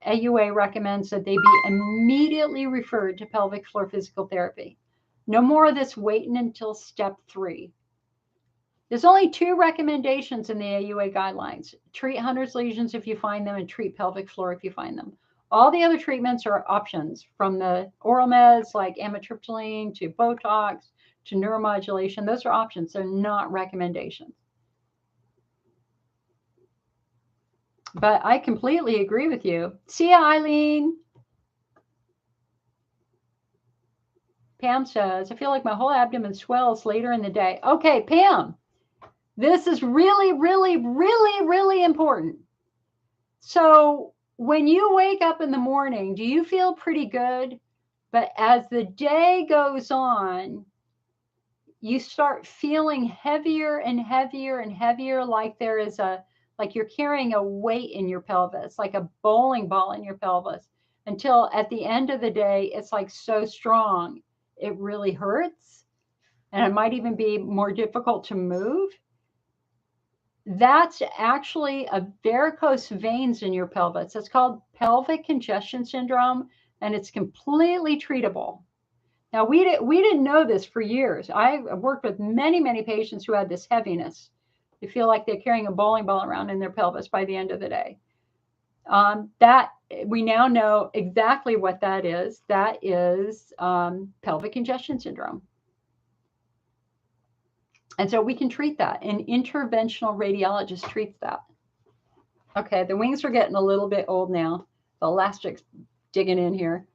AUA recommends that they be immediately referred to pelvic floor physical therapy. No more of this waiting until step 3. There's only 2 recommendations in the AUA guidelines. Treat Hunner's lesions if you find them, and treat pelvic floor if you find them. All the other treatments are options, from the oral meds like amitriptyline to Botox to neuromodulation. Those are options. They're not recommendations. But I completely agree with you. See ya, Eileen. Pam says, I feel like my whole abdomen swells later in the day. Okay, Pam, this is really, really, really, really important. So when you wake up in the morning, do you feel pretty good? But as the day goes on, you start feeling heavier and heavier and heavier, like there is like you're carrying a weight in your pelvis, like a bowling ball in your pelvis, until at the end of the day, it's like so strong, it really hurts. And it might even be more difficult to move. That's actually a varicose veins in your pelvis. It's called pelvic congestion syndrome, and it's completely treatable. Now, we didn't know this for years. I worked with many, many patients who had this heaviness. They feel like they're carrying a bowling ball around in their pelvis by the end of the day. That we now know exactly what that is. That is pelvic congestion syndrome. And so we can treat that. An interventional radiologist treats that. Okay, the wings are getting a little bit old now. The elastic's digging in here.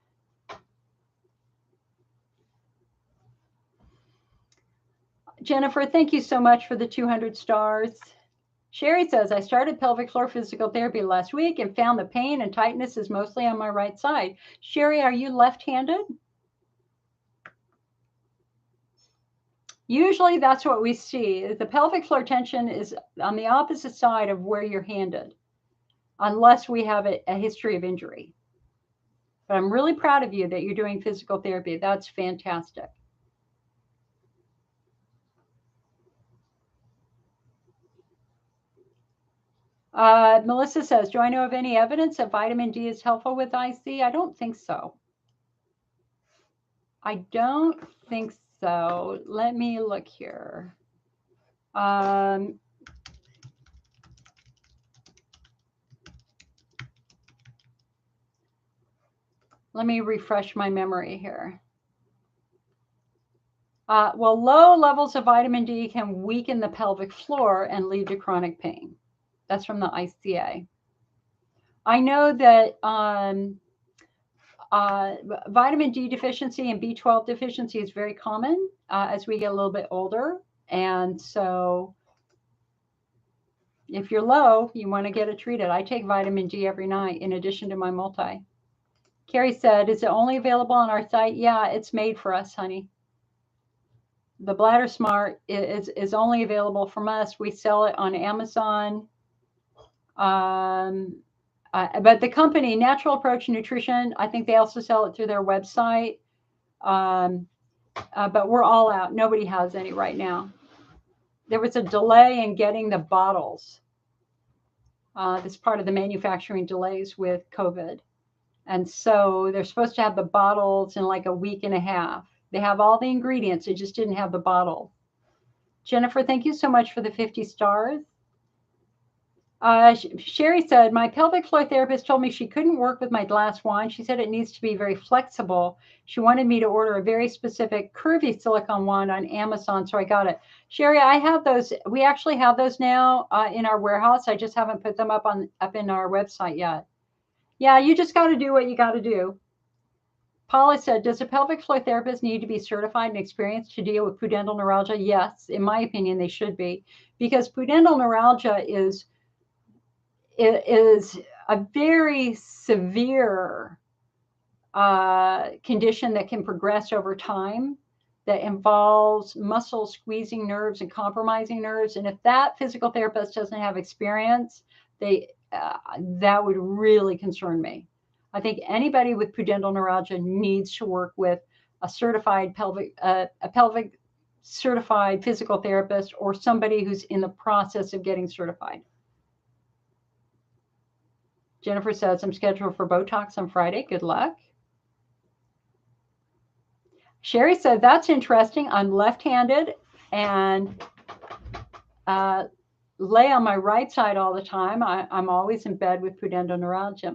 Jennifer, thank you so much for the 200 stars. Sherry says, I started pelvic floor physical therapy last week and found the pain and tightness is mostly on my right side. Sherry, are you left-handed? Usually that's what we see. The pelvic floor tension is on the opposite side of where you're handed, unless we have a history of injury. But I'm really proud of you that you're doing physical therapy. That's fantastic. Melissa says, do I know of any evidence that vitamin D is helpful with IC? I don't think so. I don't think so. Let me look here. Let me refresh my memory here. Well, low levels of vitamin D can weaken the pelvic floor and lead to chronic pain. That's from the ICA. I know that vitamin D deficiency and B12 deficiency is very common as we get a little bit older. And so if you're low, you want to get it treated. I take vitamin D every night in addition to my multi. Carrie said, is it only available on our site? Yeah, it's made for us, honey. The Bladder Smart is only available from us. We sell it on Amazon. But the company, Natural Approach Nutrition, I think they also sell it through their website. But we're all out. Nobody has any right now. There was a delay in getting the bottles. This part of the manufacturing delays with COVID. And so they're supposed to have the bottles in like a week and a half. They have all the ingredients. They just didn't have the bottle. Jennifer, thank you so much for the 50 stars. Sherry said, my pelvic floor therapist told me she couldn't work with my glass wand. She said it needs to be very flexible. She wanted me to order a very specific curvy silicone wand on Amazon, so I got it. Sherry, I have those. We actually have those now in our warehouse. I just haven't put them up in our website yet. Yeah, you just got to do what you got to do. Paula said, does a pelvic floor therapist need to be certified and experienced to deal with pudendal neuralgia? Yes, in my opinion, they should be, because pudendal neuralgia is a very severe condition that can progress over time, that involves muscle squeezing nerves and compromising nerves. And if that physical therapist doesn't have experience, that would really concern me. I think anybody with pudendal neuralgia needs to work with a certified pelvic certified physical therapist, or somebody who's in the process of getting certified. Jennifer says, I'm scheduled for Botox on Friday. Good luck. Sherry said, that's interesting. I'm left-handed and lay on my right side all the time. I'm always in bed with pudendal neuralgia.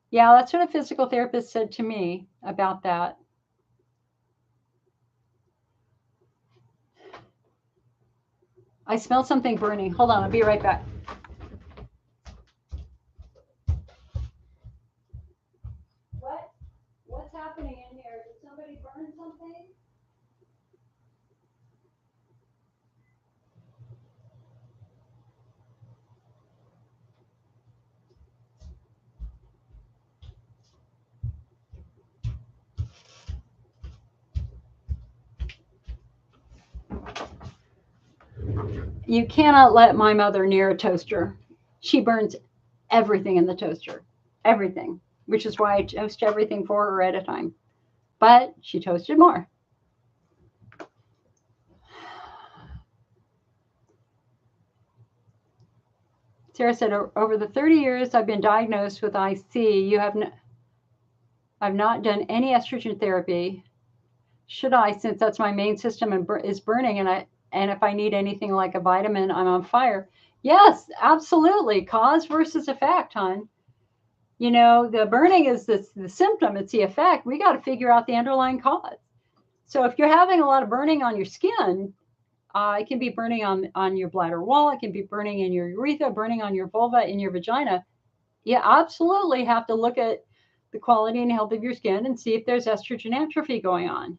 Yeah, that's what a physical therapist said to me about that. I smell something burning. Hold on, I'll be right back. What's happening in here? Did somebody burn something? You cannot let my mother near a toaster. She burns everything in the toaster, everything, which is why I toast everything for her at a time. But she toasted more. Sarah said, over the 30 years I've been diagnosed with IC, I've not done any estrogen therapy. Should I, since that's my main system and is burning, and if I need anything like a vitamin, I'm on fire? Yes, absolutely. Cause versus effect, hon. You know, the burning is the symptom, it's the effect. We got to figure out the underlying cause. So if you're having a lot of burning on your skin, it can be burning on your bladder wall, it can be burning in your urethra, burning on your vulva, in your vagina. You absolutely have to look at the quality and health of your skin and see if there's estrogen atrophy going on.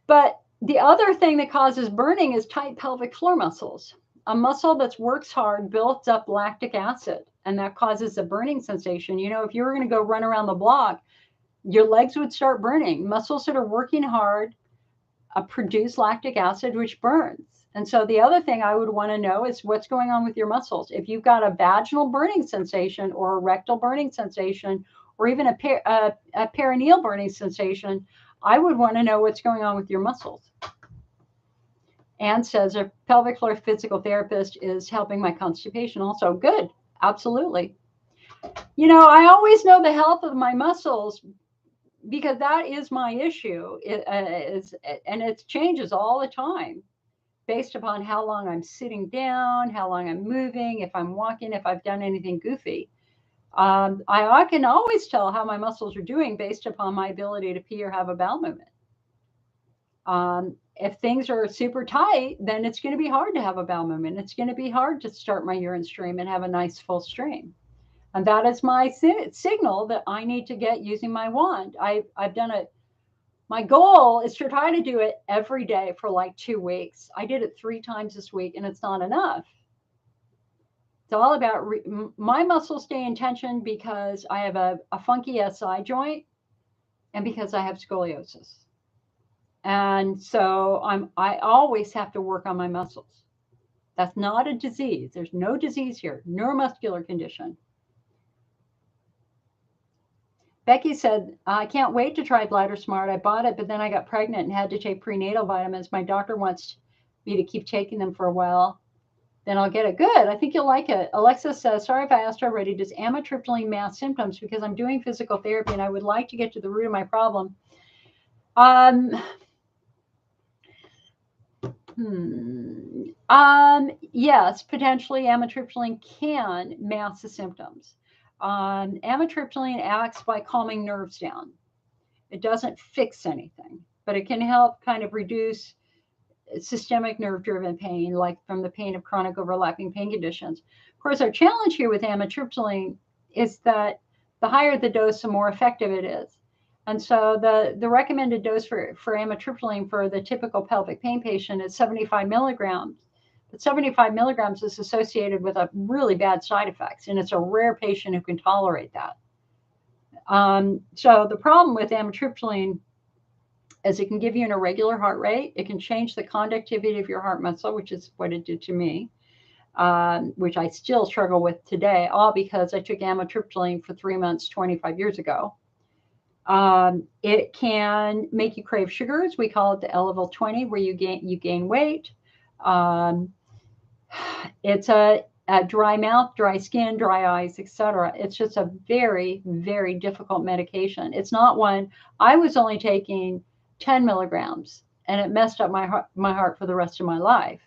But the other thing that causes burning is tight pelvic floor muscles. A muscle that works hard builds up lactic acid, and that causes a burning sensation. You know, if you were going to go run around the block, your legs would start burning. Muscles that are working hard produce lactic acid, which burns. And so the other thing I would want to know is what's going on with your muscles. If you've got a vaginal burning sensation or a rectal burning sensation, or even a perineal burning sensation, I would want to know what's going on with your muscles. Anne says a pelvic floor physical therapist is helping my constipation also. Good. Absolutely. You know, I always know the health of my muscles because that is my issue. And it changes all the time based upon how long I'm sitting down, how long I'm moving, if I'm walking, if I've done anything goofy. I can always tell how my muscles are doing based upon my ability to pee or have a bowel movement. If things are super tight, then it's going to be hard to have a bowel movement. It's going to be hard to start my urine stream and have a nice full stream. And that is my signal that I need to get using my wand. I've done it. My goal is to try to do it every day for like 2 weeks. I did it 3 times this week, and it's not enough. It's all about my muscles stay in tension because I have a funky SI joint and because I have scoliosis. And so I always have to work on my muscles. That's not a disease. There's no disease here. Neuromuscular condition. Becky said, I can't wait to try Bladder Smart. I bought it, but then I got pregnant and had to take prenatal vitamins. My doctor wants me to keep taking them for a while. Then I'll get it. Good. I think you'll like it. Alexa says, sorry if I asked already, does amitriptyline mask symptoms? Because I'm doing physical therapy and I would like to get to the root of my problem. Yes, potentially amitriptyline can mask the symptoms. Amitriptyline acts by calming nerves down. It doesn't fix anything, but it can help kind of reduce systemic nerve-driven pain, like from the pain of chronic overlapping pain conditions. Of course, our challenge here with amitriptyline is that the higher the dose, the more effective it is. And so the recommended dose for amitriptyline for the typical pelvic pain patient is 75 milligrams. But 75 milligrams is associated with a really bad side effects, and it's a rare patient who can tolerate that. So the problem with amitriptyline is it can give you an irregular heart rate. It can change the conductivity of your heart muscle, which is what it did to me, which I still struggle with today, all because I took amitriptyline for 3 months 25 years ago. It can make you crave sugars. We call it the L-level 20, where you gain weight. It's a dry mouth, dry skin, dry eyes, etc. It's just a very, very difficult medication. It's not one. I was only taking 10 milligrams, and it messed up my heart for the rest of my life.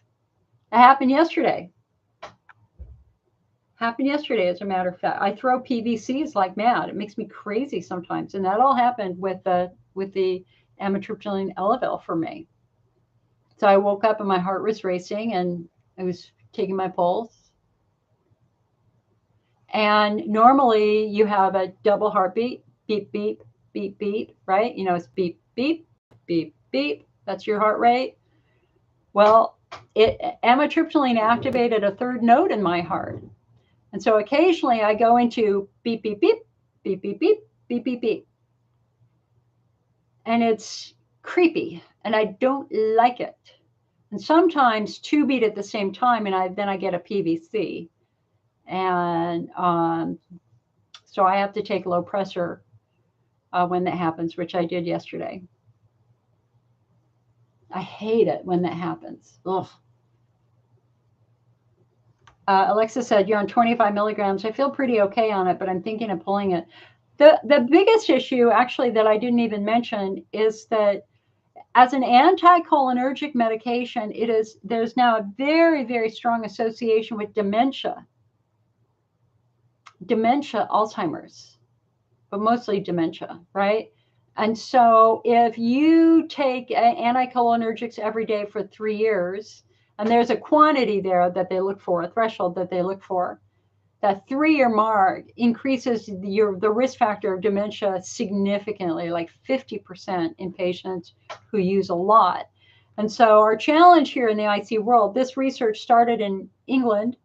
It happened yesterday. As a matter of fact. I throw PVCs like mad. It makes me crazy sometimes, and that all happened with the amitriptyline Elavil for me. So I woke up and my heart was racing, and I was taking my pulse. And normally you have a double heartbeat, beep, beep, beep, beep, right? You know, it's beep, beep, beep, beep. That's your heart rate. Well, amitriptyline activated a third node in my heart. And so occasionally I go into beep, beep, beep, beep, beep, beep, beep, beep, beep. And it's creepy, and I don't like it. And sometimes 2 beat at the same time, and then I get a PVC. And so I have to take low pressure when that happens, which I did yesterday. I hate it when that happens. Ugh. Alexa said, you're on 25 milligrams. I feel pretty okay on it, but I'm thinking of pulling it. The biggest issue, actually, that I didn't even mention is that as an anticholinergic medication, there's now a very, very strong association with dementia, Alzheimer's, but mostly dementia, right? And so if you take anticholinergics every day for 3 years, and there's a quantity there that they look for, a threshold that they look for, that 3-year mark increases the risk factor of dementia significantly, like 50% in patients who use a lot. And so our challenge here in the IC world, this research started in England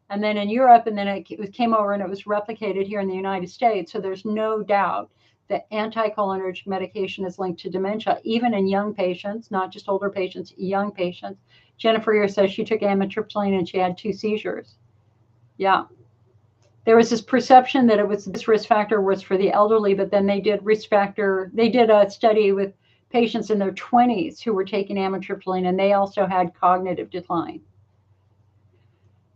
and then in Europe, and then it came over and it was replicated here in the United States. So there's no doubt that anticholinergic medication is linked to dementia, even in young patients, not just older patients, young patients. Jennifer here says she took amitriptyline and she had 2 seizures. Yeah. There was this perception that this risk factor was for the elderly, but then they did a study with patients in their 20s who were taking amitriptyline, and they also had cognitive decline.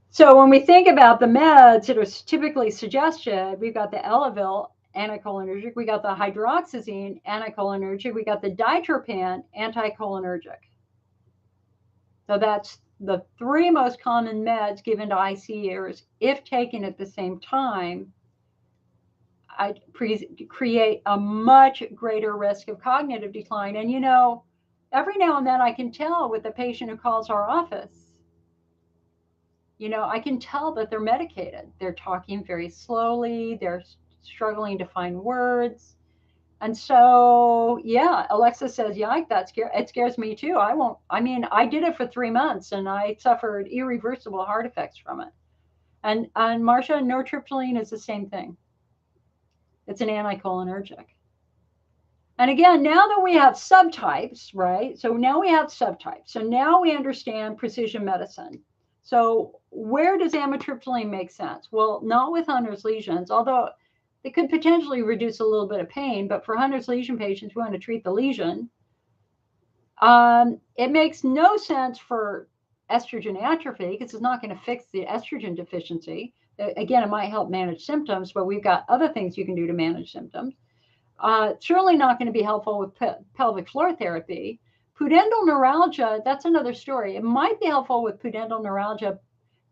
So when we think about the meds that are typically suggested, we've got the Elavil anticholinergic, we got the hydroxyzine anticholinergic, we got the ditropan anticholinergic. So that's the 3 most common meds given to ICUs, if taken at the same time, create a much greater risk of cognitive decline. And, you know, every now and then I can tell with the patient who calls our office, I can tell that they're medicated. They're talking very slowly. They're struggling to find words. And so, yeah, Alexa says, yeah, it scares me too. I did it for 3 months and I suffered irreversible heart effects from it. And Marcia, nortriptyline is the same thing. It's an anticholinergic. And again, now that we have subtypes, right? So now we have subtypes. So now we understand precision medicine. So where does amitriptyline make sense? Well, not with Hunner's lesions, although it could potentially reduce a little bit of pain. But for Hunner's lesion patients, we want to treat the lesion. It makes no sense for estrogen atrophy because it's not going to fix the estrogen deficiency. Again, it might help manage symptoms, but we've got other things you can do to manage symptoms. Certainly not going to be helpful with pelvic floor therapy. Pudendal neuralgia, that's another story. It might be helpful with pudendal neuralgia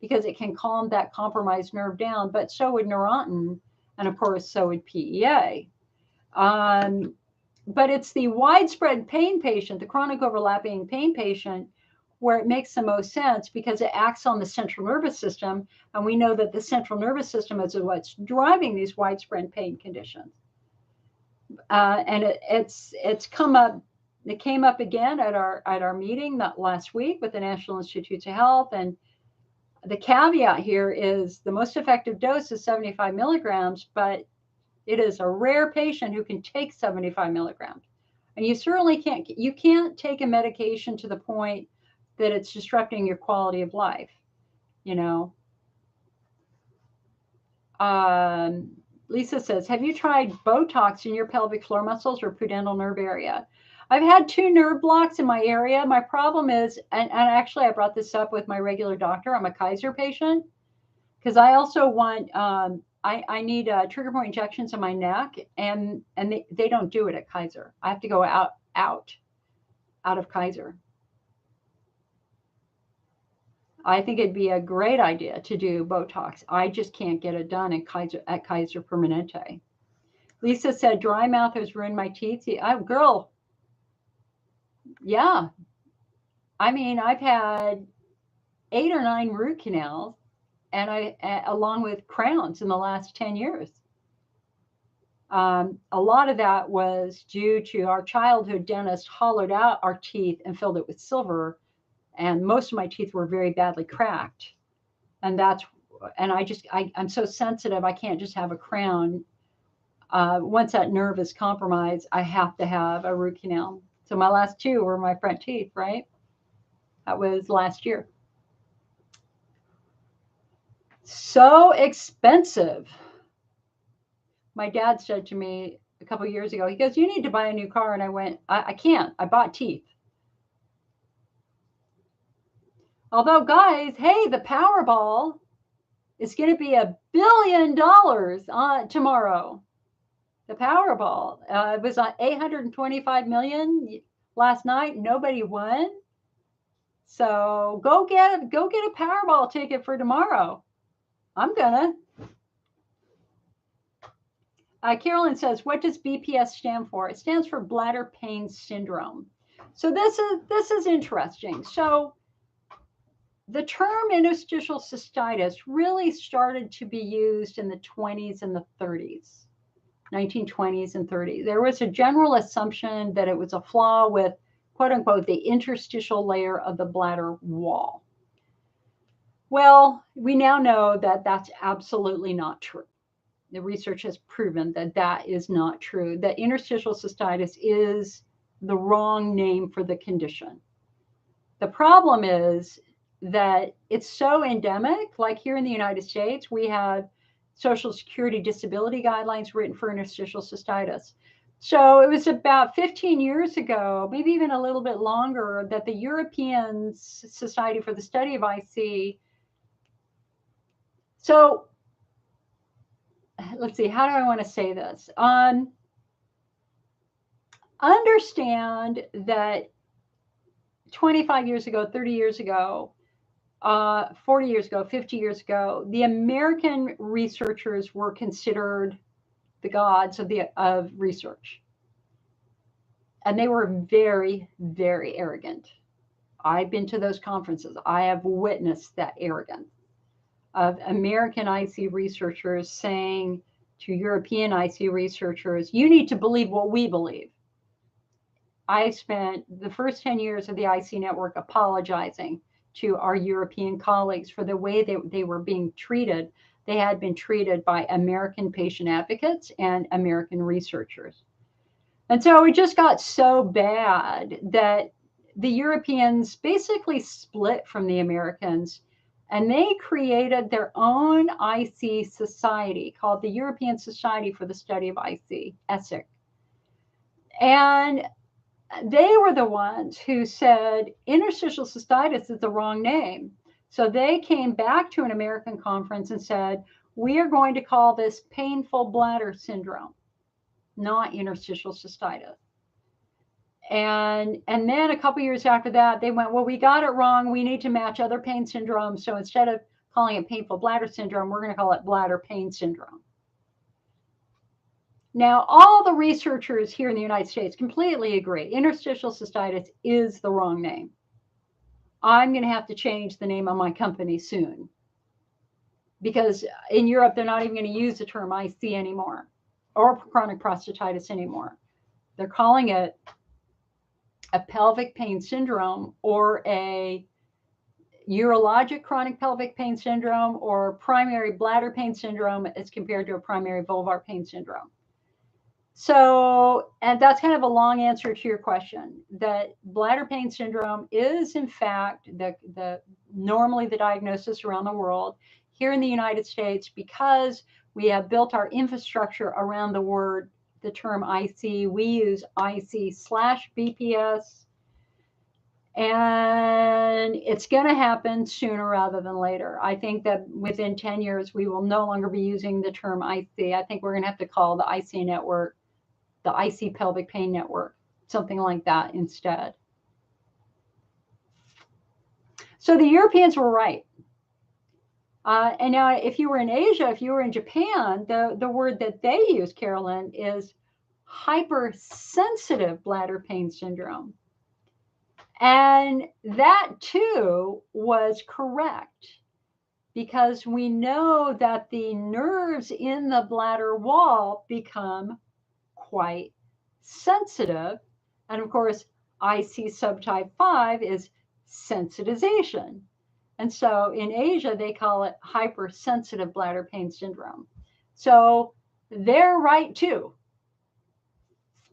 because it can calm that compromised nerve down, but so would Neurontin, and of course, so would PEA. But it's the widespread pain patient, the chronic overlapping pain patient, where it makes the most sense because it acts on the central nervous system. And we know that the central nervous system is what's driving these widespread pain conditions. And it's come up. It came up again at our meeting that last week with the National Institutes of Health. And the caveat here is the most effective dose is 75 milligrams, but it is a rare patient who can take 75 milligrams. And you certainly can't take a medication to the point that it's disrupting your quality of life, Lisa says, have you tried Botox in your pelvic floor muscles or pudendal nerve area? I've had 2 nerve blocks in my area. My problem is, and actually I brought this up with my regular doctor. I'm a Kaiser patient because I also want, I need trigger point injections in my neck, and they don't do it at Kaiser. I have to go out of Kaiser. I think it'd be a great idea to do Botox. I just can't get it done at Kaiser Permanente. Lisa said, dry mouth has ruined my teeth. Oh, girl. Yeah. I mean, I've had 8 or 9 root canals, and along with crowns in the last 10 years. A lot of that was due to our childhood dentist hollowed out our teeth and filled it with silver. And most of my teeth were very badly cracked. And I'm so sensitive, I can't just have a crown. Once that nerve is compromised, I have to have a root canal. So my last 2 were my front teeth, right? That was last year. So expensive. My dad said to me a couple of years ago, he goes, you need to buy a new car. And I went, I can't. I bought teeth. Although, guys, hey, the Powerball is going to be $1 billion tomorrow. The Powerball. It was on 825 million last night. Nobody won. So go get a Powerball ticket for tomorrow. I'm gonna. Carolyn says, what does BPS stand for? It stands for bladder pain syndrome. So this is interesting. So the term interstitial cystitis really started to be used in the 20s and the 30s, 1920s and 30s. There was a general assumption that it was a flaw with, quote unquote, the interstitial layer of the bladder wall. Well, we now know that that's absolutely not true. The research has proven that that is not true, that interstitial cystitis is the wrong name for the condition. The problem is that it's so endemic, like here in the United States, we have Social Security disability guidelines written for interstitial cystitis. So it was about 15 years ago, maybe even a little bit longer, that the European Society for the Study of IC. So let's see, how do I want to say this? Understand that 25 years ago, 30 years ago, 40 years ago, 50 years ago, the American researchers were considered the gods of research. And they were very, very arrogant. I've been to those conferences. I have witnessed that arrogance of American IC researchers saying to European IC researchers, you need to believe what we believe. I spent the first 10 years of the IC network apologizing to our European colleagues for the way they were being treated. They had been treated by American patient advocates and American researchers. And so it just got so bad that the Europeans basically split from the Americans, and they created their own IC society called the European Society for the Study of IC, ESIC. And they were the ones who said interstitial cystitis is the wrong name. So they came back to an American conference and said, we are going to call this painful bladder syndrome, not interstitial cystitis. And then a couple years after that, they went, well, we got it wrong. We need to match other pain syndromes. So instead of calling it painful bladder syndrome, we're going to call it bladder pain syndrome. Now, all the researchers here in the United States completely agree. Interstitial cystitis is the wrong name. I'm going to have to change the name of my company soon, because in Europe, they're not even going to use the term IC anymore or chronic prostatitis anymore. They're calling it a pelvic pain syndrome or a urologic chronic pelvic pain syndrome or primary bladder pain syndrome as compared to a primary vulvar pain syndrome. So, and that's kind of a long answer to your question, that bladder pain syndrome is in fact normally the diagnosis around the world. Here in the United States, because we have built our infrastructure around the term IC, we use IC/BPS, and it's going to happen sooner rather than later. I think that within 10 years, we will no longer be using the term IC. I think we're going to have to call the IC network the IC pelvic pain network, something like that instead. So the Europeans were right. And now if you were in Asia, if you were in Japan, the word that they use, Carolyn, is hypersensitive bladder pain syndrome. And that too was correct, because we know that the nerves in the bladder wall become quite sensitive. And of course, IC subtype 5 is sensitization. And so in Asia, they call it hypersensitive bladder pain syndrome. So they're right too.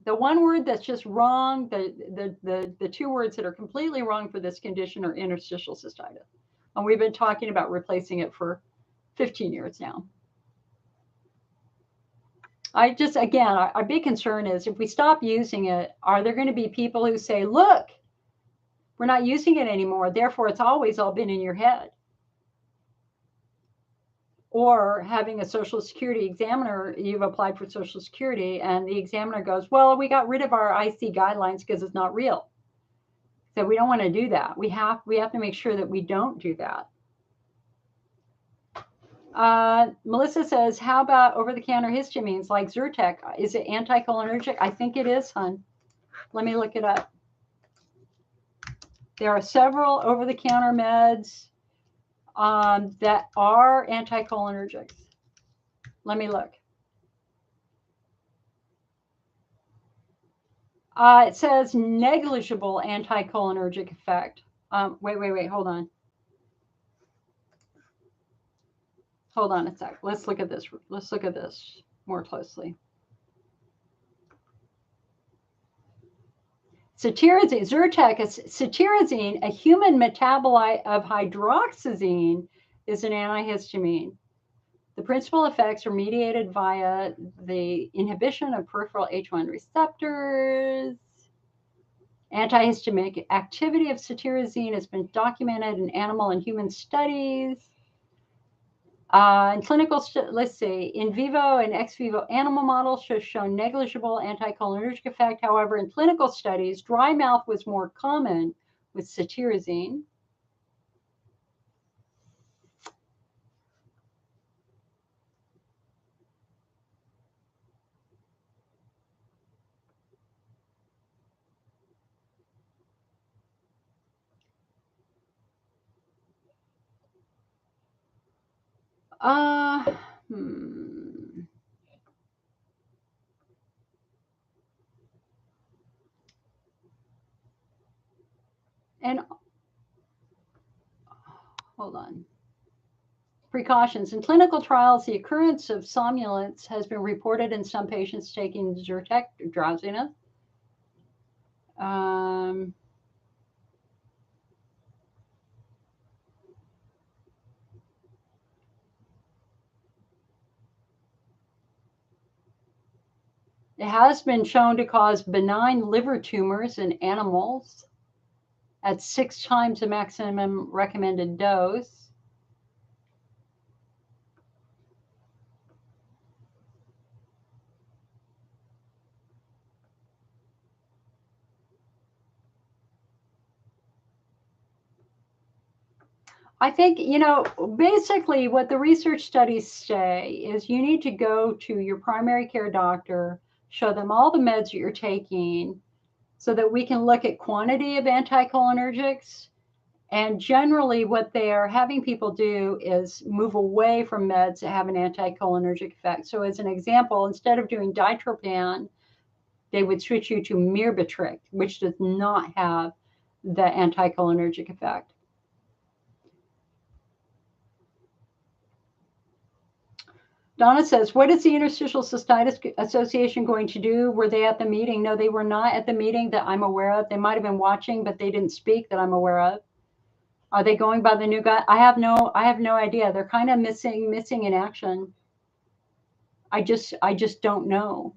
The one word that's just wrong, the two words that are completely wrong for this condition are interstitial cystitis. And we've been talking about replacing it for 15 years now. Our big concern is if we stop using it, are there going to be people who say, look, we're not using it anymore, therefore it's always all been in your head? Or having a Social Security examiner, you've applied for Social Security, and the examiner goes, well, we got rid of our IC guidelines because it's not real. So we don't want to do that. We have to make sure that we don't do that. Melissa says, how about over-the-counter histamines like Zyrtec? Is it anticholinergic? I think it is, hon. Let me look it up. There are several over-the-counter meds that are anticholinergics. Let me look. It says negligible anticholinergic effect. Wait, hold on. Hold on a sec. Let's look at this. Let's look at this more closely. Cetirizine, Zyrtec, cetirizine, a human metabolite of hydroxyzine, is an antihistamine. The principal effects are mediated via the inhibition of peripheral H1 receptors. Antihistaminic activity of cetirizine has been documented in animal and human studies. In clinical, let's see, in vivo and ex vivo animal models have shown negligible anticholinergic effect. However, in clinical studies, dry mouth was more common with cetirizine. Hmm. And hold on. Precautions. In clinical trials, the occurrence of somnolence has been reported in some patients taking Zyrtec drowsiness. It has been shown to cause benign liver tumors in animals at 6 times the maximum recommended dose. I think, basically what the research studies say is you need to go to your primary care doctor, show them all the meds that you're taking so that we can look at quantity of anticholinergics. And generally, what they are having people do is move away from meds that have an anticholinergic effect. So, as an example, instead of doing ditropan, they would switch you to mirbitrict, which does not have the anticholinergic effect. Donna says, what is the Interstitial Cystitis Association going to do? Were they at the meeting? No, they were not at the meeting that I'm aware of. They might have been watching, but they didn't speak that I'm aware of. Are they going by the new guy? I have no idea. They're kind of missing in action. I just don't know.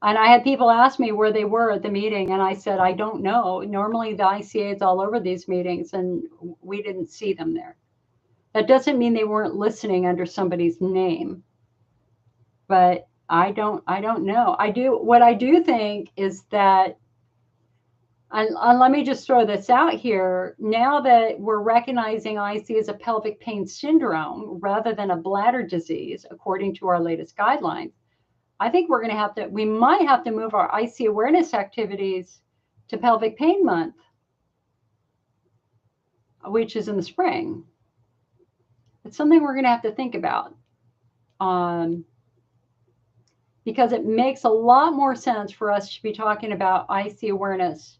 And I had people ask me where they were at the meeting, and I said, I don't know. Normally the ICA is all over these meetings, and we didn't see them there. That doesn't mean they weren't listening under somebody's name. But I don't know. What I do think is that, and let me just throw this out here, now that we're recognizing IC as a pelvic pain syndrome rather than a bladder disease, according to our latest guidelines, I think we might have to move our IC awareness activities to pelvic pain month, which is in the spring. It's something we're going to have to think about. Because it makes a lot more sense for us to be talking about IC awareness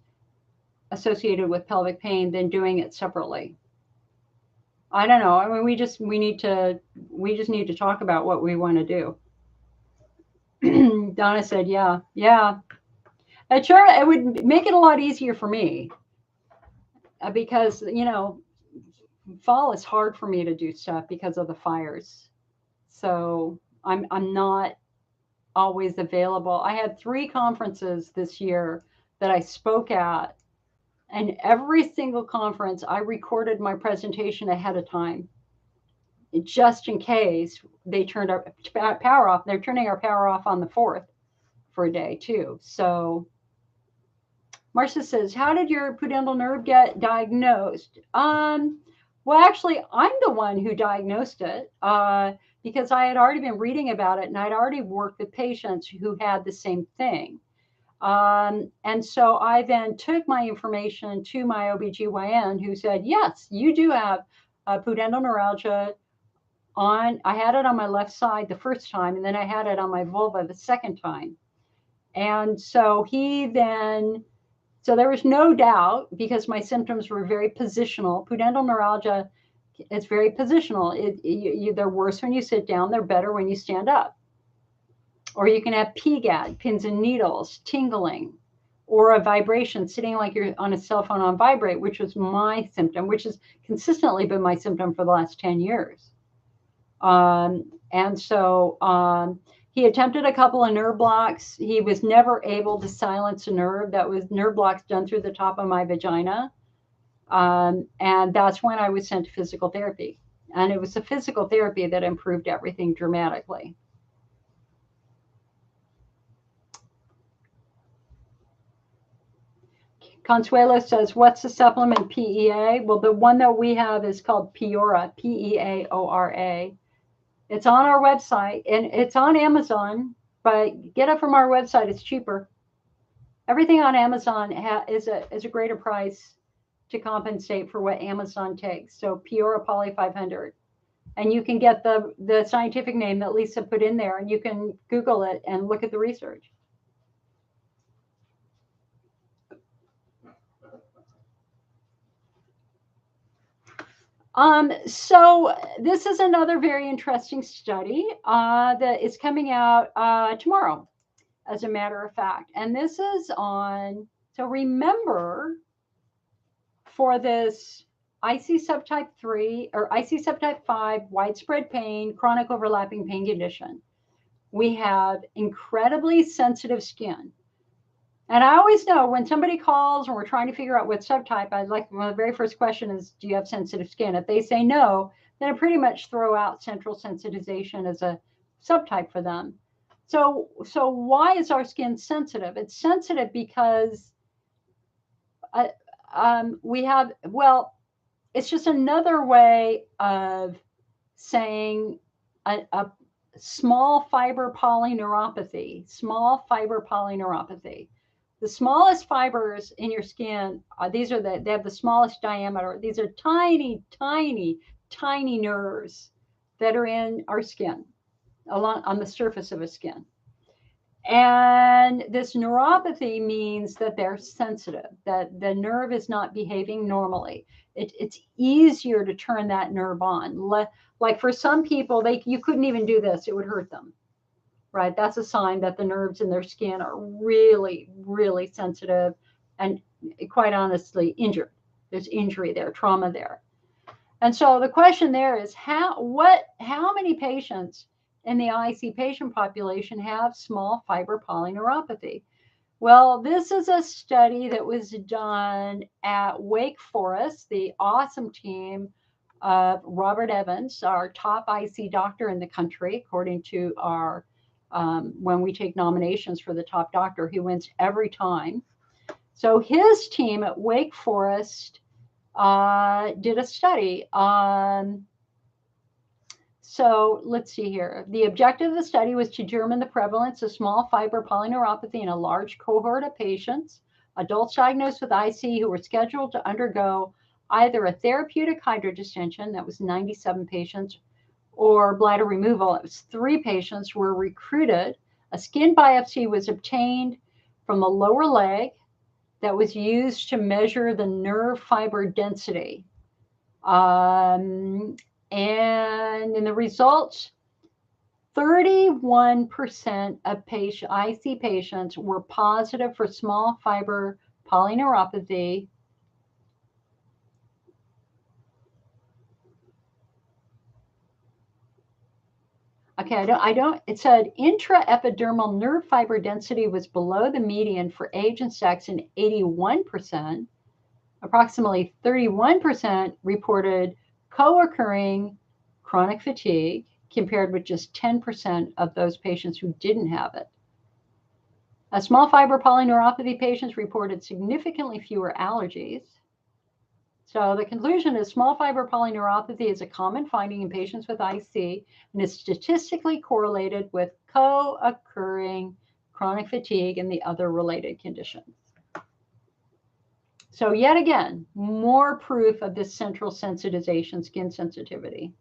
associated with pelvic pain than doing it separately. I don't know. I mean, we just need to talk about what we want to do. Donna said, yeah. It would make it a lot easier for me because, fall is hard for me to do stuff because of the fires. So I'm not always available. I had 3 conferences this year that I spoke at, and every single conference I recorded my presentation ahead of time, just in case they turned our power off. They're turning our power off on the 4th for a day too. So Marcia says, how did your pudendal nerve get diagnosed? Well, actually, I'm the one who diagnosed it because I had already been reading about it, and I'd already worked with patients who had the same thing. And so I then took my information to my OBGYN, who said, yes, you do have pudendal neuralgia. I had it on my left side the first time, and then I had it on my vulva the second time. And so so there was no doubt, because my symptoms were very positional. Pudendal neuralgia is very positional. They're worse when you sit down. They're better when you stand up. Or you can have PGAD, pins and needles, tingling, or a vibration, sitting like you're on a cell phone on vibrate, which was my symptom, which has consistently been my symptom for the last 10 years. And so he attempted a couple of nerve blocks. He was never able to silence a nerve. That was nerve blocks done through the top of my vagina. And that's when I was sent to physical therapy. And it was the physical therapy that improved everything dramatically. Consuelo says, what's the supplement PEA? Well, the one that we have is called Peora, Peaora. It's on our website, and it's on Amazon, but get it from our website. It's cheaper. Everything on Amazon is a greater price to compensate for what Amazon takes. So Peora Poly 500. And you can get the scientific name that Lisa put in there, and you can Google it and look at the research. So this is another very interesting study that is coming out tomorrow, as a matter of fact. And this is on, so remember, for this IC subtype 3 or IC subtype 5 widespread pain, chronic overlapping pain condition, we have incredibly sensitive skin. And I always know when somebody calls and we're trying to figure out what subtype, I like, well, the very first question is, do you have sensitive skin? If they say no, then I pretty much throw out central sensitization as a subtype for them. So why is our skin sensitive? It's sensitive because we have, well, it's just another way of saying a small fiber polyneuropathy, small fiber polyneuropathy. The smallest fibers in your skin, they have the smallest diameter. These are tiny, tiny, tiny nerves that are in our skin, on the surface of a skin. And this neuropathy means that they're sensitive, that the nerve is not behaving normally. It's easier to turn that nerve on. Like for some people, you couldn't even do this. It would hurt them. Right, that's a sign that the nerves in their skin are really, really sensitive and, quite honestly, injured. There's injury there, trauma there. And so the question there is, how many patients in the IC patient population have small fiber polyneuropathy? Well, this is a study that was done at Wake Forest, the awesome team of Robert Evans, our top IC doctor in the country, according to our when we take nominations for the top doctor, he wins every time. So his team at Wake Forest did a study on, so let's see here. The objective of the study was to determine the prevalence of small fiber polyneuropathy in a large cohort of patients, adults diagnosed with IC who were scheduled to undergo either a therapeutic hydrodistension, that was 97 patients, or bladder removal. It was 3 patients were recruited. A skin biopsy was obtained from the lower leg that was used to measure the nerve fiber density. And in the results, 31% of IC patients were positive for small fiber polyneuropathy. Okay, it said intraepidermal nerve fiber density was below the median for age and sex in 81%. Approximately 31% reported co-occurring chronic fatigue, compared with just 10% of those patients who didn't have it. Small fiber polyneuropathy patients reported significantly fewer allergies. So the conclusion is small fiber polyneuropathy is a common finding in patients with IC and is statistically correlated with co-occurring chronic fatigue and the other related conditions. So yet again, more proof of this central sensitization, skin sensitivity.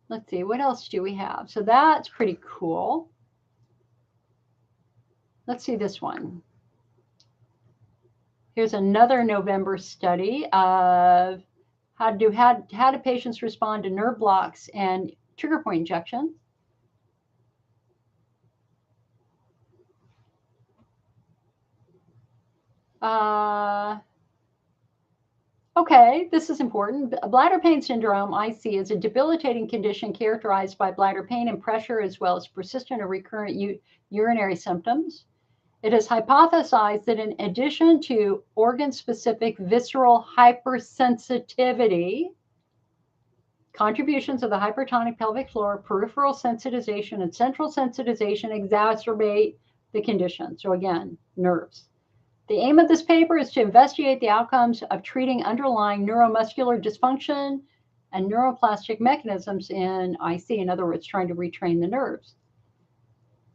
Let's see, what else do we have? So that's pretty cool. Let's see this one. Here's another November study of how do patients respond to nerve blocks and trigger point injections. Okay, this is important. Bladder pain syndrome, IC, is a debilitating condition characterized by bladder pain and pressure, as well as persistent or recurrent urinary symptoms. It is hypothesized that in addition to organ-specific visceral hypersensitivity, contributions of the hypertonic pelvic floor, peripheral sensitization, and central sensitization exacerbate the condition. So again, nerves. The aim of this paper is to investigate the outcomes of treating underlying neuromuscular dysfunction and neuroplastic mechanisms in IC, in other words, trying to retrain the nerves.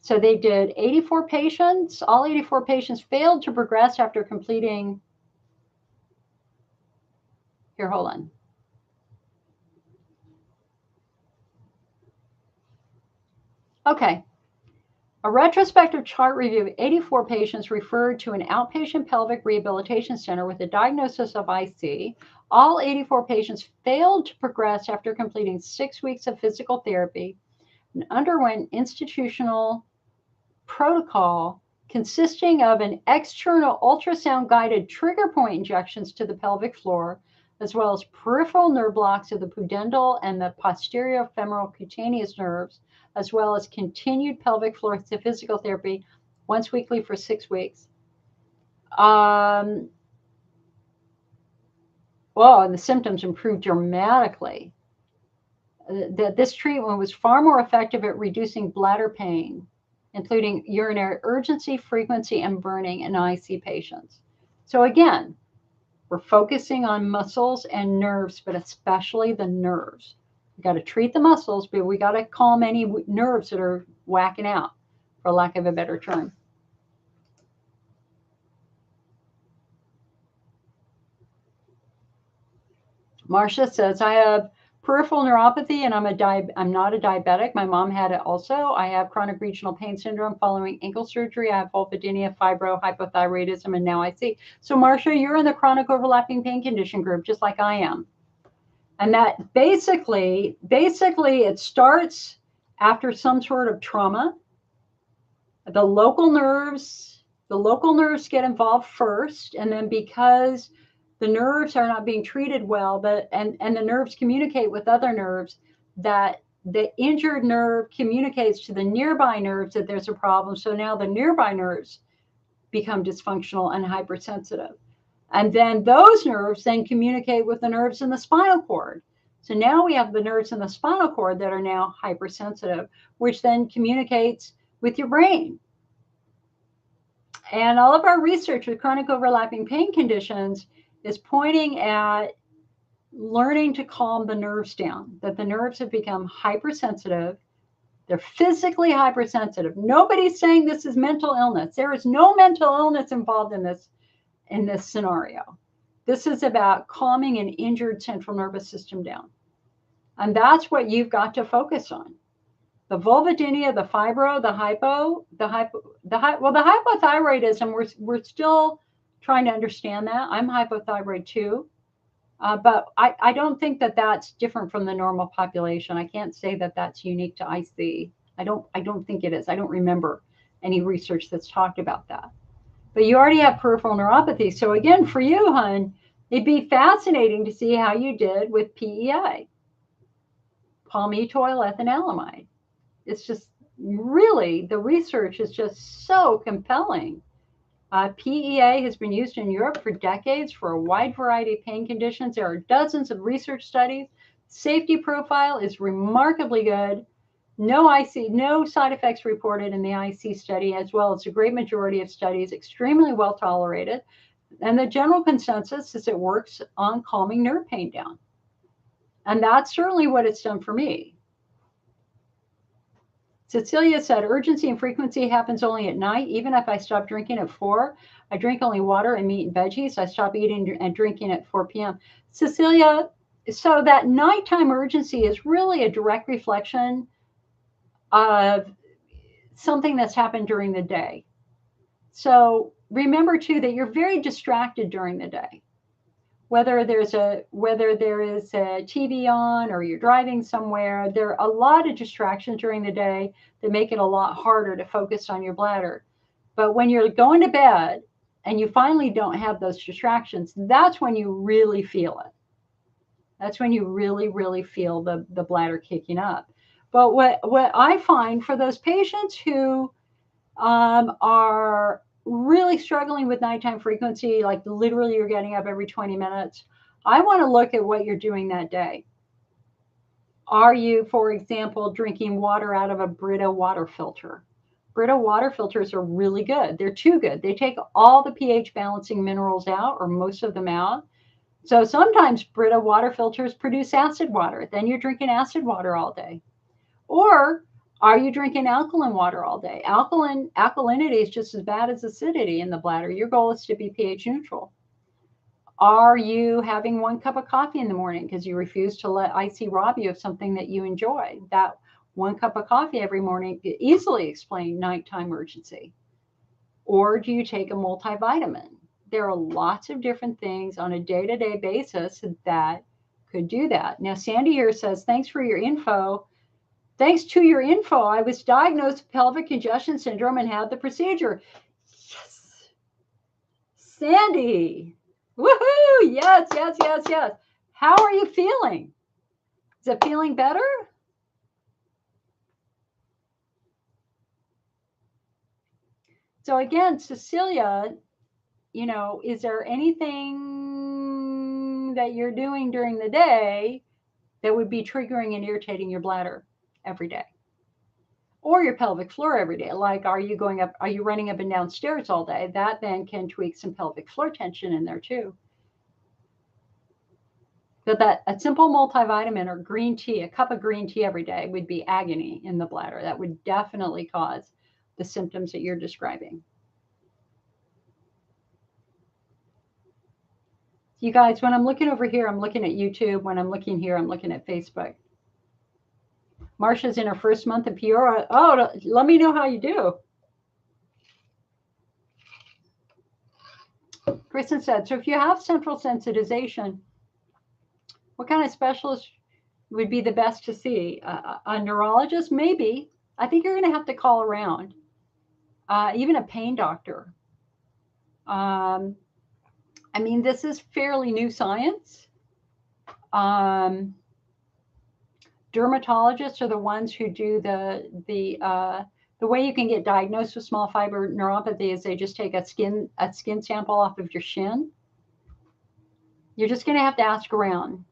So they did 84 patients. All 84 patients failed to progress after completing, here, hold on. Okay. A retrospective chart review of 84 patients referred to an outpatient pelvic rehabilitation center with a diagnosis of IC. All 84 patients failed to progress after completing 6 weeks of physical therapy and underwent institutional protocol consisting of an external ultrasound-guided trigger point injections to the pelvic floor, as well as peripheral nerve blocks of the pudendal and the posterior femoral cutaneous nerves, as well as continued pelvic floor physical therapy once weekly for 6 weeks. And the symptoms improved dramatically. That this treatment was far more effective at reducing bladder pain, including urinary urgency, frequency, and burning in IC patients. So again, we're focusing on muscles and nerves, but especially the nerves. We got to treat the muscles, but we got to calm any nerves that are whacking out, for lack of a better term. Marcia says, I have peripheral neuropathy and I'm not a diabetic. My mom had it also. I have chronic regional pain syndrome following ankle surgery. I have vulvodynia, fibro, hypothyroidism, and now IC. So Marcia, you're in the chronic overlapping pain condition group, just like I am. And that basically it starts after some sort of trauma. The local nerves get involved first, and then because the nerves are not being treated well, and the nerves communicate with other nerves, that the injured nerve communicates to the nearby nerves that there's a problem. So now the nearby nerves become dysfunctional and hypersensitive. And then those nerves then communicate with the nerves in the spinal cord. So now we have the nerves in the spinal cord that are now hypersensitive, which then communicates with your brain. And all of our research with chronic overlapping pain conditions is pointing at learning to calm the nerves down, that the nerves have become hypersensitive. They're physically hypersensitive. Nobody's saying this is mental illness. There is no mental illness involved in this scenario. This is about calming an injured central nervous system down. And that's what you've got to focus on. The vulvodynia, the fibro, the hypothyroidism, we're still trying to understand that. I'm hypothyroid too. But I don't think that that's different from the normal population. I can't say that that's unique to IC. I don't think it is. I don't remember any research that's talked about that. But you already have peripheral neuropathy. So again, for you, hun, it'd be fascinating to see how you did with PEA, palmitoyl ethanolamide. It's just really, the research is just so compelling. PEA has been used in Europe for decades for a wide variety of pain conditions. There are dozens of research studies. Safety profile is remarkably good. No side effects reported in the IC study, as well as a great majority of studies, extremely well tolerated. And the general consensus is it works on calming nerve pain down. And that's certainly what it's done for me. Cecilia said, urgency and frequency happens only at night. Even if I stop drinking at 4, I drink only water and meat and veggies. I stop eating and drinking at 4 p.m. Cecilia, so that nighttime urgency is really a direct reflection of something that's happened during the day. So remember too that you're very distracted during the day. Whether there is a TV on or you're driving somewhere, there are a lot of distractions during the day that make it a lot harder to focus on your bladder. But when you're going to bed and you finally don't have those distractions, that's when you really feel it. That's when you really, really feel the bladder kicking up. But what I find for those patients who are really struggling with nighttime frequency, like literally you're getting up every 20 minutes, I want to look at what you're doing that day. Are you, for example, drinking water out of a Brita water filter? Brita water filters are really good. They're too good. They take all the pH balancing minerals out, or most of them out. So sometimes Brita water filters produce acid water. Then you're drinking acid water all day. Or are you drinking alkaline water all day? Alkalinity is just as bad as acidity in the bladder. Your goal is to be pH neutral. Are you having 1 cup of coffee in the morning because you refuse to let IC rob you of something that you enjoy? That 1 cup of coffee every morning easily explain nighttime urgency? Or do you take a multivitamin? There are lots of different things on a day-to-day basis that could do that. Now, Sandy here says, thanks for your info. Thanks to your info, I was diagnosed with pelvic congestion syndrome and had the procedure. Yes. Sandy. Woohoo! Yes, yes, yes, yes. How are you feeling? Is it feeling better? So again, Cecilia, you know, is there anything that you're doing during the day that would be triggering and irritating your bladder every day? Or your pelvic floor every day? Like, are you running up and down stairs all day? That then can tweak some pelvic floor tension in there too. But that a simple multivitamin or green tea, a cup of green tea every day would be agony in the bladder. That would definitely cause the symptoms that you're describing. You guys, when I'm looking over here, I'm looking at YouTube. When I'm looking here, I'm looking at Facebook. Marsha's in her first month of Peoria. Oh, let me know how you do. Kristen said, so if you have central sensitization, what kind of specialist would be the best to see? A neurologist? Maybe. I think you're going to have to call around. Even a pain doctor. I mean, this is fairly new science. Dermatologists are the ones who do the way you can get diagnosed with small fiber neuropathy is they just take a skin sample off of your shin. You're just going to have to ask around.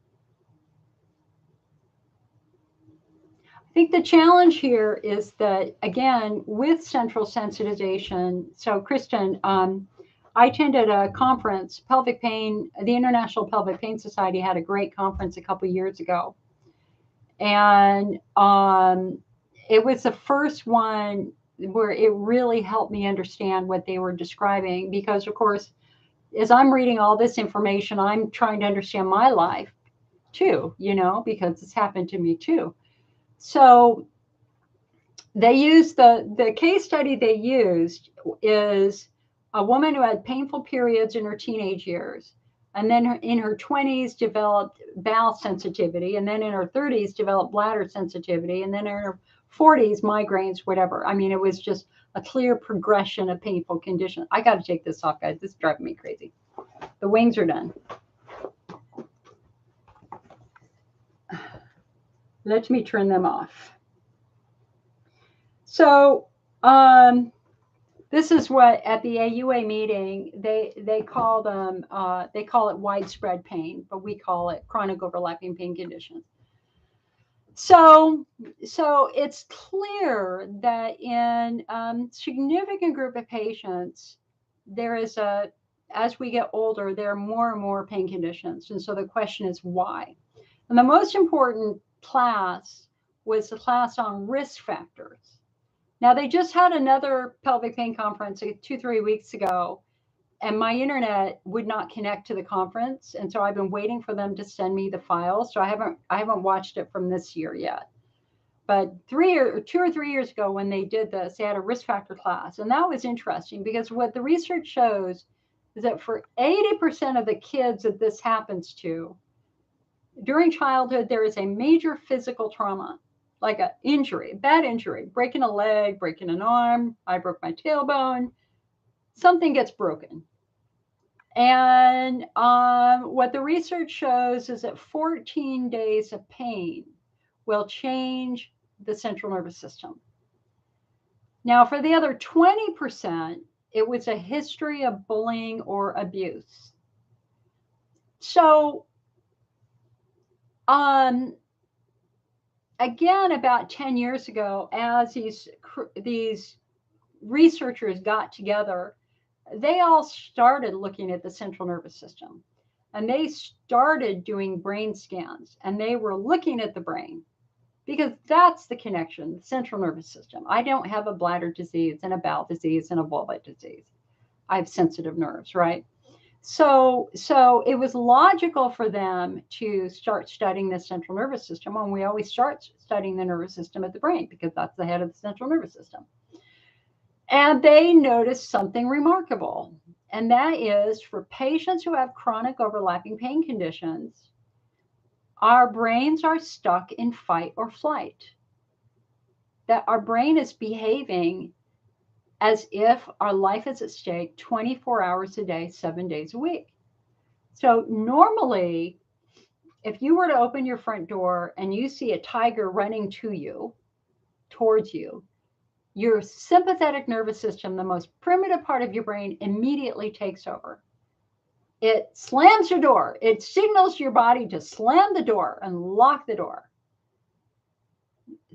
I think the challenge here is that, again, with central sensitization, so Kristen, I attended a conference, Pelvic Pain, the International Pelvic Pain Society had a great conference a couple years ago. And it was the first one where it really helped me understand what they were describing, because of course, as I'm reading all this information, I'm trying to understand my life too, you know, because it's happened to me too. So they used the case study they used is a woman who had painful periods in her teenage years. And then in her 20s developed bowel sensitivity, and then in her 30s developed bladder sensitivity, and then in her 40s migraines, whatever. I mean, it was just a clear progression of painful condition. I got to take this off, guys. This is driving me crazy. The wings are done. Let me turn them off. So this is what at the AUA meeting they call them. They call it widespread pain, but we call it chronic overlapping pain conditions. So it's clear that in significant group of patients, there is as we get older, there are more and more pain conditions, and so the question is why. And the most important class was the class on risk factors. Now, they just had another pelvic pain conference 2-3 weeks ago, and my internet would not connect to the conference. And so I've been waiting for them to send me the files. So I haven't watched it from this year yet. But 2 or 3 years ago when they did this, they had a risk factor class. And that was interesting because what the research shows is that for 80% of the kids that this happens to, during childhood, there is a major physical trauma. Like an injury, bad injury, breaking a leg, breaking an arm. I broke my tailbone. Something gets broken. And what the research shows is that 14 days of pain will change the central nervous system. Now, for the other 20%, it was a history of bullying or abuse. So, again, about 10 years ago, as these researchers got together, they all started looking at the central nervous system, and they started doing brain scans, and they were looking at the brain because that's the connection, the central nervous system. I don't have a bladder disease and a bowel disease and a vulva disease. I have sensitive nerves, right? So it was logical for them to start studying the central nervous system, and we always start studying the nervous system at the brain because that's the head of the central nervous system. And they noticed something remarkable, and that is for patients who have chronic overlapping pain conditions, our brains are stuck in fight or flight. That our brain is behaving as if our life is at stake 24 hours a day, 7 days a week. So normally, if you were to open your front door and you see a tiger running to you, towards you, your sympathetic nervous system, the most primitive part of your brain, immediately takes over. It slams your door. It signals your body to slam the door and lock the door.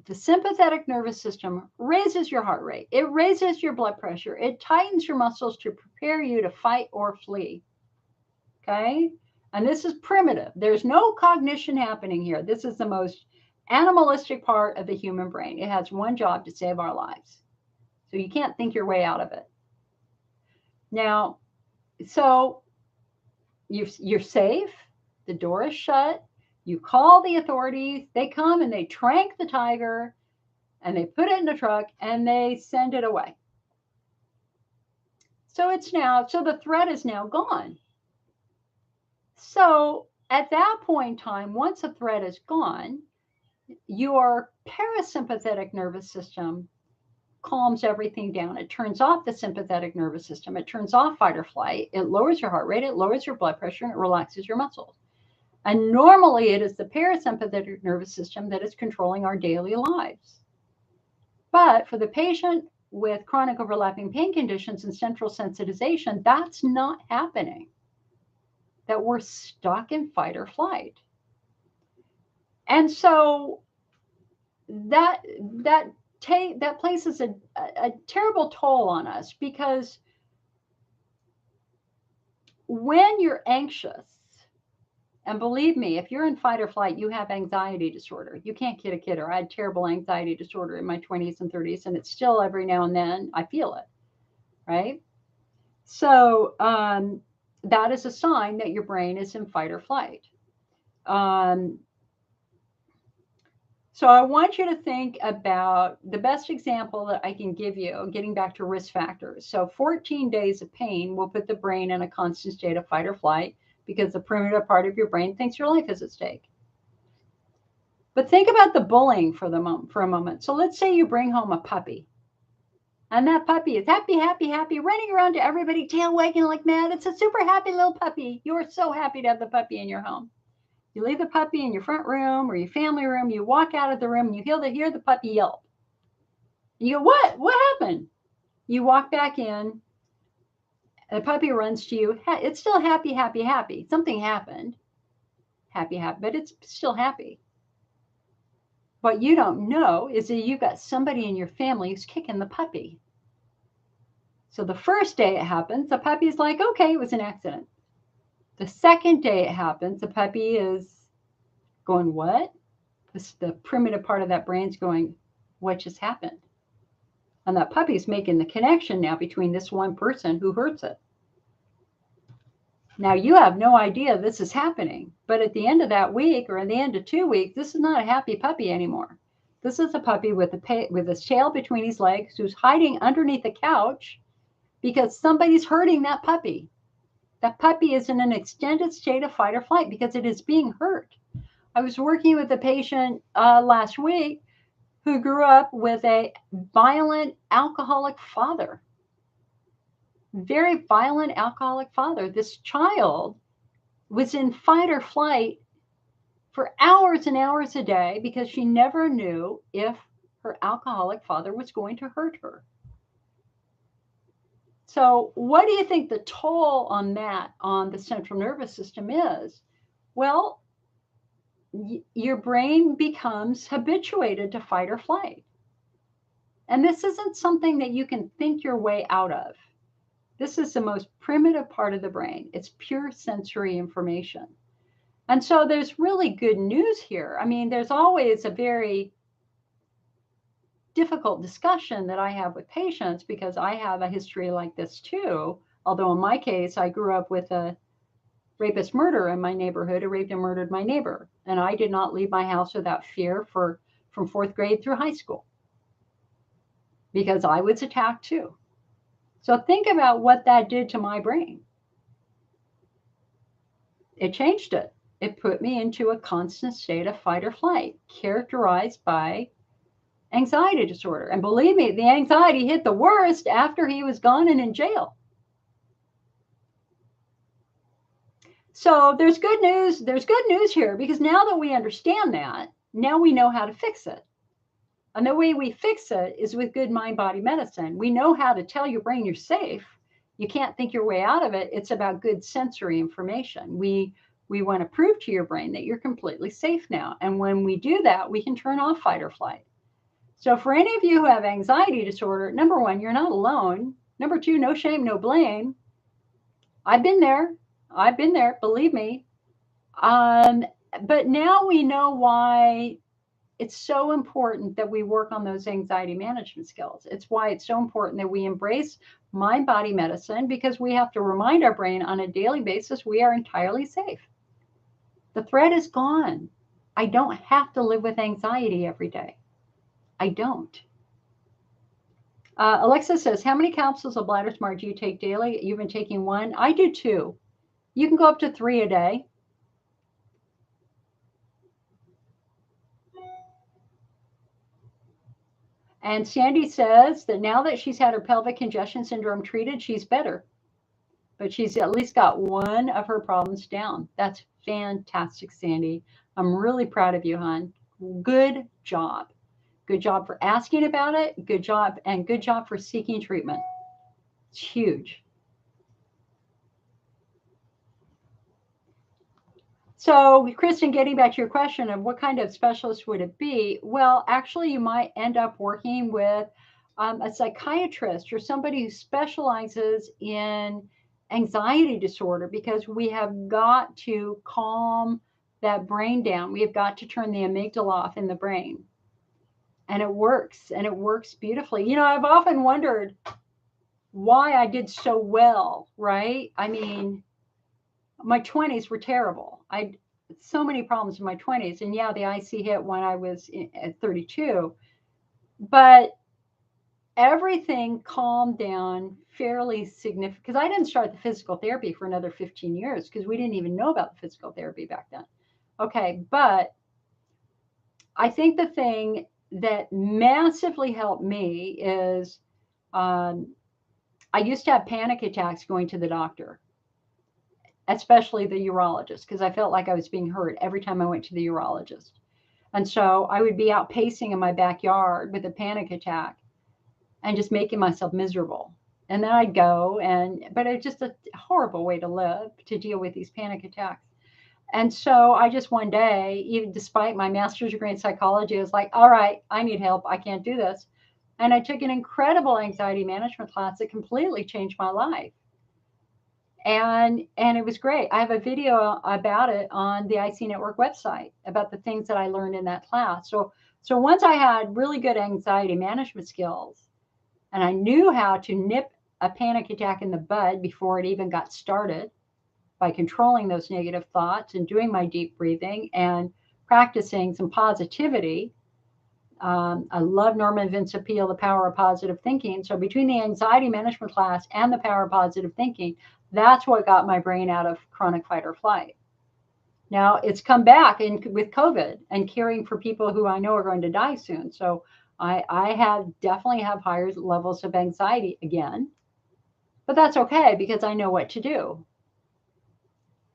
The sympathetic nervous system raises your heart rate. It raises your blood pressure. It tightens your muscles to prepare you to fight or flee. Okay? And this is primitive. There's no cognition happening here. This is the most animalistic part of the human brain. It has one job: to save our lives. So you can't think your way out of it. Now, so you're safe. The door is shut. You call the authorities. They come and they trank the tiger and they put it in the truck and they send it away. So the threat is now gone. So at that point in time, once a threat is gone, your parasympathetic nervous system calms everything down. It turns off the sympathetic nervous system. It turns off fight or flight. It lowers your heart rate. It lowers your blood pressure, and it relaxes your muscles. And normally it is the parasympathetic nervous system that is controlling our daily lives. But for the patient with chronic overlapping pain conditions and central sensitization, that's not happening. That we're stuck in fight or flight. And so that places a terrible toll on us, because when you're anxious, and believe me, if you're in fight or flight, you have anxiety disorder. You can't kid a kidder. I had terrible anxiety disorder in my 20s and 30s, and it's still every now and then I feel it, right? So that is a sign that your brain is in fight or flight. So I want you to think about the best example that I can give you, getting back to risk factors. So 14 days of pain will put the brain in a constant state of fight or flight, because the primitive part of your brain thinks your life is at stake. But think about the bullying for a moment. So let's say you bring home a puppy, and that puppy is happy, running around to everybody, tail wagging like mad. It's a super happy little puppy. You are so happy to have the puppy in your home. You leave the puppy in your front room or your family room. You walk out of the room and you hear the puppy yelp. You go, what? What happened? You walk back in. The puppy runs to you. It's still happy. Something happened. Happy, but it's still happy. What you don't know is that you've got somebody in your family who's kicking the puppy. So the first day it happens, the puppy's like, okay, it was an accident. The second day it happens, the puppy is going, what? The primitive part of that brain's going, what just happened? And that puppy's making the connection now between this one person who hurts it. Now you have no idea this is happening, but at the end of that week or at the end of 2 weeks, this is not a happy puppy anymore. This is a puppy with his tail between his legs, who's hiding underneath the couch because somebody's hurting that puppy. That puppy is in an extended state of fight or flight because it is being hurt. I was working with a patient last week who grew up with a violent alcoholic father. Very violent alcoholic father. This child was in fight or flight for hours and hours a day because she never knew if her alcoholic father was going to hurt her. So what do you think the toll on that, on the central nervous system is? Well, your brain becomes habituated to fight or flight. And this isn't something that you can think your way out of. This is the most primitive part of the brain. It's pure sensory information. And so there's really good news here. I mean, there's always a very difficult discussion that I have with patients because I have a history like this too Although in my case, I grew up with a rapist murderer in my neighborhood who raped and murdered my neighbor. And I did not leave my house without fear from 4th grade through high school because I was attacked too. So think about what that did to my brain. It changed it. It put me into a constant state of fight or flight, characterized by anxiety disorder. And believe me, the anxiety hit the worst after he was gone and in jail. So there's good news. There's good news here, because now that we understand that, now we know how to fix it. And the way we fix it is with good mind-body medicine. We know how to tell your brain you're safe. You can't think your way out of it. It's about good sensory information. We want to prove to your brain that you're completely safe now. And when we do that, we can turn off fight or flight. So for any of you who have anxiety disorder, number one, you're not alone. Number two, no shame, no blame. I've been there, believe me. But now we know why it's so important that we work on those anxiety management skills. It's why it's so important that we embrace mind-body medicine, because we have to remind our brain on a daily basis we are entirely safe. The threat is gone. I don't have to live with anxiety every day. I don't. Alexa says, how many capsules of Bladder Smart do you take daily? You've been taking 1. I do 2. You can go up to 3 a day. And Sandy says that now that she's had her pelvic congestion syndrome treated, she's better. But she's at least got one of her problems down. That's fantastic, Sandy. I'm really proud of you, hon. Good job. Good job for asking about it. Good job, and good job for seeking treatment. It's huge. So, Kristen, getting back to your question of what kind of specialist would it be? Well, actually, you might end up working with a psychiatrist or somebody who specializes in anxiety disorder, because we have got to calm that brain down. We have got to turn the amygdala off in the brain. And it works beautifully. You know, I've often wondered why I did so well, right? I mean, my 20s were terrible. I had so many problems in my 20s. And yeah, the IC hit when I was at 32. But everything calmed down fairly significant, because I didn't start the physical therapy for another 15 years because we didn't even know about the physical therapy back then. Okay, but I think the thing that massively helped me is I used to have panic attacks going to the doctor, especially the urologist, because I felt like I was being hurt every time I went to the urologist. And so I would be out pacing in my backyard with a panic attack and just making myself miserable. And then I'd go, but it's just a horrible way to live, to deal with these panic attacks. And so I just one day, even despite my master's degree in psychology, I was like, all right, I need help. I can't do this. And I took an incredible anxiety management class that completely changed my life. And it was great. I have a video about it on the IC Network website about the things that I learned in that class. So once I had really good anxiety management skills, and I knew how to nip a panic attack in the bud before it even got started, by controlling those negative thoughts and doing my deep breathing and practicing some positivity. I love Norman Vincent Peale, The Power of Positive Thinking. So between the anxiety management class and the power of positive thinking, that's what got my brain out of chronic fight or flight. Now it's come back with COVID and caring for people who I know are going to die soon. So I definitely have higher levels of anxiety again, but that's okay because I know what to do.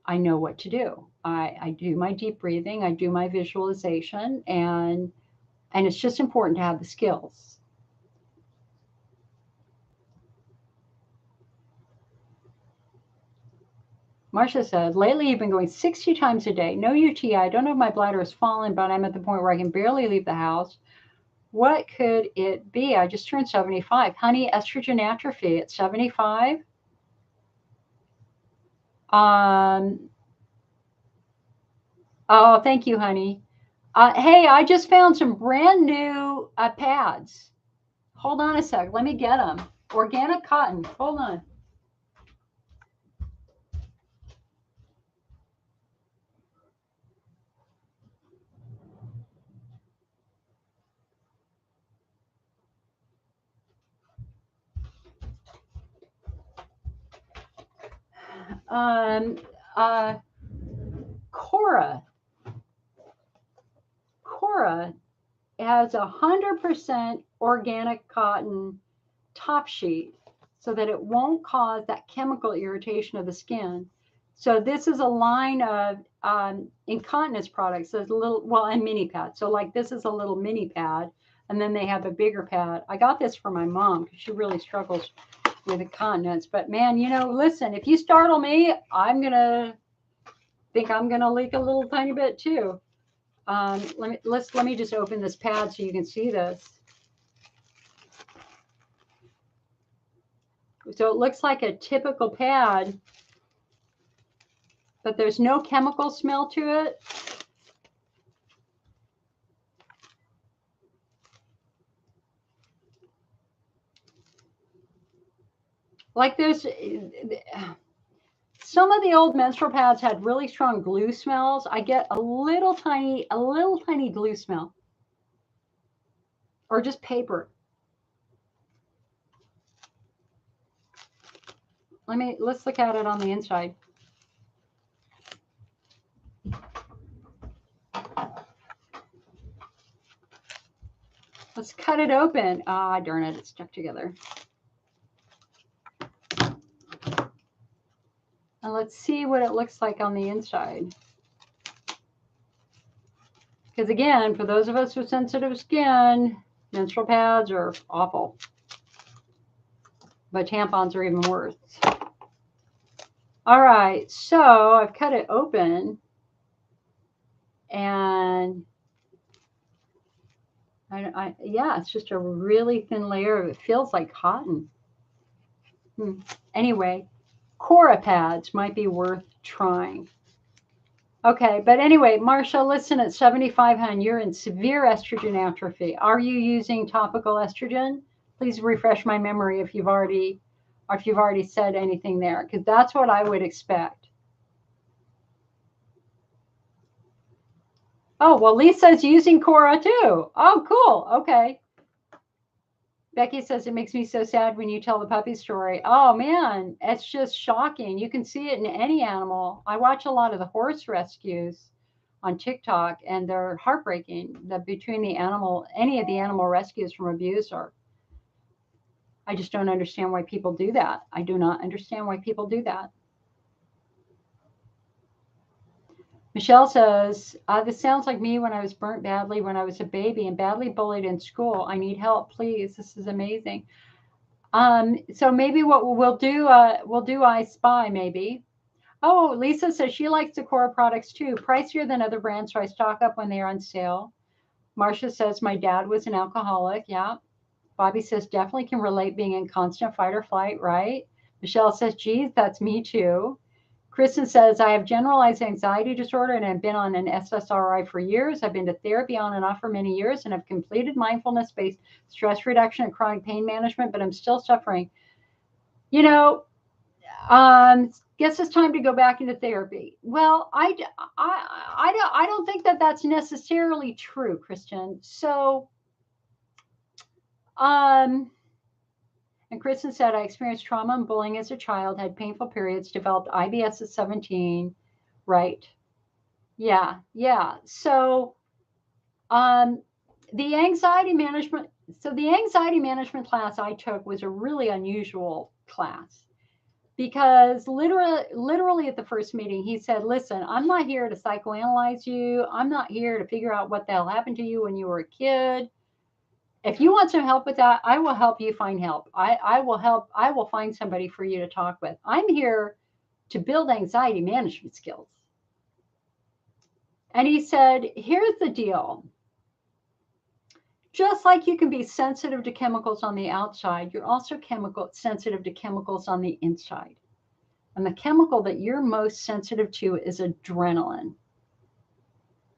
I know what to do. I do my deep breathing, I do my visualization, and it's just important to have the skills. Marcia said, lately you've been going 60 times a day, no UTI. I don't know if my bladder has fallen, but I'm at the point where I can barely leave the house. What could it be? I just turned 75. Honey, estrogen atrophy at 75. Oh, thank you, honey. Hey, I just found some brand new pads. Hold on a sec. Let me get them. Organic cotton. Hold on. Cora has 100% organic cotton top sheet so that it won't cause that chemical irritation of the skin. So this is a line of incontinence products. There's a little, well, and mini pads. So like this is a little mini pad, and then they have a bigger pad. I got this for my mom because she really struggles with incontinence. But man, you know, listen, if you startle me, I'm gonna think I'm gonna leak a little tiny bit too. Let me just open this pad so you can see this. So it looks like a typical pad, but there's no chemical smell to it. Like there's some of the old menstrual pads had really strong glue smells. I get a little tiny glue smell, or just paper. Let's look at it on the inside. Let's cut it open. Ah, darn it, it's stuck together. And let's see what it looks like on the inside. Because again, for those of us with sensitive skin, menstrual pads are awful. But tampons are even worse. All right, so I've cut it open. And yeah, it's just a really thin layer. It feels like cotton. Anyway, Cora pads might be worth trying. Okay, but anyway, Marsha, listen, at 75, hon, you're in severe estrogen atrophy. Are you using topical estrogen? Please refresh my memory if you've already said anything there, because that's what I would expect. Oh, well, Lisa's using Cora too. Oh, cool. Okay. Becky says it makes me so sad when you tell the puppy story. Oh, man, it's just shocking. You can see it in any animal. I watch a lot of the horse rescues on TikTok, and they're heartbreaking. That between the animal, any of the animal rescues from abuse are. I just don't understand why people do that. I do not understand why people do that. Michelle says, this sounds like me when I was burnt badly when I was a baby and badly bullied in school. I need help, please. This is amazing. So maybe what we'll do I Spy maybe. Oh, Lisa says she likes the Cora products too. Pricier than other brands, so I stock up when they're on sale. Marcia says my dad was an alcoholic. Yeah. Bobby says definitely can relate being in constant fight or flight, right? Michelle says, geez, that's me too. Kristen says, I have generalized anxiety disorder and have been on an SSRI for years. I've been to therapy on and off for many years and have completed mindfulness-based stress reduction and chronic pain management, but I'm still suffering. You know, guess it's time to go back into therapy. Well, I don't think that that's necessarily true, Kristen. So, and Kristen said, I experienced trauma and bullying as a child, had painful periods, developed IBS at 17. Right. Yeah. Yeah. So the anxiety management class I took was a really unusual class because literally at the first meeting, he said, listen, I'm not here to psychoanalyze you. I'm not here to figure out what the hell happened to you when you were a kid. If you want some help with that, I will help you find help. I will find somebody for you to talk with. I'm here to build anxiety management skills. And he said, here's the deal. Just like you can be sensitive to chemicals on the outside, you're also sensitive to chemicals on the inside. And the chemical that you're most sensitive to is adrenaline.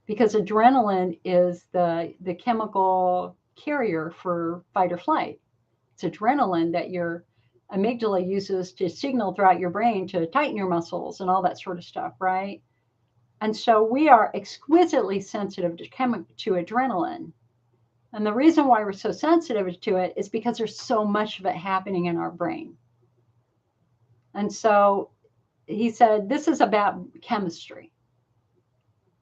Because adrenaline is the chemical carrier for fight or flight. It's adrenaline that your amygdala uses to signal throughout your brain to tighten your muscles and all that sort of stuff, right? And so we are exquisitely sensitive to adrenaline. And the reason why we're so sensitive to it is because there's so much of it happening in our brain. And so he said, this is about chemistry.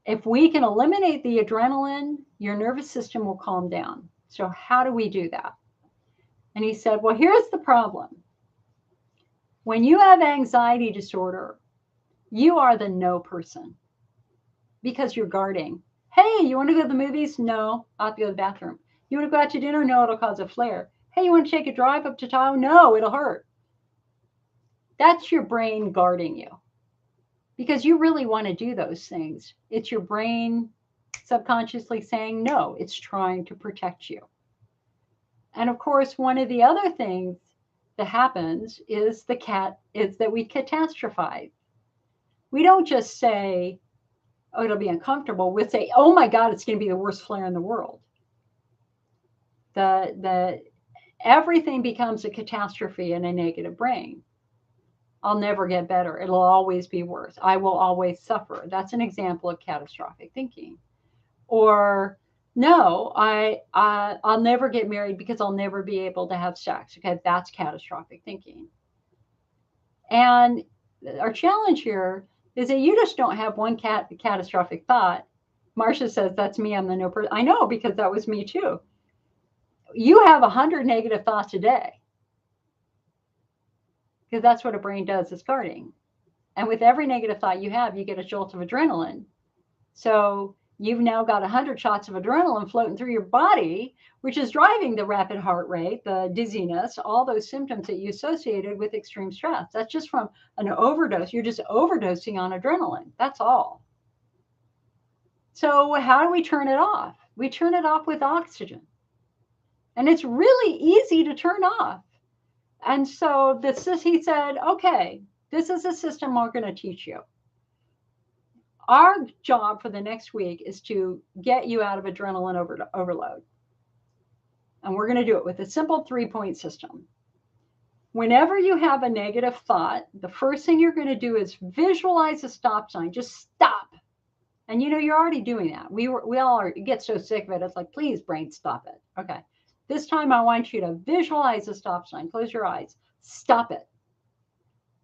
If we can eliminate the adrenaline, your nervous system will calm down. So how do we do that? And he said, well, here's the problem. When you have anxiety disorder, you are the no person because you're guarding. Hey, you want to go to the movies? No, I'll have to go to the bathroom. You want to go out to dinner? No, it'll cause a flare. Hey, you want to take a drive up to Tahoe? No, it'll hurt. That's your brain guarding you because you really want to do those things. It's your brain subconsciously saying no, it's trying to protect you. And of course, one of the other things that happens is that we catastrophize. We don't just say, oh, it'll be uncomfortable. We'll say, oh my God, it's going to be the worst flare in the world. Everything becomes a catastrophe in a negative brain. I'll never get better. It'll always be worse. I will always suffer. That's an example of catastrophic thinking. Or no, I'll never get married because I'll never be able to have sex. Okay, that's catastrophic thinking. And our challenge here is that you just don't have one catastrophic thought. Marcia says, that's me, I'm the no person. I know, because that was me too. You have 100 negative thoughts a day. Because that's what a brain does, is guarding. And with every negative thought you have, you get a jolt of adrenaline. So you've now got 100 shots of adrenaline floating through your body, which is driving the rapid heart rate, the dizziness, all those symptoms that you associated with extreme stress. That's just from an overdose. You're just overdosing on adrenaline. That's all. So how do we turn it off? We turn it off with oxygen. And it's really easy to turn off. And so he said, okay, this is a system we're going to teach you. Our job for the next week is to get you out of adrenaline overload. And we're going to do it with a simple 3-point system. Whenever you have a negative thought, the first thing you're going to do is visualize a stop sign. Just stop. And you're already doing that. We all get so sick of it. It's like, please, brain, stop it. Okay. This time I want you to visualize a stop sign. Close your eyes. Stop it.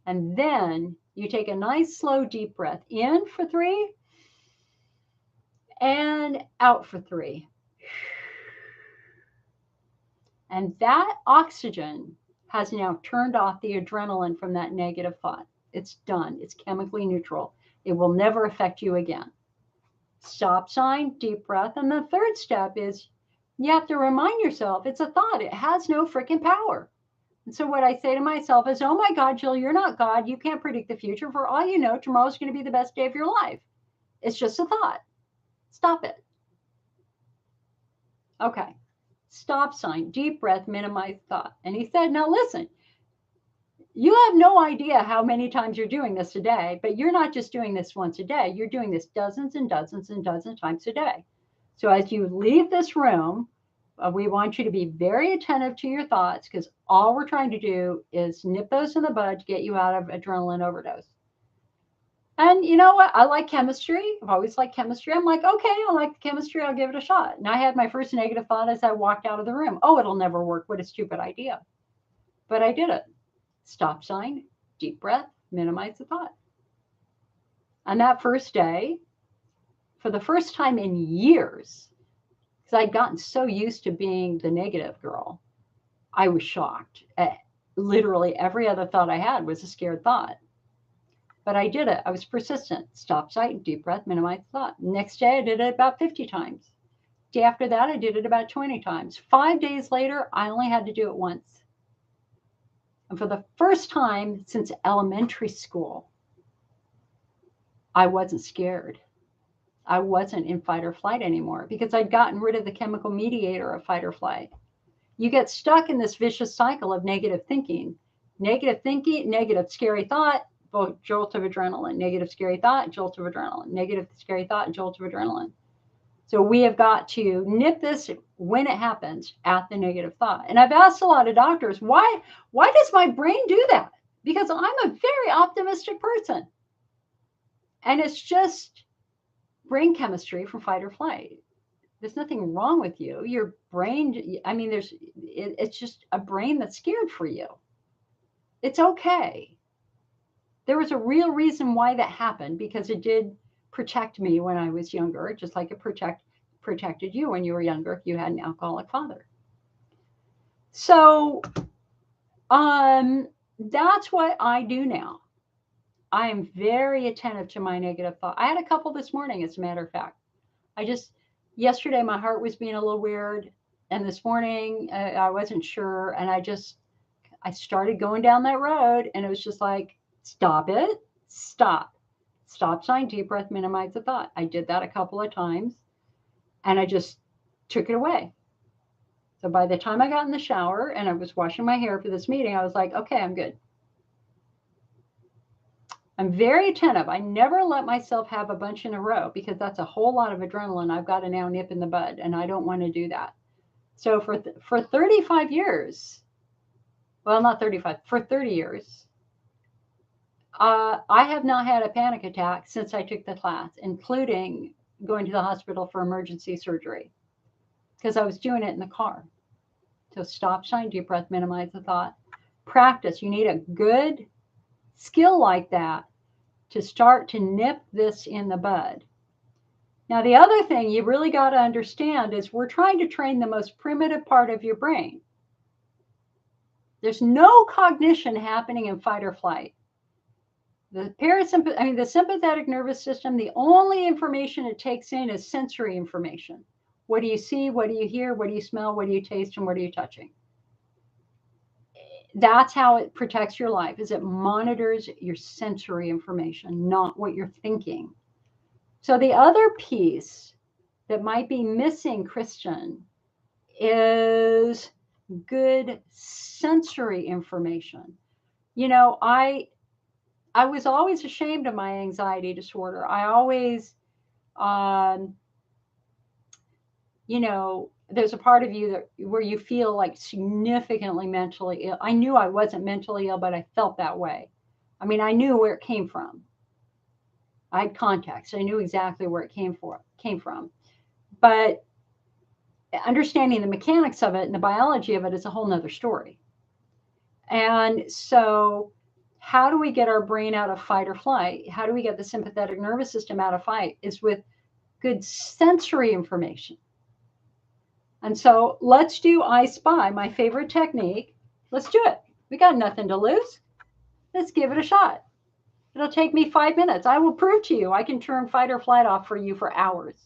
And then you take a nice, slow, deep breath in for 3 and out for 3. And that oxygen has now turned off the adrenaline from that negative thought. It's done. It's chemically neutral. It will never affect you again. Stop sign, deep breath. And the third step is you have to remind yourself it's a thought. It has no freaking power. And so what I say to myself is, oh my God, Jill, you're not God. You can't predict the future. For all you know, tomorrow's going to be the best day of your life. It's just a thought. Stop it. Okay. Stop sign, deep breath, minimize thought. And he said, now listen, you have no idea how many times you're doing this a day, but you're not just doing this once a day. You're doing this dozens and dozens and dozens of times a day. So as you leave this room, we want you to be very attentive to your thoughts, because all we're trying to do is nip those in the bud to get you out of adrenaline overdose. And you know what? I like chemistry. I've always liked chemistry. I'm like, okay, I like the chemistry. I'll give it a shot. And I had my first negative thought as I walked out of the room. Oh, it'll never work. What a stupid idea. But I did it. Stop sign, deep breath, minimize the thought. On that first day, for the first time in years, because I'd gotten so used to being the negative girl, I was shocked. Literally every other thought I had was a scared thought. But I did it. I was persistent. Stop sign, deep breath, minimize thought. Next day, I did it about 50 times. Day after that, I did it about 20 times. 5 days later, I only had to do it once. And for the first time since elementary school, I wasn't scared. I wasn't in fight or flight anymore, because I'd gotten rid of the chemical mediator of fight or flight. You get stuck in this vicious cycle of negative thinking, negative scary thought, jolt of adrenaline, negative scary thought, jolt of adrenaline, negative scary thought, jolt of adrenaline. So we have got to nip this when it happens at the negative thought. And I've asked a lot of doctors, why does my brain do that? Because I'm a very optimistic person. And it's just brain chemistry from fight or flight. There's nothing wrong with you. Your brain, I mean, it's just a brain that's scared for you. It's okay. there was a real reason why that happened, because it did protect me when I was younger, just like it protected you when you were younger if you had an alcoholic father. So that's what I do now. I am very attentive to my negative thought. I had a couple this morning, as a matter of fact. Yesterday my heart was being a little weird, and this morning I wasn't sure, and I started going down that road, and it was just like, stop it, stop sign, deep breath, minimize the thought. I did that a couple of times, and I just took it away. So by the time I got in the shower and I was washing my hair for this meeting, I was like, okay, I'm good. I'm very attentive. I never let myself have a bunch in a row, because that's a whole lot of adrenaline I've got to now nip in the bud, and I don't want to do that. So for 35 years, well, not 35, for 30 years, I have not had a panic attack since I took the class, including going to the hospital for emergency surgery, because I was doing it in the car. So stop, sign, deep breath, minimize the thought. Practice. You need a good skill like that to start to nip this in the bud. Now, the other thing you really got to understand is we're trying to train the most primitive part of your brain. There's no cognition happening in fight or flight. The sympathetic nervous system, the only information it takes in is sensory information. What do you see? What do you hear? What do you smell? What do you taste? And what are you touching? That's how it protects your life, is it monitors your sensory information, not what you're thinking. So the other piece that might be missing, Christian, is good sensory information. You know, I was always ashamed of my anxiety disorder. I always, there's a part of you where you feel like significantly mentally ill. I knew I wasn't mentally ill, but I felt that way. I mean, I knew where it came from. I had context. I knew exactly where it came from. But understanding the mechanics of it and the biology of it is a whole nother story. And so how do we get our brain out of fight or flight? How do we get the sympathetic nervous system out of fight? Is with good sensory information. And so let's do I Spy, my favorite technique. Let's do it. We got nothing to lose. Let's give it a shot. It'll take me 5 minutes. I will prove to you I can turn fight or flight off for you for hours.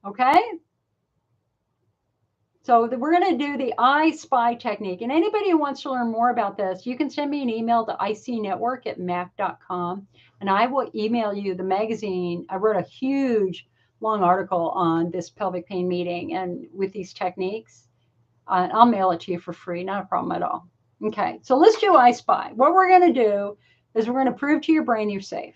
Okay? So we're going to do the I Spy technique. And anybody who wants to learn more about this, you can send me an email to icnetwork@mac.com, and I will email you the magazine. I wrote a huge, long article on this pelvic pain meeting and with these techniques. I'll mail it to you for free. Not a problem at all. Okay, so let's do I Spy. What we're going to do is we're going to prove to your brain you're safe.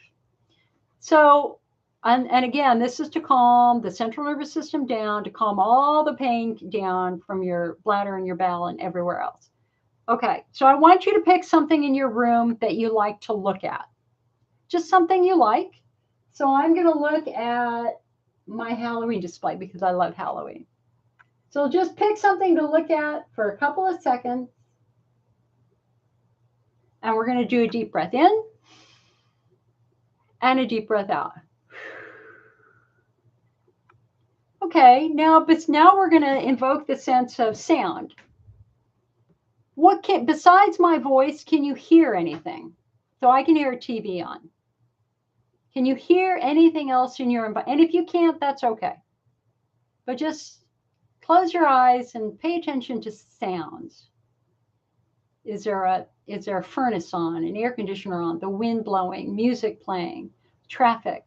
So, and again, this is to calm the central nervous system down, to calm all the pain down from your bladder and your bowel and everywhere else. Okay, so I want you to pick something in your room that you like to look at. Just something you like. So I'm going to look at my Halloween display because I love Halloween. So just pick something to look at for a couple of seconds. And we're going to do a deep breath in and a deep breath out. Okay, now we're going to invoke the sense of sound. Besides my voice, can you hear anything? So I can hear a TV on. Can you hear anything else in your environment? And if you can't, that's okay. But just close your eyes and pay attention to sounds. Is there a furnace on, an air conditioner on, the wind blowing, music playing, traffic?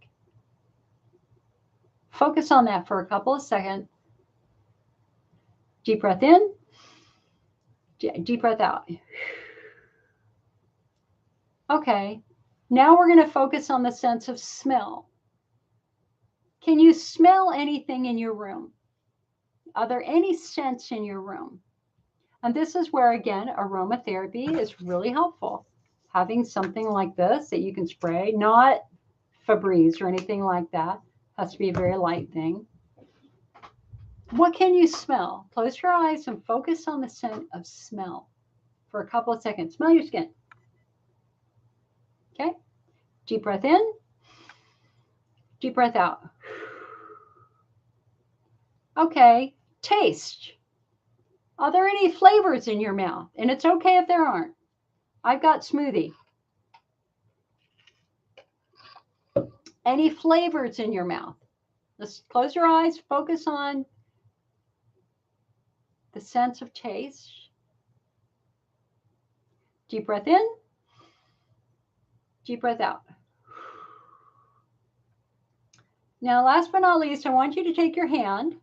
Focus on that for a couple of seconds. Deep breath in, deep breath out. Okay, now we're going to focus on the sense of smell. Can you smell anything in your room? Are there any scents in your room? And this is where, again, aromatherapy is really helpful. Having something like this that you can spray, not Febreze or anything like that. Has to be a very light thing. What can you smell? Close your eyes and focus on the scent of smell for a couple of seconds. Smell your skin. Okay. Deep breath in. Deep breath out. Okay. Taste. Are there any flavors in your mouth? And it's okay if there aren't. I've got smoothie. Any flavors in your mouth? Let's close your eyes. Focus on the sense of taste. Deep breath in. Deep breath out. Now, last but not least, I want you to take your hand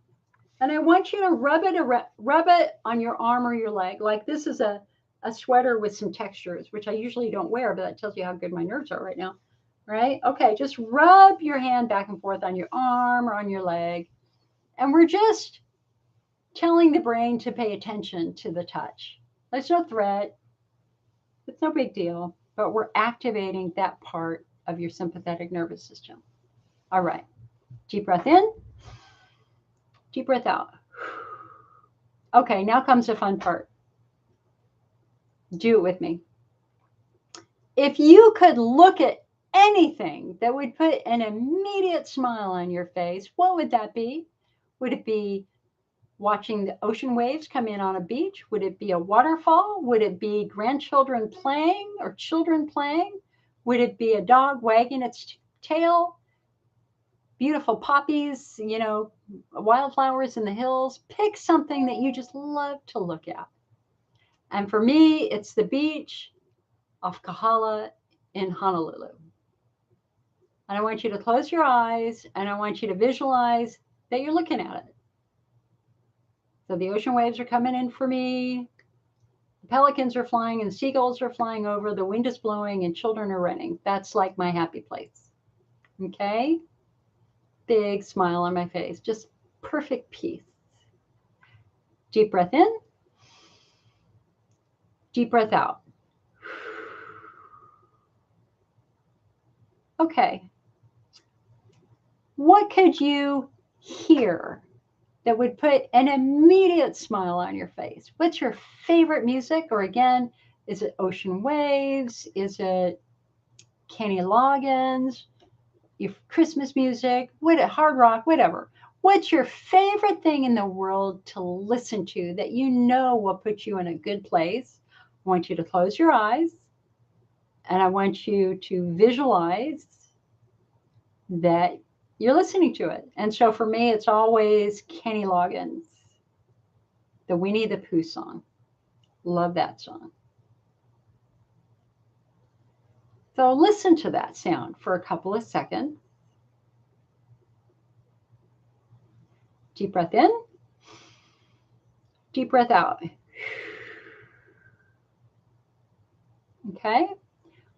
and I want you to rub it on your arm or your leg. Like this is a sweater with some textures, which I usually don't wear, but that tells you how good my nerves are right now. Right? Okay, just rub your hand back and forth on your arm or on your leg. And we're just telling the brain to pay attention to the touch. There's no threat. It's no big deal, but we're activating that part of your sympathetic nervous system. All right. Deep breath in. Deep breath out. Okay, now comes the fun part. Do it with me. If you could look at anything that would put an immediate smile on your face, what would that be? Would it be watching the ocean waves come in on a beach? Would it be a waterfall? Would it be grandchildren playing or children playing? Would it be a dog wagging its tail? Beautiful poppies, you know, wildflowers in the hills. Pick something that you just love to look at. And for me, it's the beach off Kahala in Honolulu. And I want you to close your eyes and I want you to visualize that you're looking at it. So the ocean waves are coming in for me. The pelicans are flying and seagulls are flying over. The wind is blowing and children are running. That's like my happy place. Okay? Big smile on my face. Just perfect peace. Deep breath in. Deep breath out. Okay. What could you hear that would put an immediate smile on your face? What's your favorite music? Or again, is it ocean waves? Is it Kenny Loggins? Your Christmas music? What, hard rock? Whatever. What's your favorite thing in the world to listen to that you know will put you in a good place? I want you to close your eyes and I want you to visualize that you're listening to it. And so for me, it's always Kenny Loggins, the Winnie the Pooh song. Love that song. So listen to that sound for a couple of seconds. Deep breath in. Deep breath out. Okay.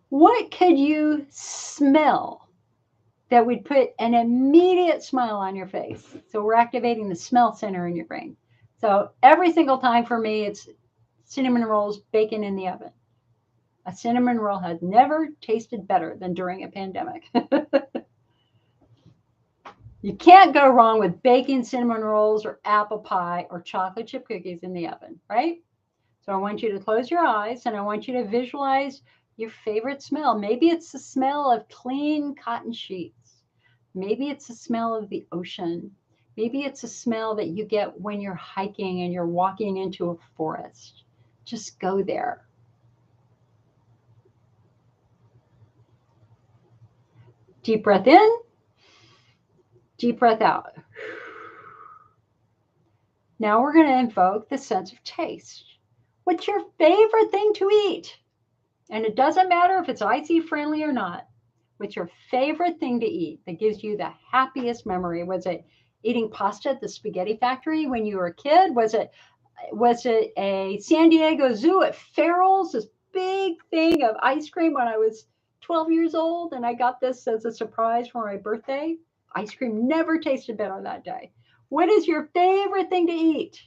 What could you smell that would put an immediate smile on your face? So we're activating the smell center in your brain. So every single time for me, it's cinnamon rolls, bacon in the oven. A cinnamon roll has never tasted better than during a pandemic. You can't go wrong with bacon, cinnamon rolls, or apple pie, or chocolate chip cookies in the oven, right? So I want you to close your eyes and I want you to visualize your favorite smell. Maybe it's the smell of clean cotton sheets. Maybe it's the smell of the ocean. Maybe it's a smell that you get when you're hiking and you're walking into a forest. Just go there. Deep breath in. Deep breath out. Now we're going to invoke the sense of taste. What's your favorite thing to eat? And it doesn't matter if it's IC friendly or not. What's your favorite thing to eat that gives you the happiest memory? Was it eating pasta at the spaghetti factory when you were a kid? Was it a San Diego Zoo at Farrell's, this big thing of ice cream when I was 12 years old and I got this as a surprise for my birthday? Ice cream never tasted better that day. What is your favorite thing to eat?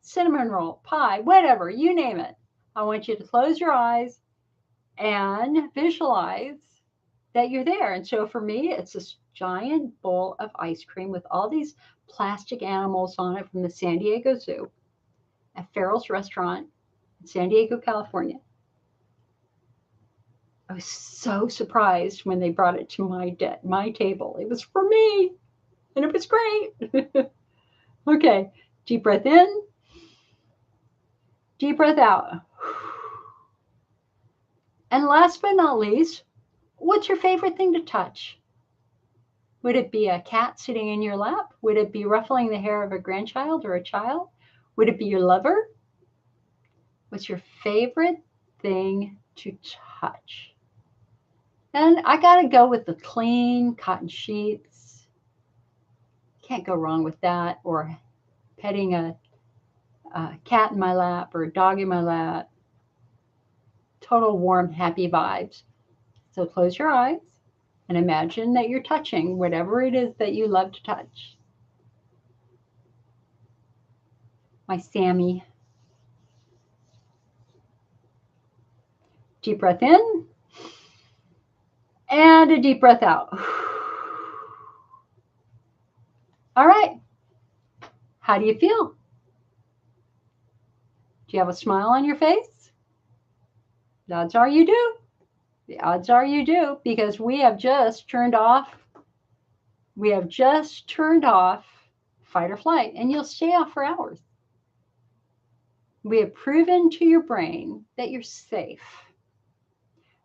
Cinnamon roll, pie, whatever, you name it. I want you to close your eyes and visualize that you're there. And so for me, it's this giant bowl of ice cream with all these plastic animals on it from the San Diego Zoo at Farrell's Restaurant in San Diego, California. I was so surprised when they brought it to my table. It was for me, and it was great. Okay, deep breath in, deep breath out. And last but not least, what's your favorite thing to touch? Would it be a cat sitting in your lap? Would it be ruffling the hair of a grandchild or a child? Would it be your lover? What's your favorite thing to touch? And I got to go with the clean cotton sheets. Can't go wrong with that. Or petting a cat in my lap or a dog in my lap. Total warm, happy vibes. So close your eyes and imagine that you're touching whatever it is that you love to touch. My Sammy. Deep breath in and a deep breath out. All right. How do you feel? Do you have a smile on your face? The odds are you do. The odds are you do, because we have just turned off fight or flight, and you'll stay off for hours. We have proven to your brain that you're safe.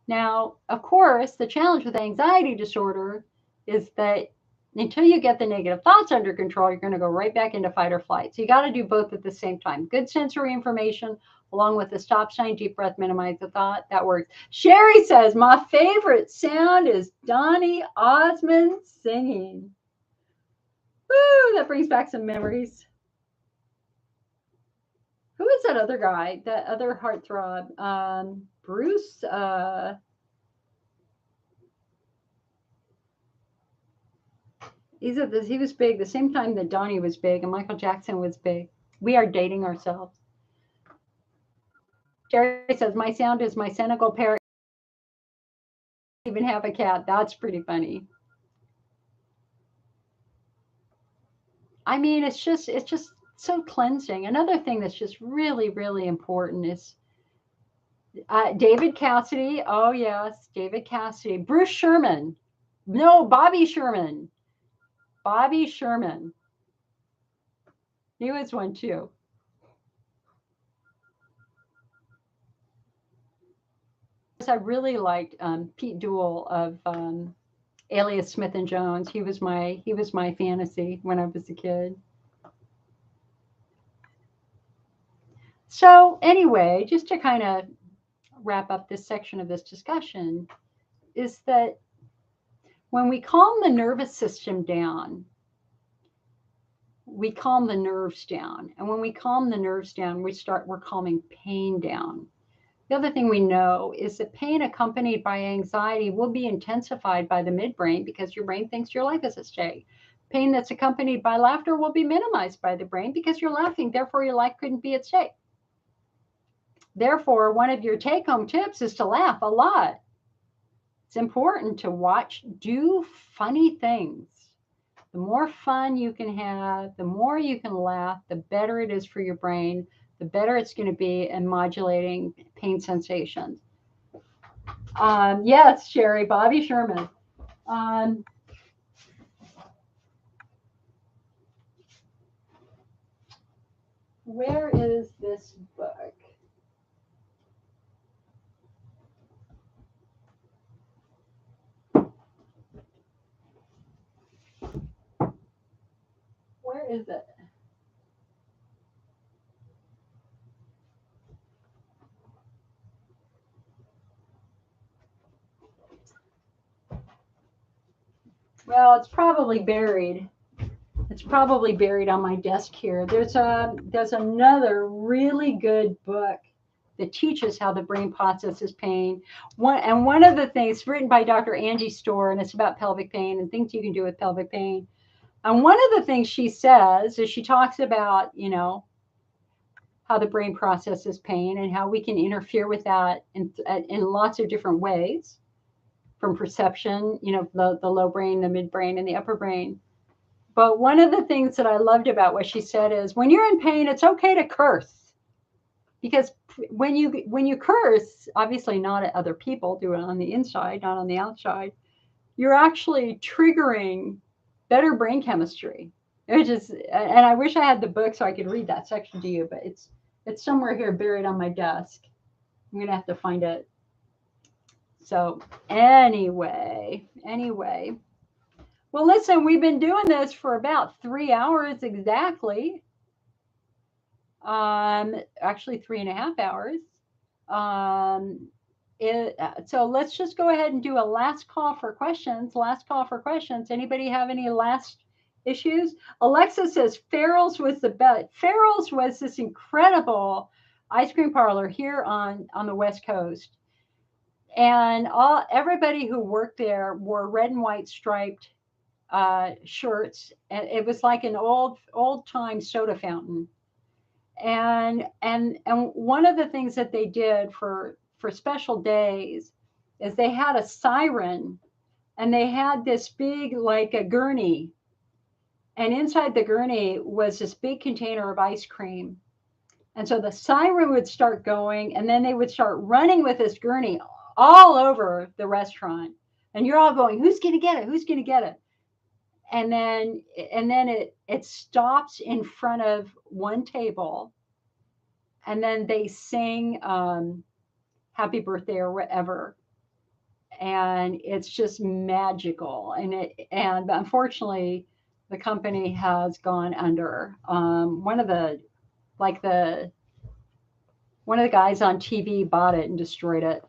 Now, of course, the challenge with anxiety disorder is that until you get the negative thoughts under control, you're going to go right back into fight or flight. So you got to do both at the same time. Good sensory information along with the stop sign, deep breath, minimize the thought. That works. Sherry says, my favorite sound is Donny Osmond singing. Woo, that brings back some memories. Who is that other guy? That other heartthrob? Bruce? He was big the same time that Donnie was big and Michael Jackson was big. We are dating ourselves. Jerry says, my sound is my Senegal parrot. I even have a cat. That's pretty funny. I mean, it's just so cleansing. Another thing that's just really, really important is David Cassidy. Oh, yes, David Cassidy. Bruce Sherman. No, Bobby Sherman. Bobby Sherman. He was one too. I really liked Pete Duell of Alias Smith and Jones. He was my fantasy when I was a kid. So anyway, just to kind of wrap up this section of this discussion, is that when we calm the nervous system down, we calm the nerves down. And when we calm the nerves down, we're calming pain down. The other thing we know is that pain accompanied by anxiety will be intensified by the midbrain because your brain thinks your life is at stake. Pain that's accompanied by laughter will be minimized by the brain because you're laughing, therefore your life couldn't be at stake. Therefore, one of your take-home tips is to laugh a lot. It's important to do funny things. The more fun you can have, the more you can laugh, the better it is for your brain, the better it's going to be in modulating pain sensations. Yes, Sherry, Bobby Sherman. Where is this book? Where is it? Well, it's probably buried. It's probably buried on my desk here. There's another really good book that teaches how the brain processes pain. One of the things written by Dr. Angie Storr, and it's about pelvic pain and things you can do with pelvic pain. And one of the things she says is she talks about, how the brain processes pain and how we can interfere with that in lots of different ways, from perception, the low brain, the midbrain, and the upper brain. But one of the things that I loved about what she said is, when you're in pain, it's okay to curse, because when you curse, obviously not at other people, do it on the inside, not on the outside, you're actually triggering better brain chemistry. Which is, and I wish I had the book so I could read that section to you, but it's somewhere here buried on my desk. I'm gonna have to find it. So anyway. Well, listen, we've been doing this for about 3 hours exactly. Actually 3.5 hours. So let's just go ahead and do a last call for questions. Anybody have any last issues? Alexa says Farrell's was the best. Farrell's was this incredible ice cream parlor here on the West Coast. And everybody who worked there wore red and white striped shirts. And it was like an old time soda fountain. And one of the things that they did for special days is they had a siren, and they had this big, like a gurney, and inside the gurney was this big container of ice cream. And so the siren would start going, and then they would start running with this gurney all over the restaurant, and you're all going, who's gonna get it? And then it stops in front of one table, and then they sing happy birthday or whatever. And it's just magical. And unfortunately, the company has gone under. One of the guys on TV bought it and destroyed it.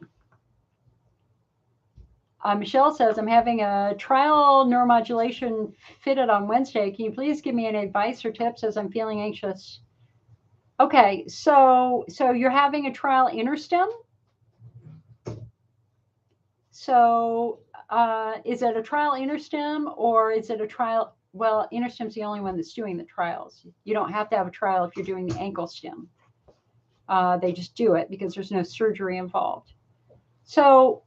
Michelle says, I'm having a trial neuromodulation fitted on Wednesday. Can you please give me any advice or tips as I'm feeling anxious? Okay, so you're having a trial InterStim? So is it a trial InterStim, or is it a trial? Well, InterStim's the only one that's doing the trials. You don't have to have a trial if you're doing the ankle stim. They just do it because there's no surgery involved. So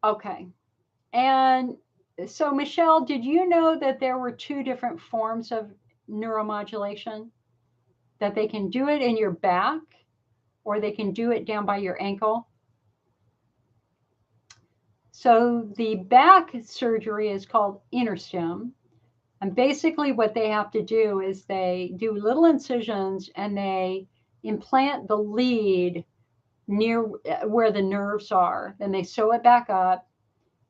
okay. And so, Michelle, did you know that there were 2 different forms of neuromodulation? That they can do it in your back, or they can do it down by your ankle? So the back surgery is called InterStim. And basically what they have to do is they do little incisions, and they implant the lead near where the nerves are. Then they sew it back up,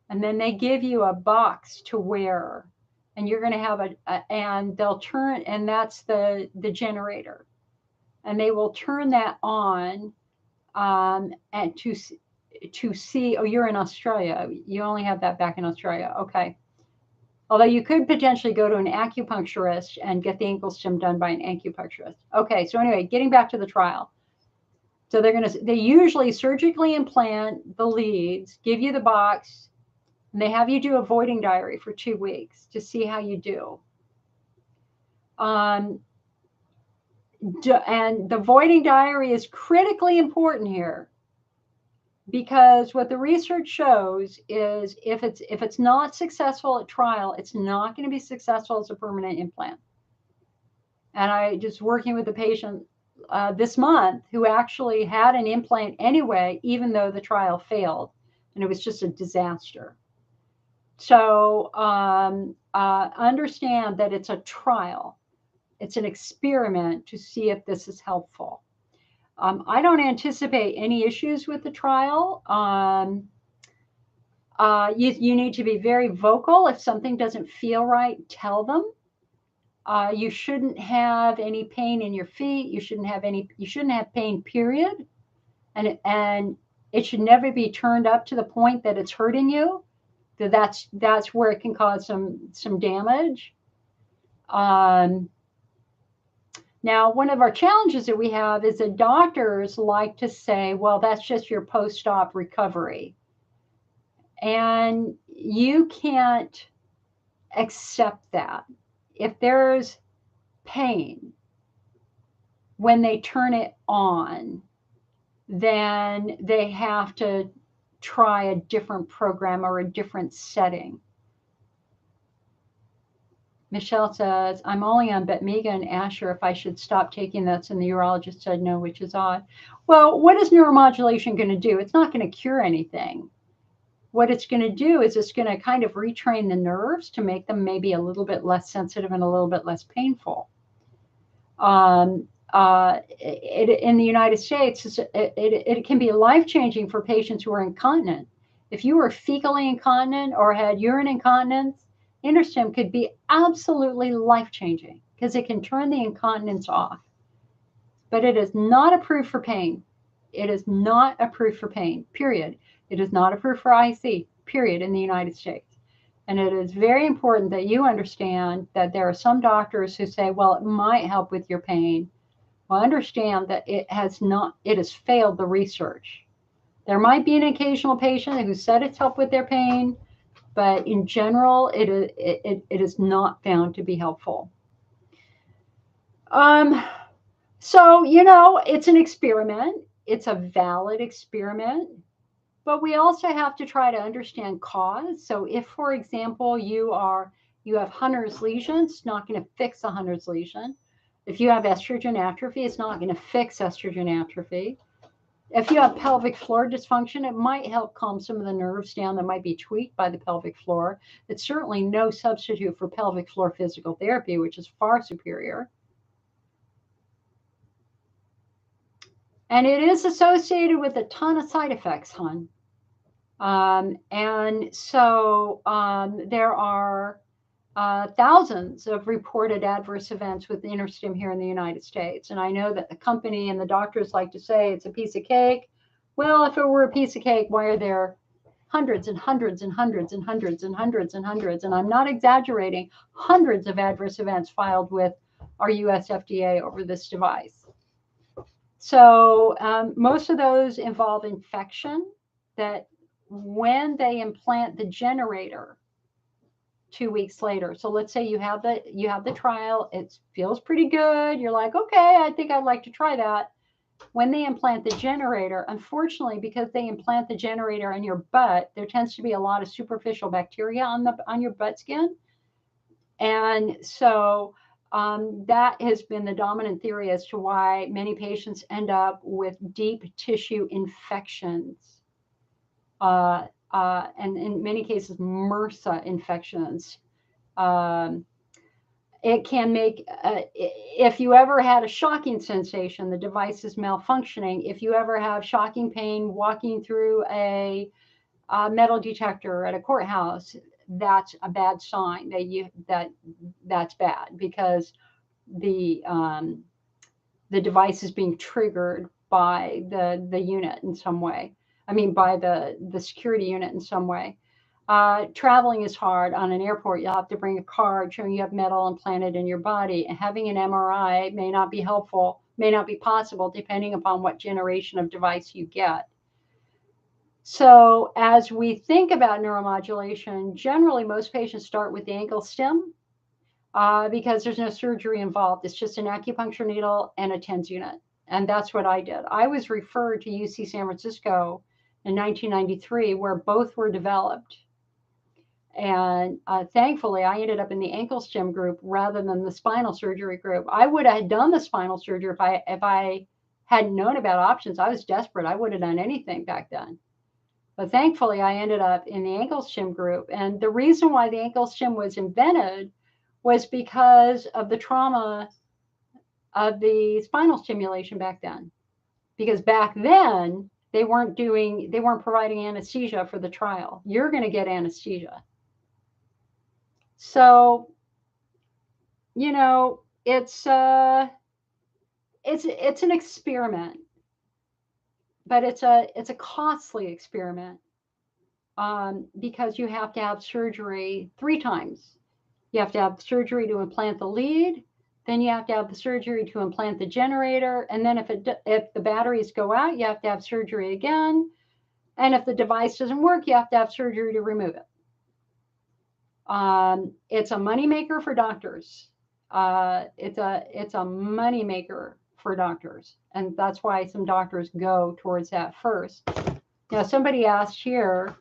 and then they give you a box to wear, and you're going to have and they'll turn, and that's the generator, and they will turn that on, and to see. Oh, you're in Australia. You only have that back in Australia. Okay. Although you could potentially go to an acupuncturist and get the ankle stim done by an acupuncturist. Okay. So anyway, getting back to the trial. So they usually surgically implant the leads, give you the box, and they have you do a voiding diary for 2 weeks to see how you do. And the voiding diary is critically important here, because what the research shows is if it's not successful at trial, it's not going to be successful as a permanent implant. And I just working with a patient this month who actually had an implant anyway, even though the trial failed, and it was just a disaster. So understand that it's a trial. It's an experiment to see if this is helpful. I don't anticipate any issues with the trial. You need to be very vocal. If something doesn't feel right, tell them. You shouldn't have any pain in your feet. You shouldn't have pain, period. And it should never be turned up to the point that it's hurting you. That's where it can cause some damage. Now, one of our challenges that we have is that doctors like to say, well, that's just your post-op recovery. And you can't accept that. If there's pain when they turn it on, then they have to try a different program or a different setting. Michelle says, I'm only on Betmega and Asher if I should stop taking this. And the urologist said no, which is odd. Well, what is neuromodulation going to do? It's not going to cure anything. What it's going to do is it's going to kind of retrain the nerves to make them maybe a little bit less sensitive and a little bit less painful. In the United States, it can be life-changing for patients who are incontinent. If you were fecally incontinent or had urine incontinence, InterStim could be absolutely life-changing because it can turn the incontinence off. But it is not approved for pain. It is not approved for pain, period. It is not approved for IC, period, in the United States. And it is very important that you understand that there are some doctors who say, well, it might help with your pain. Well, understand that it has failed the research. There might be an occasional patient who said it's helped with their pain, but in general, it is not found to be helpful. So, it's an experiment. It's a valid experiment. But we also have to try to understand cause. So if, for example, you have Hunner's lesion, it's not going to fix a Hunner's lesion. If you have estrogen atrophy, it's not going to fix estrogen atrophy. If you have pelvic floor dysfunction, it might help calm some of the nerves down that might be tweaked by the pelvic floor. It's certainly no substitute for pelvic floor physical therapy, which is far superior. And it is associated with a ton of side effects, hon. And so there are thousands of reported adverse events with InterStim here in the United States. And I know that the company and the doctors like to say it's a piece of cake. Well, if it were a piece of cake, why are there hundreds and hundreds and hundreds and hundreds and hundreds and hundreds? And I'm not exaggerating, hundreds of adverse events filed with our US FDA over this device. So most of those involve infection that when they implant the generator 2 weeks later. So let's say you have the trial, it feels pretty good. You're like, okay, I think I'd like to try that. When they implant the generator, unfortunately, because they implant the generator in your butt, there tends to be a lot of superficial bacteria on your butt skin. And so that has been the dominant theory as to why many patients end up with deep tissue infections. And in many cases, MRSA infections. It can make, if you ever had a shocking sensation, the device is malfunctioning. If you ever have shocking pain walking through a metal detector at a courthouse, that's a bad sign that's bad because the device is being triggered by the unit in some way. I mean, by the security unit in some way. Traveling is hard. On an airport, you'll have to bring a card showing you have metal implanted in your body. And having an MRI may not be helpful, may not be possible, depending upon what generation of device you get. So as we think about neuromodulation, generally most patients start with the ankle stim because there's no surgery involved. It's just an acupuncture needle and a TENS unit. And that's what I did. I was referred to UC San Francisco in 1993, where both were developed. And thankfully, I ended up in the ankle stim group rather than the spinal surgery group. I would have done the spinal surgery if I hadn't known about options. I was desperate. I would have done anything back then. But thankfully, I ended up in the ankle stim group. And the reason why the ankle stim was invented was because of the trauma of the spinal stimulation back then. Because back then, they weren't providing anesthesia for the trial. You're going to get anesthesia. So, it's an experiment. But it's a costly experiment because you have to have surgery 3 times. You have to have surgery to implant the lead, then you have to have the surgery to implant the generator, and then if the batteries go out, you have to have surgery again, and if the device doesn't work, you have to have surgery to remove it. It's a moneymaker for doctors. It's a moneymaker for doctors. And that's why some doctors go towards that first. Somebody asked here,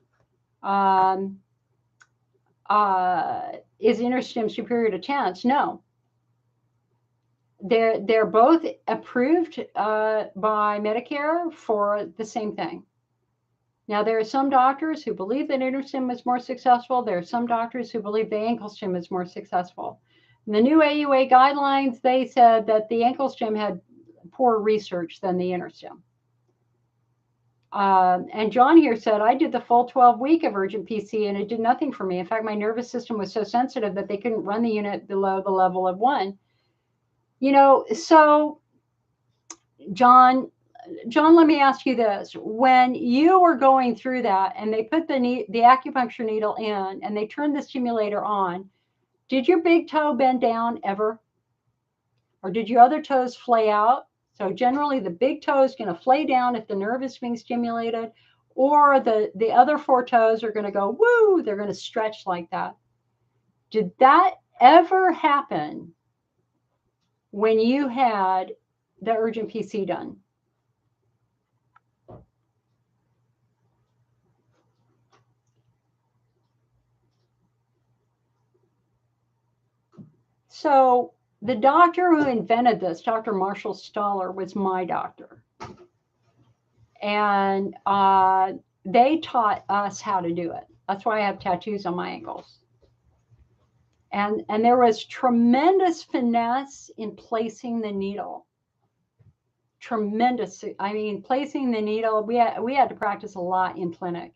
is InterStim superior to TENS? No. They're both approved by Medicare for the same thing. Now, there are some doctors who believe that InterStim is more successful. There are some doctors who believe the ankle stim is more successful. In the new AUA guidelines, they said that the ankle stim had poor research than the InterStim. And John here said, I did the full 12-week of urgent PC and it did nothing for me. In fact, my nervous system was so sensitive that they couldn't run the unit below the level of 1. You know, so John, let me ask you this. When you were going through that and they put the acupuncture needle in and they turned the stimulator on, did your big toe bend down ever? Or did your other toes flay out? So generally the big toe is going to flay down if the nerve is being stimulated, or the other 4 toes are going to go, woo, they're going to stretch like that. Did that ever happen when you had the urgent PC done? So the doctor who invented this, Dr. Marshall Stoller, was my doctor. And they taught us how to do it. That's why I have tattoos on my ankles. And there was tremendous finesse in placing the needle. Tremendous. I mean, placing the needle, we had to practice a lot in clinic.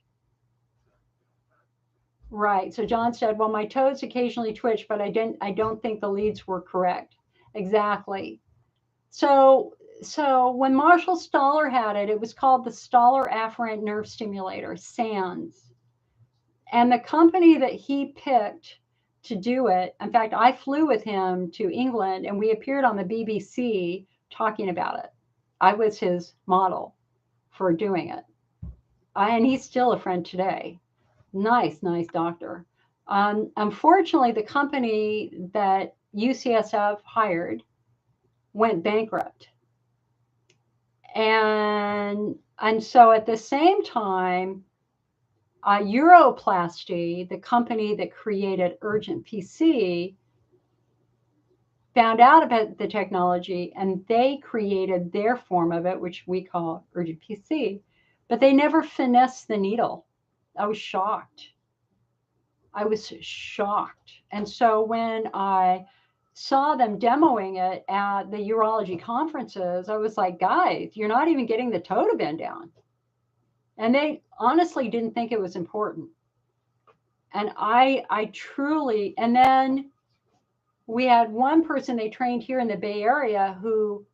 Right. So John said, well, my toes occasionally twitch, but I don't think the leads were correct. Exactly. So when Marshall Stoller had it, it was called the Stoller Afferent Nerve Stimulator, SANS. And the company that he picked to do it, in fact, I flew with him to England and we appeared on the BBC talking about it. I was his model for doing it. And he's still a friend today. Nice doctor. Unfortunately, the company that UCSF hired went bankrupt. And so at the same time, Uroplasty, the company that created Urgent PC, found out about the technology and they created their form of it, which we call Urgent PC, but they never finessed the needle. I was shocked. And so when I saw them demoing it at the urology conferences, I was like, guys, you're not even getting the toe to bend down. And they honestly didn't think it was important. And I truly, and then we had one person they trained here in the Bay Area who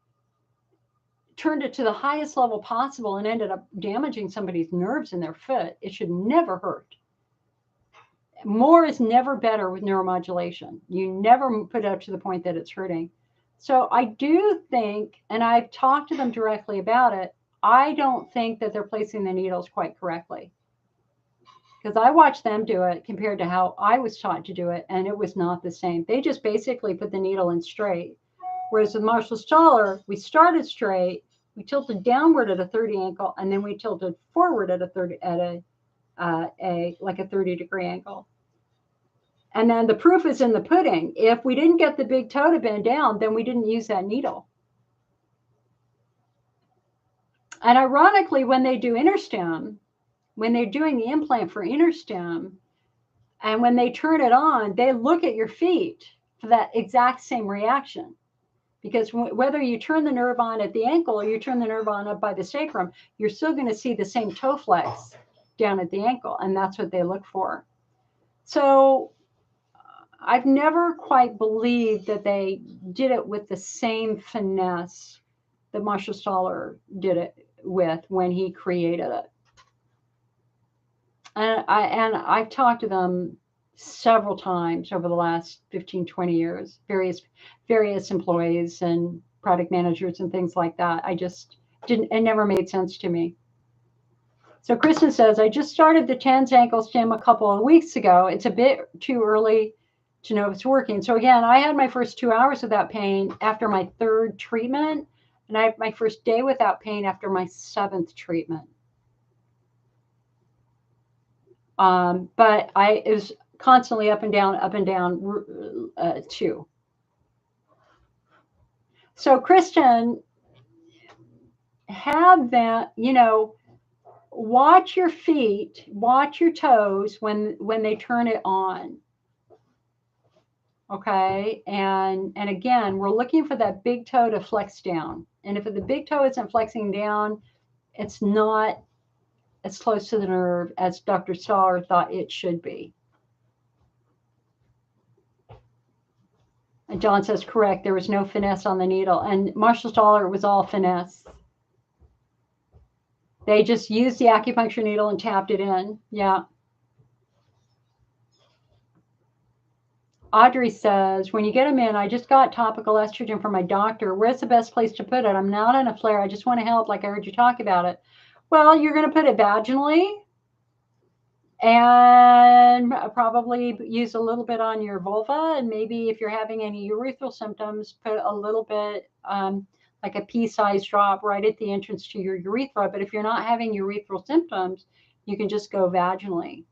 turned it to the highest level possible and ended up damaging somebody's nerves in their foot. It should never hurt. More is never better with neuromodulation. You never put it up to the point that it's hurting. So I do think, and I've talked to them directly about it, I don't think that they're placing the needles quite correctly. Because I watched them do it compared to how I was taught to do it, and it was not the same. They just basically put the needle in straight. Whereas with Marshall Stoller, we started straight, we tilted downward at a 30 ankle, and then we tilted forward at a 30 like a 30-degree angle. And then the proof is in the pudding. If we didn't get the big toe to bend down, then we didn't use that needle. And ironically, when they do InterStim, when they're doing the implant for InterStim, and when they turn it on, they look at your feet for that exact same reaction. Because whether you turn the nerve on at the ankle or you turn the nerve on up by the sacrum, you're still going to see the same toe flex down at the ankle, and that's what they look for. So I've never quite believed that they did it with the same finesse that Marshall Stoller did it with when he created it. And I've talked to them several times over the last 15, 20 years, various employees and product managers and things like that. It never made sense to me. So Kristen says, I just started the TENS ankle stim a couple of weeks ago. It's a bit too early to know if it's working. So again, I had my first 2 hours without pain after my 3rd treatment, and I had my first day without pain after my 7th treatment. But it was constantly up and down, too. So Kristen, have that, watch your feet, watch your toes when they turn it on. Okay, and again, we're looking for that big toe to flex down. And if the big toe isn't flexing down, it's not as close to the nerve as Dr. Staller thought it should be. And John says, correct, there was no finesse on the needle. And Marshall Staller, it was all finesse. They just used the acupuncture needle and tapped it in. Yeah. Audrey says, when you get them in, I just got topical estrogen from my doctor. Where's the best place to put it? I'm not in a flare. I just want to help, like I heard you talk about it. Well, you're going to put it vaginally and probably use a little bit on your vulva. And maybe if you're having any urethral symptoms, put a little bit like a pea-sized drop right at the entrance to your urethra. But if you're not having urethral symptoms, you can just go vaginally.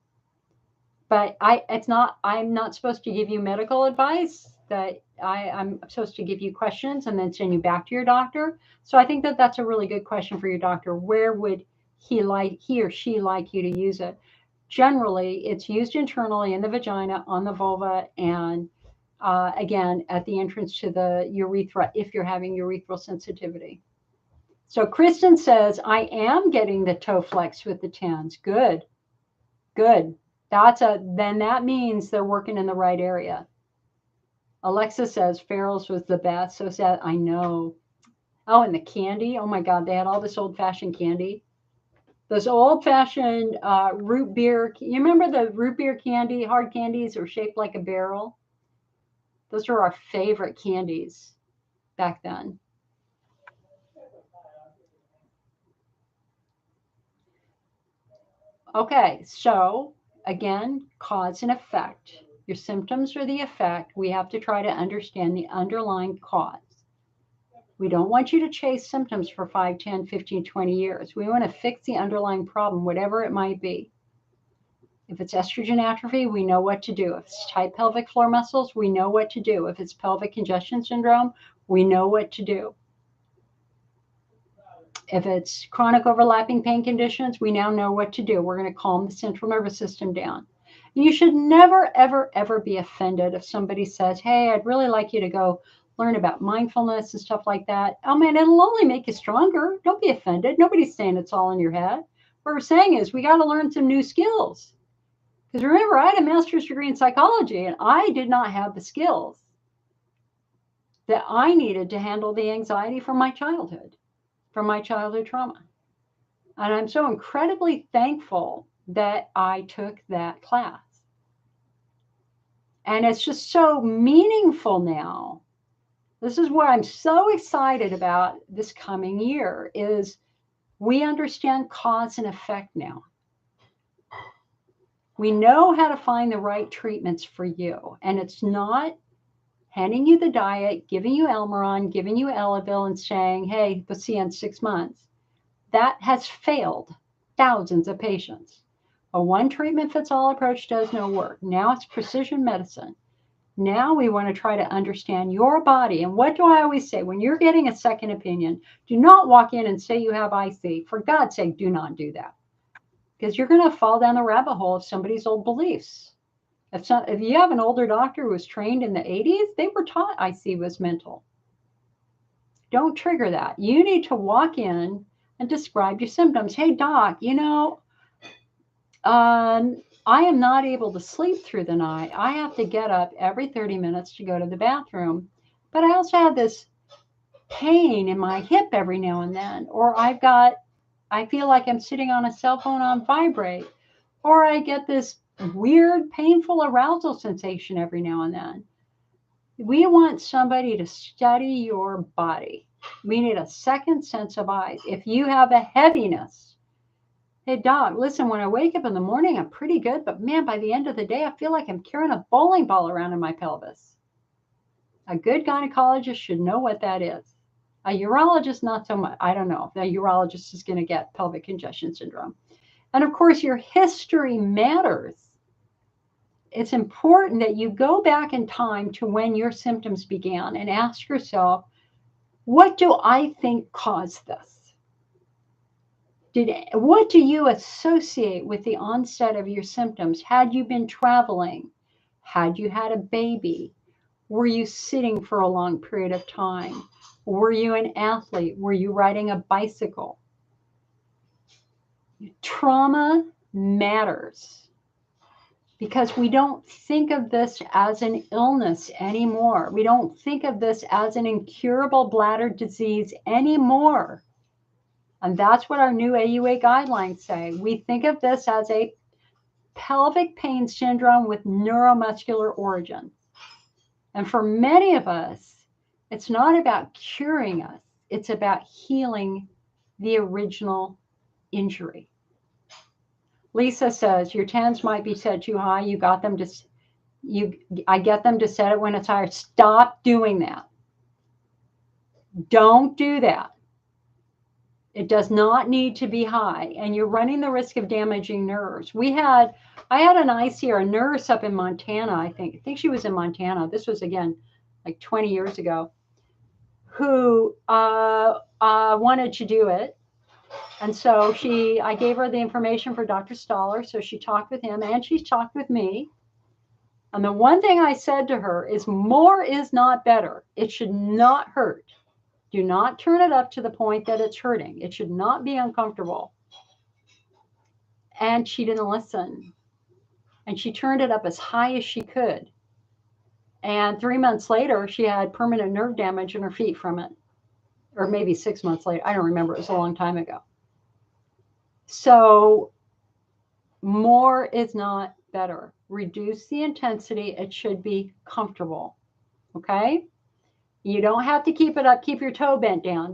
But I'm not supposed to give you medical advice. That I'm supposed to give you questions and then send you back to your doctor. So I think that that's a really good question for your doctor. Where would he or she like you to use it? Generally, it's used internally in the vagina, on the vulva, and again, at the entrance to the urethra if you're having urethral sensitivity. So Kristen says, I am getting the toe flex with the TENS. Good. Good. Then that means they're working in the right area. Alexa says Farrell's was the best. So sad. I know. Oh, and the candy. Oh my God, they had all this old-fashioned candy. Those old-fashioned root beer. You remember the root beer candy? Hard candies are shaped like a barrel. Those are our favorite candies back then. Okay, so again, cause and effect. Your symptoms are the effect. We have to try to understand the underlying cause. We don't want you to chase symptoms for 5, 10, 15, 20 years. We want to fix the underlying problem, whatever it might be. If it's estrogen atrophy, we know what to do. If it's tight pelvic floor muscles, we know what to do. If it's pelvic congestion syndrome, we know what to do. If it's chronic overlapping pain conditions, we now know what to do. We're going to calm the central nervous system down. You should never, ever, ever be offended if somebody says, hey, I'd really like you to go learn about mindfulness and stuff like that. Oh man, it'll only make you stronger. Don't be offended. Nobody's saying it's all in your head. What we're saying is we got to learn some new skills. Because remember, I had a master's degree in psychology and I did not have the skills that I needed to handle the anxiety from my childhood trauma. And I'm so incredibly thankful that I took that class. And it's just so meaningful now. This is what I'm so excited about this coming year is we understand cause and effect now. We know how to find the right treatments for you. And it's not handing you the diet, giving you Elmeron, giving you Elavil and saying, hey, we'll see you in 6 months. That has failed thousands of patients. A one treatment fits all approach does no work. Now it's precision medicine. Now we want to try to understand your body. And what do I always say? When you're getting a second opinion, do not walk in and say you have IC. For God's sake, do not do that. Because you're going to fall down the rabbit hole of somebody's old beliefs. If you have an older doctor who was trained in the 80s, they were taught IC was mental. Don't trigger that. You need to walk in and describe your symptoms. Hey, doc, I am not able to sleep through the night. I have to get up every 30 minutes to go to the bathroom. But I also have this pain in my hip every now and then. Or I feel like I'm sitting on a cell phone on vibrate. Or I get this weird, painful arousal sensation every now and then. We want somebody to study your body. We need a second sense of eyes. If you have a heaviness, hey, doc, listen, when I wake up in the morning, I'm pretty good. But man, by the end of the day, I feel like I'm carrying a bowling ball around in my pelvis. A good gynecologist should know what that is. A urologist, not so much. I don't know if a urologist is going to get pelvic congestion syndrome. And of course, your history matters. it's important that you go back in time to when your symptoms began and ask yourself, what do I think caused this? What do you associate with the onset of your symptoms? Had you been traveling? Had you had a baby? Were you sitting for a long period of time? Were you an athlete? Were you riding a bicycle? Trauma matters because we don't think of this as an illness anymore. We don't think of this as an incurable bladder disease anymore. And that's what our new AUA guidelines say. We think of this as a pelvic pain syndrome with neuromuscular origin. And for many of us, it's not about curing us. It's about healing the original injury. Lisa says, your TENS might be set too high. You got them to, I get them to set it when it's higher. Stop doing that. Don't do that. It does not need to be high, and you're running the risk of damaging nerves. I had an IC or a nurse up in Montana, I think she was in Montana. This was, again, like 20 years ago, who wanted to do it. And so I gave her the information for Dr. Stoller, so she talked with him, and she talked with me. And the one thing I said to her is more is not better. It should not hurt. Do not turn it up to the point that it's hurting. It should not be uncomfortable. And she didn't listen. And she turned it up as high as she could. And 3 months later, she had permanent nerve damage in her feet from it. Or maybe 6 months later. I don't remember. It was a long time ago. So more is not better. Reduce the intensity. It should be comfortable. Okay? You don't have to keep it up. Keep your toe bent down.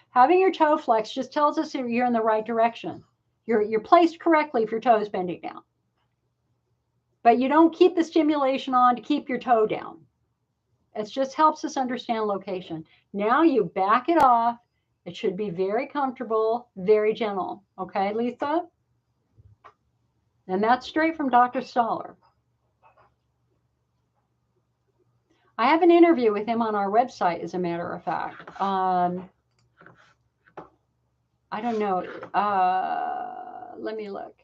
Having your toe flexed just tells us that you're in the right direction. You're placed correctly if your toe is bending down. But you don't keep the stimulation on to keep your toe down. It just helps us understand location. Now you back it off. It should be very comfortable, very gentle. Okay, Lisa? And that's straight from Dr. Stoller. I have an interview with him on our website, as a matter of fact. I don't know. Let me look.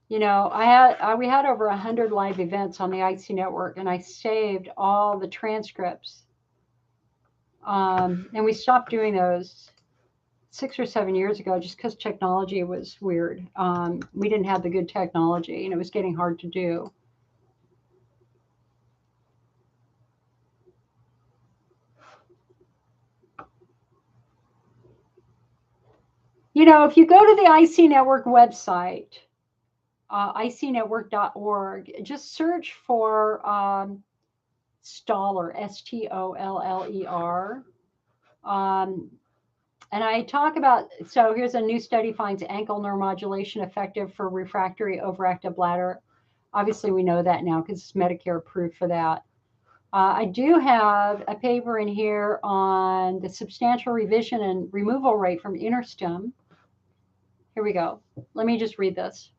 You know, we had over 100 live events on the IC network, and I saved all the transcripts. And we stopped doing those 6 or 7 years ago just because technology was weird. We didn't have the good technology, and it was getting hard to do. You know, if you go to the IC Network website, icnetwork.org, just search for Stoller, Stoller. And I talk about, so here's a new study finds ankle neuromodulation effective for refractory overactive bladder. Obviously, we know that now because it's Medicare approved for that. I do have a paper in here on the substantial revision and removal rate from InterStim. Here we go. Let me just read this.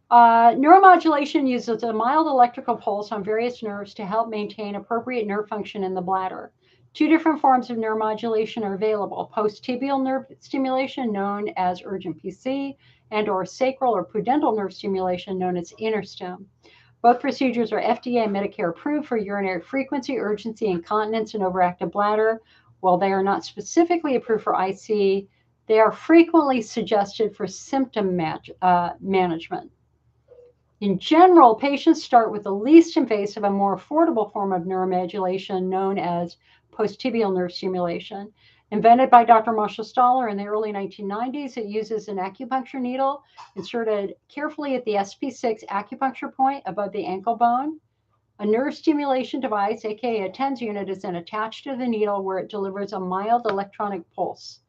Neuromodulation uses a mild electrical pulse on various nerves to help maintain appropriate nerve function in the bladder. 2 different forms of neuromodulation are available: post-tibial nerve stimulation, known as urgent PC, and/or sacral or pudendal nerve stimulation, known as InterStim. Both procedures are FDA and Medicare approved for urinary frequency, urgency, incontinence, and overactive bladder. While they are not specifically approved for IC, they are frequently suggested for symptom management. In general, patients start with the least invasive and more affordable form of neuromodulation, known as post-tibial nerve stimulation. Invented by Dr. Marshall Stoller in the early 1990s, it uses an acupuncture needle inserted carefully at the SP6 acupuncture point above the ankle bone. A nerve stimulation device, aka a TENS unit, is then attached to the needle where it delivers a mild electronic pulse.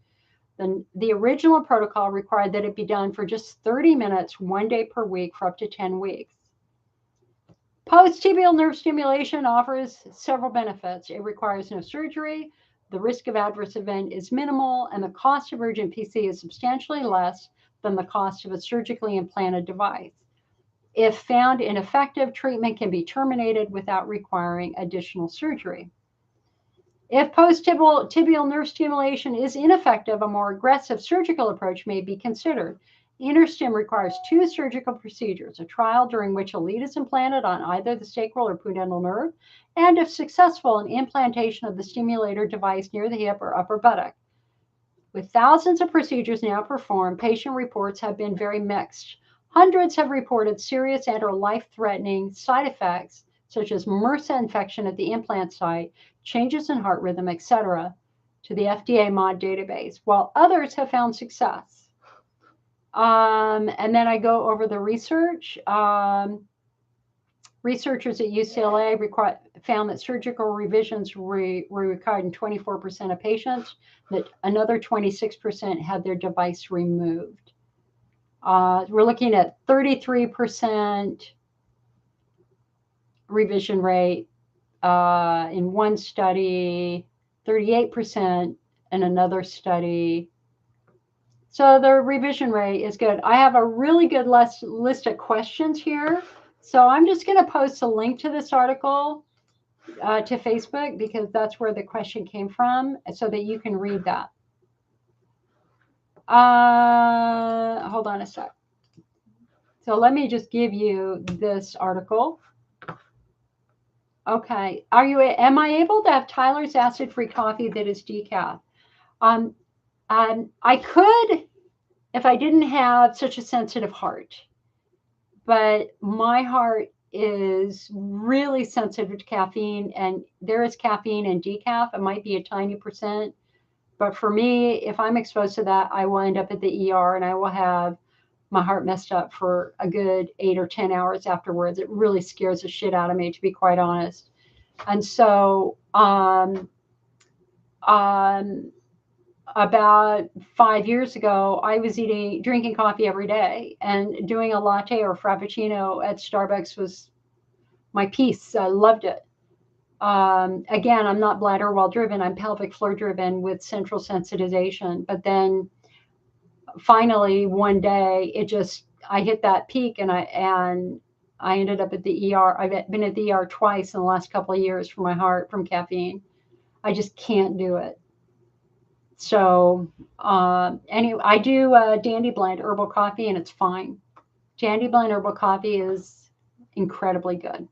The original protocol required that it be done for just 30 minutes, 1 day per week for up to 10 weeks. Post-tibial nerve stimulation offers several benefits. It requires no surgery. the risk of adverse event is minimal, and the cost of urgent PC is substantially less than the cost of a surgically implanted device. If found ineffective, treatment can be terminated without requiring additional surgery. If post-tibial nerve stimulation is ineffective, a more aggressive surgical approach may be considered. InterStim requires 2 surgical procedures, a trial during which a lead is implanted on either the sacral or pudendal nerve, and if successful, an implantation of the stimulator device near the hip or upper buttock. With thousands of procedures now performed, patient reports have been very mixed. Hundreds have reported serious and or life-threatening side effects, such as MRSA infection at the implant site, changes in heart rhythm, etc., to the FDA MOD database, while others have found success. And then I go over the research. Researchers at UCLA found that surgical revisions were required in 24% of patients, that another 26% had their device removed. We're looking at 33% revision rate in one study, 38% in another study. So the revision rate is good. I have a really good list of questions here. So I'm just going to post a link to this article to Facebook, because that's where the question came from, so that you can read that. Hold on a sec. So let me just give you this article. Okay. Am I able to have Tyler's acid-free coffee that is decaf? I could if I didn't have such a sensitive heart, but my heart is really sensitive to caffeine, and there is caffeine in decaf. It might be a tiny percent, but for me, if I'm exposed to that, I will end up at the ER, and I will have my heart messed up for a good 8 or 10 hours afterwards. It really scares the shit out of me, to be quite honest. And so, about 5 years ago, I was drinking coffee every day, and doing a latte or frappuccino at Starbucks was my peace. I loved it. Again, I'm not bladder wall driven. I'm pelvic floor driven with central sensitization. But then finally one day, I hit that peak, and I ended up at the ER. I've been at the ER twice in the last couple of years for my heart from caffeine. I just can't do it. So anyway, I do Dandy Blend herbal coffee, and it's fine. Dandy Blend herbal coffee is incredibly good.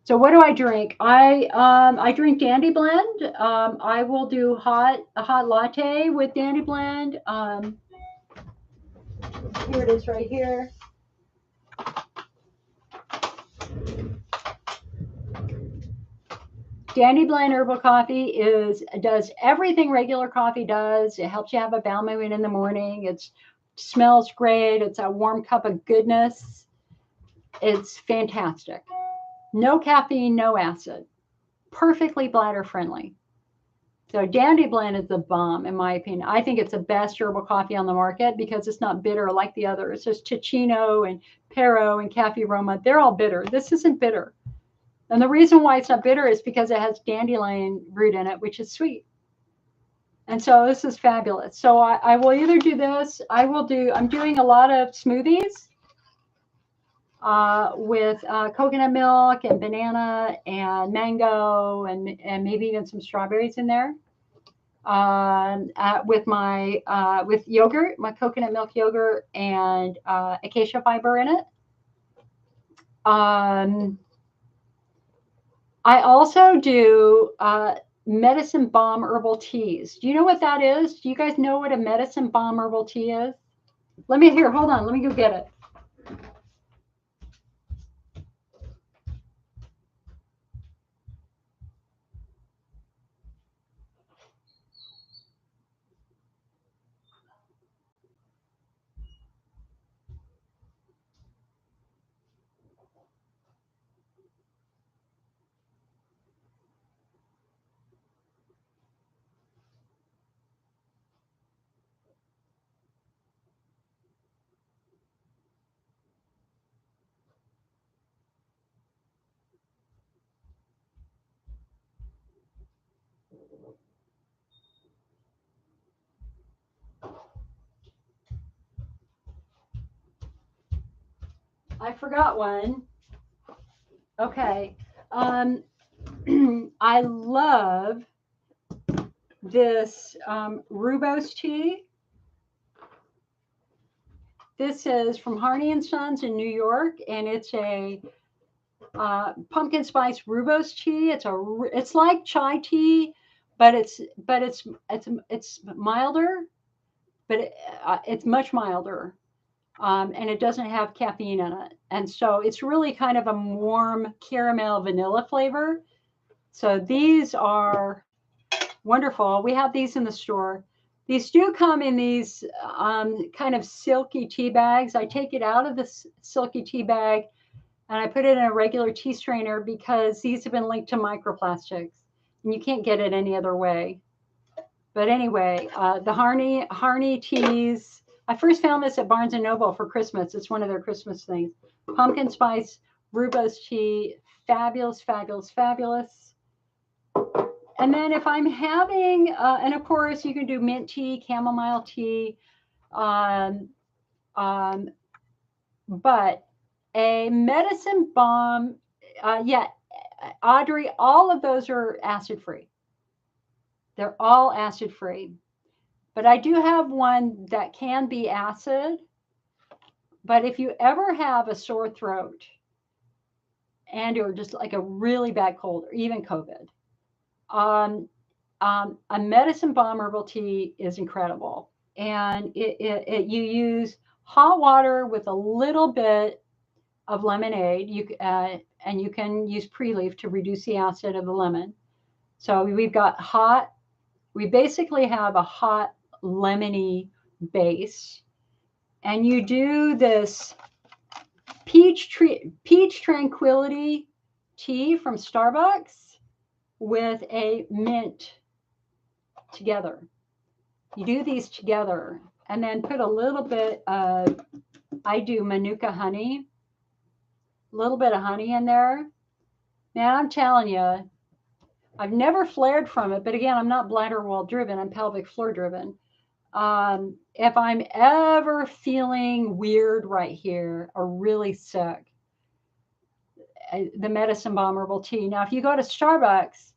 So what do I drink? I drink Dandy Blend. I will do a hot latte with Dandy Blend. Here it is right here. Dandy Blend herbal coffee does everything regular coffee does. It helps you have a bowel movement in the morning. It smells great. It's a warm cup of goodness. It's fantastic. No caffeine, no acid. Perfectly bladder friendly. So Dandy Blend is the bomb, in my opinion. I think it's the best herbal coffee on the market because it's not bitter like the others. There's Ticino and Pero and Cafe Roma. They're all bitter. This isn't bitter. And the reason why it's not bitter is because it has dandelion root in it, which is sweet. And so this is fabulous. So I will either do this. I'm doing a lot of smoothies with coconut milk and banana and mango and maybe even some strawberries in there. With yogurt, my coconut milk yogurt, and acacia fiber in it. I also do medicine balm herbal teas. Do you know what that is? Do you guys know what a medicine balm herbal tea is? Hold on. Let me go get it. I forgot one. Okay. I love this rooibos tea. This is from Harney and Sons in New York, and it's a pumpkin spice rooibos tea. It's like chai tea, but it's milder, but it's much milder, and it doesn't have caffeine in it, and so it's really kind of a warm caramel vanilla flavor. So these are wonderful. We have these in the store. These do come in these kind of silky tea bags. I take it out of the silky tea bag and I put it in a regular tea strainer because these have been linked to microplastics and you can't get it any other way. But anyway, the Harney teas, I first found this at Barnes & Noble for Christmas. It's one of their Christmas things. Pumpkin spice, rooibos tea, fabulous, fabulous, fabulous. And then if I'm having, and of course you can do mint tea, chamomile tea, but a medicine balm, yeah, Audrey, all of those are acid-free. They're all acid-free. But I do have one that can be acid. But if you ever have a sore throat and or just like a really bad cold or even COVID, a medicine balm herbal tea is incredible. And you use hot water with a little bit of lemonade. And you can use pre-leaf to reduce the acid of the lemon. So we basically have a hot lemony base. And you do this peach tranquility tea from Starbucks with a mint together. You do these together and then put a little bit of, I do Manuka honey, a little bit of honey in there. Man, I'm telling you, I've never flared from it, but again, I'm not bladder wall driven, I'm pelvic floor driven. If I'm ever feeling weird right here or really sick, the medicine balm herbal tea. Now, if you go to Starbucks,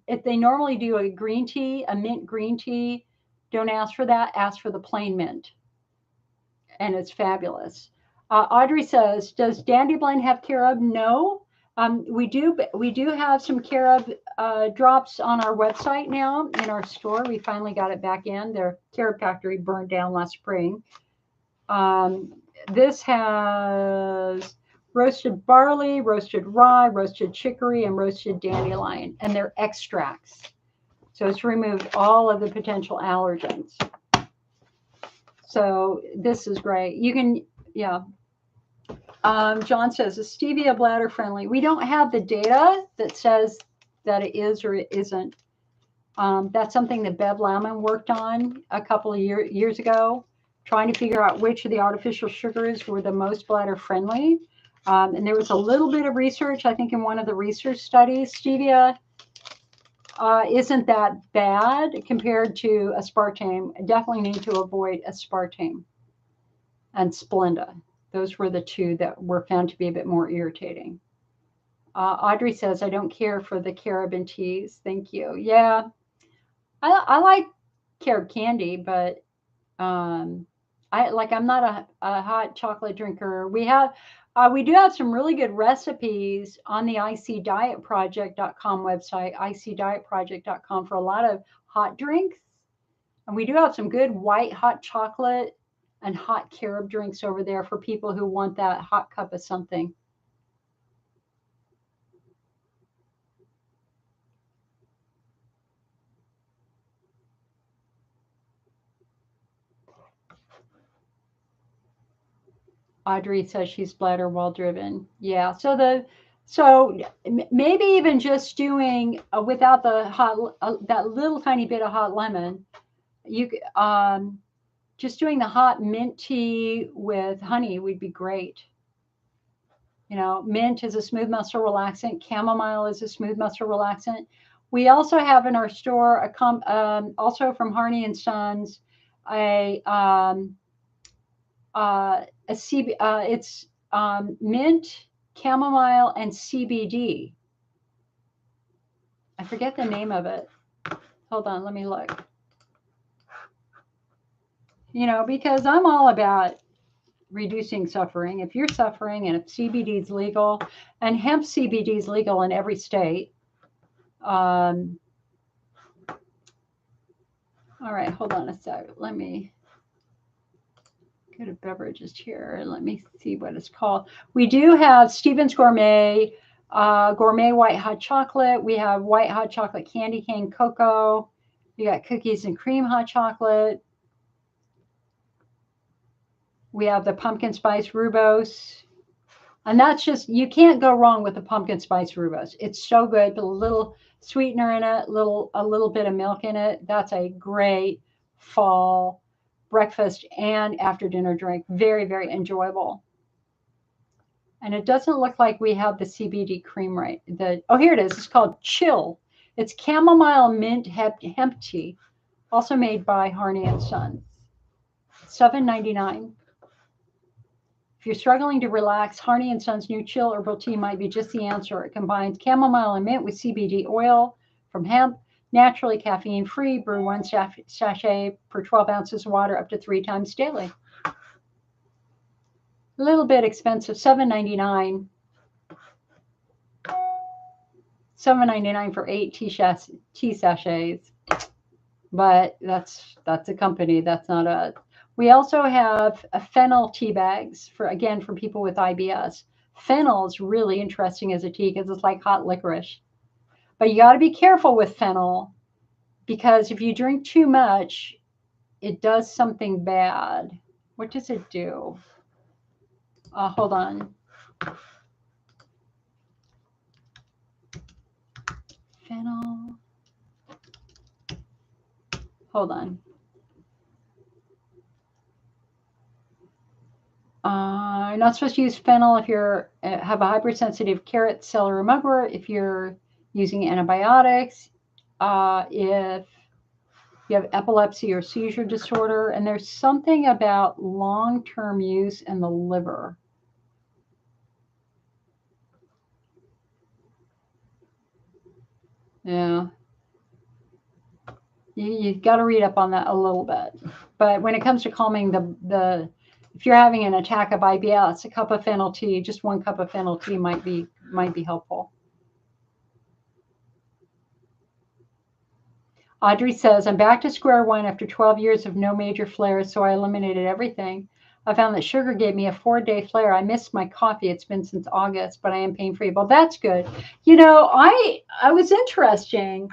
if they normally do a green tea, a mint green tea, don't ask for that, ask for the plain mint. And it's fabulous. Audrey says, does Dandy Blend have carob? No. We do have some carob drops on our website now in our store. We finally got it back in. Their carob factory burned down last spring. This has roasted barley, roasted rye, roasted chicory, and roasted dandelion, and they're extracts. So it's removed all of the potential allergens. So this is great. You can, yeah. John says, is stevia bladder friendly? We don't have the data that says that it is or it isn't. That's something that Bev Lauman worked on a couple of years ago, trying to figure out which of the artificial sugars were the most bladder friendly. And there was a little bit of research, I think, in one of the research studies. Stevia isn't that bad compared to aspartame. I definitely need to avoid aspartame and Splenda. Those were the two that were found to be a bit more irritating. Audrey says, I don't care for the carob and teas. Thank you. Yeah, I like carob candy, but I'm not a hot chocolate drinker. We do have some really good recipes on the icdietproject.com website, icdietproject.com, for a lot of hot drinks. And we do have some good white hot chocolate and hot carob drinks over there for people who want that hot cup of something. Audrey says she's bladder wall driven. Yeah. So maybe even just doing without the hot, that little tiny bit of hot lemon, just doing the hot mint tea with honey would be great. You know, mint is a smooth muscle relaxant. Chamomile is a smooth muscle relaxant. We also have in our store also from Harney and Sons it's mint, chamomile, and CBD. I forget the name of it. Hold on, let me look. You know, because I'm all about reducing suffering. If you're suffering and if CBD is legal, and hemp CBD is legal in every state. All right, hold on a sec. Let me go to beverages here. Let me see what it's called. We do have Stevens Gourmet, Gourmet White Hot Chocolate. We have White Hot Chocolate Candy Cane Cocoa. We got Cookies and Cream Hot Chocolate. We have the Pumpkin Spice Rooibos. And that's just, you can't go wrong with the Pumpkin Spice Rooibos. It's so good. Put a little sweetener in it, a little bit of milk in it. That's a great fall breakfast and after dinner drink. Very, very enjoyable. And it doesn't look like we have the CBD cream right. Oh, here it is. It's called Chill. It's chamomile mint hemp tea, also made by Harney and Sons. $7.99. If you're struggling to relax, Harney and Sons new chill herbal tea might be just the answer. It combines chamomile and mint with CBD oil from hemp, naturally caffeine-free. Brew 1 sachet per 12 ounces of water up to 3 times daily. A little bit expensive, $7.99. $7.99 for 8 tea sachets. But that's a company. That's not a. We also have fennel tea bags for people with IBS. Fennel is really interesting as a tea because it's like hot licorice. But you got to be careful with fennel because if you drink too much, it does something bad. What does it do? Hold on. Fennel. Hold on. You're not supposed to use fennel if you have a hypersensitive carrot cell or mugwort, if you're using antibiotics, if you have epilepsy or seizure disorder, and there's something about long-term use in the liver. Yeah. You've got to read up on that a little bit. But when it comes to calming if you're having an attack of IBS, a cup of fennel tea, just 1 cup of fennel tea might be helpful. Audrey says, I'm back to square one after 12 years of no major flares, so I eliminated everything. I found that sugar gave me a 4-day flare. I missed my coffee. It's been since August, but I am pain-free. Well, that's good. You know, I was interesting.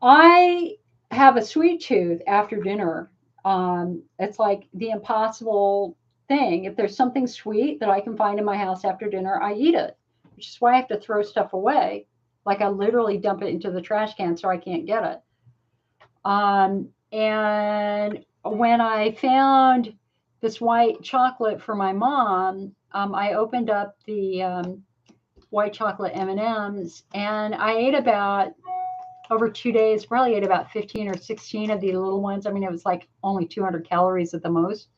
I have a sweet tooth after dinner. It's like the impossible thing. If there's something sweet that I can find in my house after dinner, I eat it, which is why I have to throw stuff away. Like I literally dump it into the trash can so I can't get it. And when I found this white chocolate for my mom, I opened up the white chocolate M&Ms and I ate about over 2 days, probably ate about 15 or 16 of the little ones. I mean, it was like only 200 calories at the most.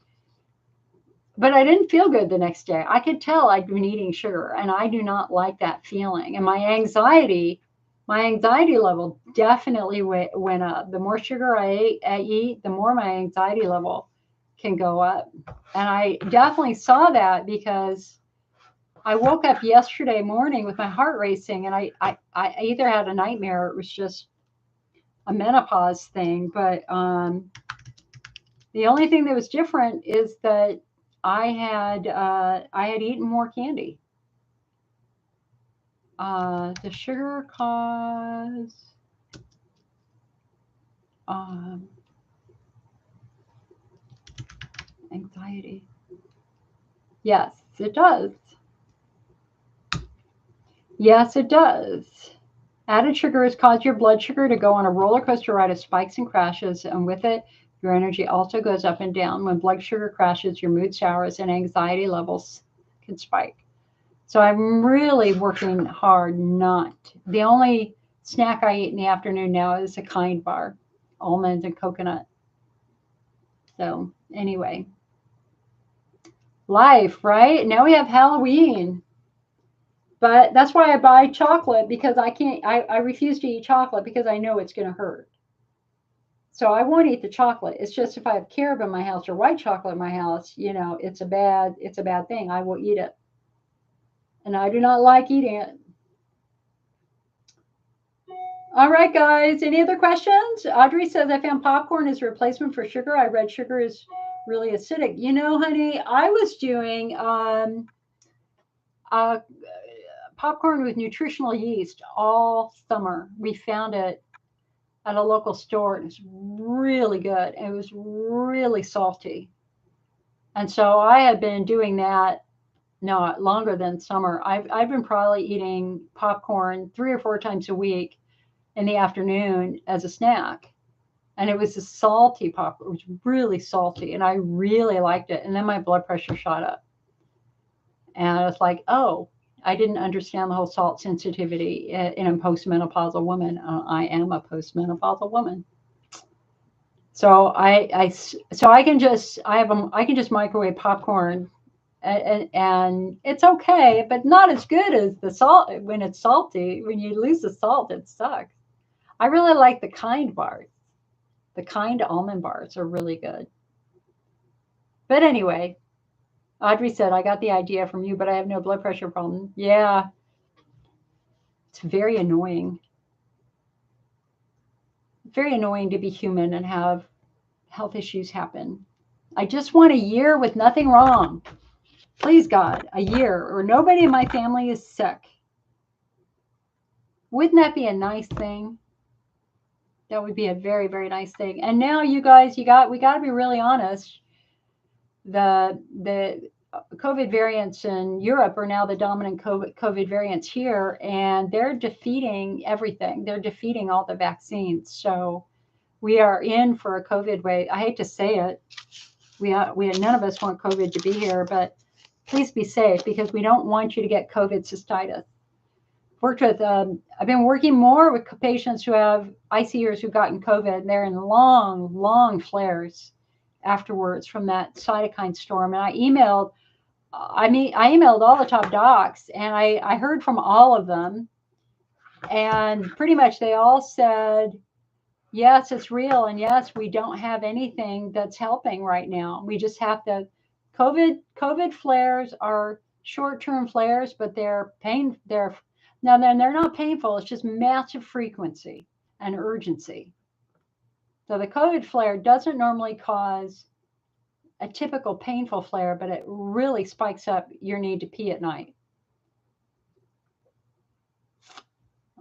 But I didn't feel good the next day. I could tell I'd been eating sugar, and I do not like that feeling. And my anxiety level definitely went up. The more sugar I eat, the more my anxiety level can go up. And I definitely saw that because I woke up yesterday morning with my heart racing, and I either had a nightmare or it was just a menopause thing. But the only thing that was different is that I had eaten more candy. The sugar cause anxiety. Yes, it does. Yes, it does. Added sugar has caused your blood sugar to go on a roller coaster ride of spikes and crashes, and with it, your energy also goes up and down. When blood sugar crashes, your mood sours and anxiety levels can spike. So I'm really working hard not. The only snack I eat in the afternoon now is a Kind bar, almonds and coconut. So anyway, life, right? Now we have Halloween. But that's why I buy chocolate, because I refuse to eat chocolate because I know it's going to hurt. So I won't eat the chocolate. It's just if I have carob in my house or white chocolate in my house, it's a bad thing. I will eat it. And I do not like eating it. All right, guys. Any other questions? Audrey says, I found popcorn as a replacement for sugar. I read sugar is really acidic. Honey, I was doing popcorn with nutritional yeast all summer. We found it at a local store. It was really good. It was really salty. And so I had been doing that, no, longer than summer. I've been probably eating popcorn 3 or 4 times a week in the afternoon as a snack. And it was a salty popcorn. It was really salty. And I really liked it. And then my blood pressure shot up. And I was like, oh, I didn't understand the whole salt sensitivity in a postmenopausal woman. I am a postmenopausal woman. So I can just microwave popcorn and it's okay, but not as good as the salt when it's salty. When you lose the salt, it sucks. I really like the Kind bars. The Kind almond bars are really good. But anyway, Audrey said, I got the idea from you, but I have no blood pressure problem. Yeah. It's very annoying. Very annoying to be human and have health issues happen. I just want a year with nothing wrong. Please, God, a year or nobody in my family is sick. Wouldn't that be a nice thing? That would be a very, very nice thing. And now, you guys, we got to be really honest. The COVID variants in Europe are now the dominant COVID variants here, and they're defeating everything. They're defeating all the vaccines. So we are in for a COVID wave. I hate to say it. None of us want COVID to be here, but please be safe, because we don't want you to get COVID cystitis. I've been working more with patients who have ICers who've gotten COVID, and they're in long, long flares afterwards from that cytokine storm. And I emailed all the top docs, and I heard from all of them, and pretty much they all said, yes, it's real, and yes, we don't have anything that's helping right now. We just have to. COVID flares are short-term flares, but they're not painful. It's just massive frequency and urgency. So the COVID flare doesn't normally cause a typical painful flare, but it really spikes up your need to pee at night.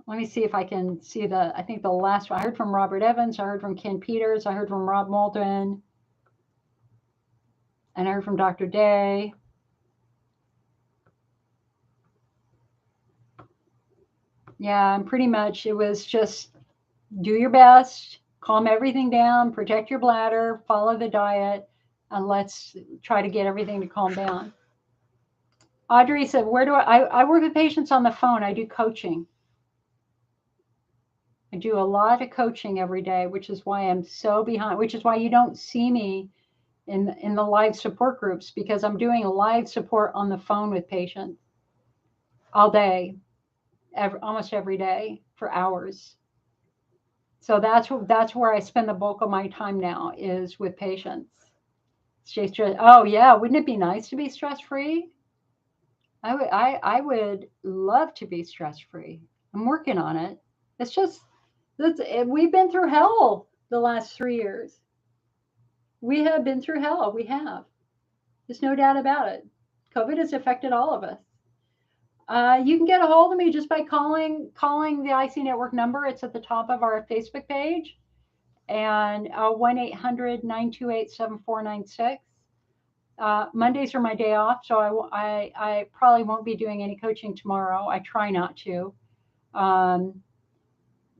Let me see if I can see I think the last one. I heard from Robert Evans. I heard from Ken Peters. I heard from Rob Moulton. And I heard from Dr. Day. Yeah, and pretty much it was just do your best, calm everything down, protect your bladder, follow the diet, and let's try to get everything to calm down. Audrey said, where do I work with patients on the phone. I do coaching. I do a lot of coaching every day, which is why I'm so behind, which is why you don't see me in the live support groups, because I'm doing live support on the phone with patients all day, almost every day for hours. So that's where I spend the bulk of my time now, is with patients. Oh yeah, wouldn't it be nice to be stress-free? I would love to be stress-free. I'm working on it. It's just we've been through hell the last 3 years. We have been through hell. We have. There's no doubt about it. COVID has affected all of us. You can get a hold of me just by calling the IC Network number. It's at the top of our Facebook page, and 1-800-928-7496. Mondays are my day off, so I probably won't be doing any coaching tomorrow. I try not to.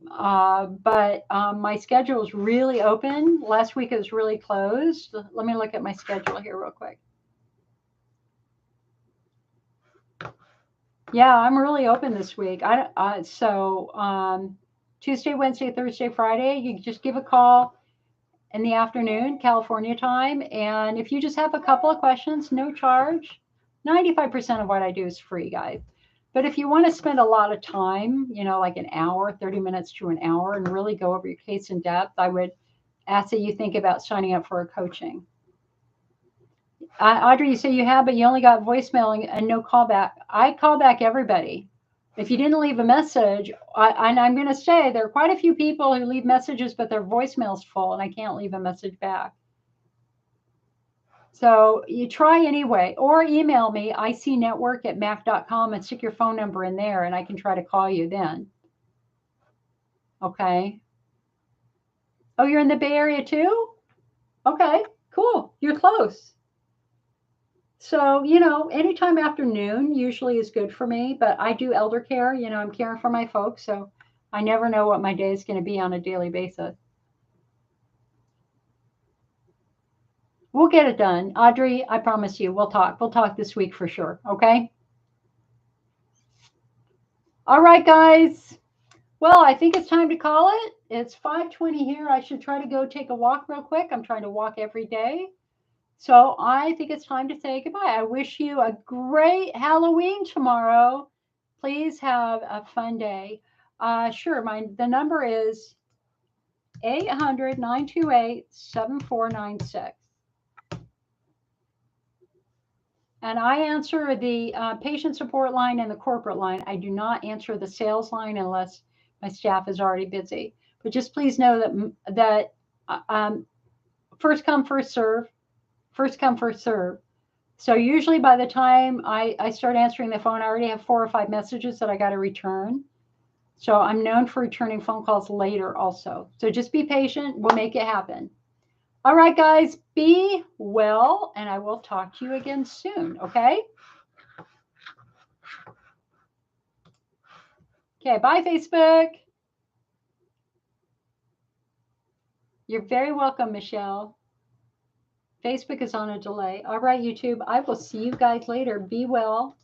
But my schedule is really open. Last week it was really closed. Let me look at my schedule here real quick. Yeah, I'm really open this week. Tuesday, Wednesday, Thursday, Friday, you just give a call in the afternoon, California time. And if you just have a couple of questions, no charge. 95% of what I do is free, guys. But if you want to spend a lot of time, like an hour, 30 minutes to an hour, and really go over your case in depth, I would ask that you think about signing up for a coaching. Audrey, you say you have, but you only got voicemail and no callback. I call back everybody. If you didn't leave a message, and I'm going to say there are quite a few people who leave messages, but their voicemail's full, and I can't leave a message back. So you try anyway, or email me, icnetwork@mac.com, and stick your phone number in there, and I can try to call you then. Okay. Oh, you're in the Bay Area too? Okay, cool. You're close. So, anytime afternoon usually is good for me, but I do elder care. I'm caring for my folks, so I never know what my day is going to be on a daily basis. We'll get it done. Audrey, I promise you, we'll talk. We'll talk this week for sure. Okay. All right, guys. Well, I think it's time to call it. It's 5:20 here. I should try to go take a walk real quick. I'm trying to walk every day. So I think it's time to say goodbye. I wish you a great Halloween tomorrow. Please have a fun day. Sure, the number is 800-928-7496. And I answer the patient support line and the corporate line. I do not answer the sales line unless my staff is already busy. But just please know that first come, first serve. First come, first serve. So usually by the time I start answering the phone, I already have 4 or 5 messages that I got to return. So I'm known for returning phone calls later also. So just be patient. We'll make it happen. All right, guys, be well, and I will talk to you again soon, okay? Okay, bye, Facebook. You're very welcome, Michelle. Facebook is on a delay. All right, YouTube, I will see you guys later. Be well.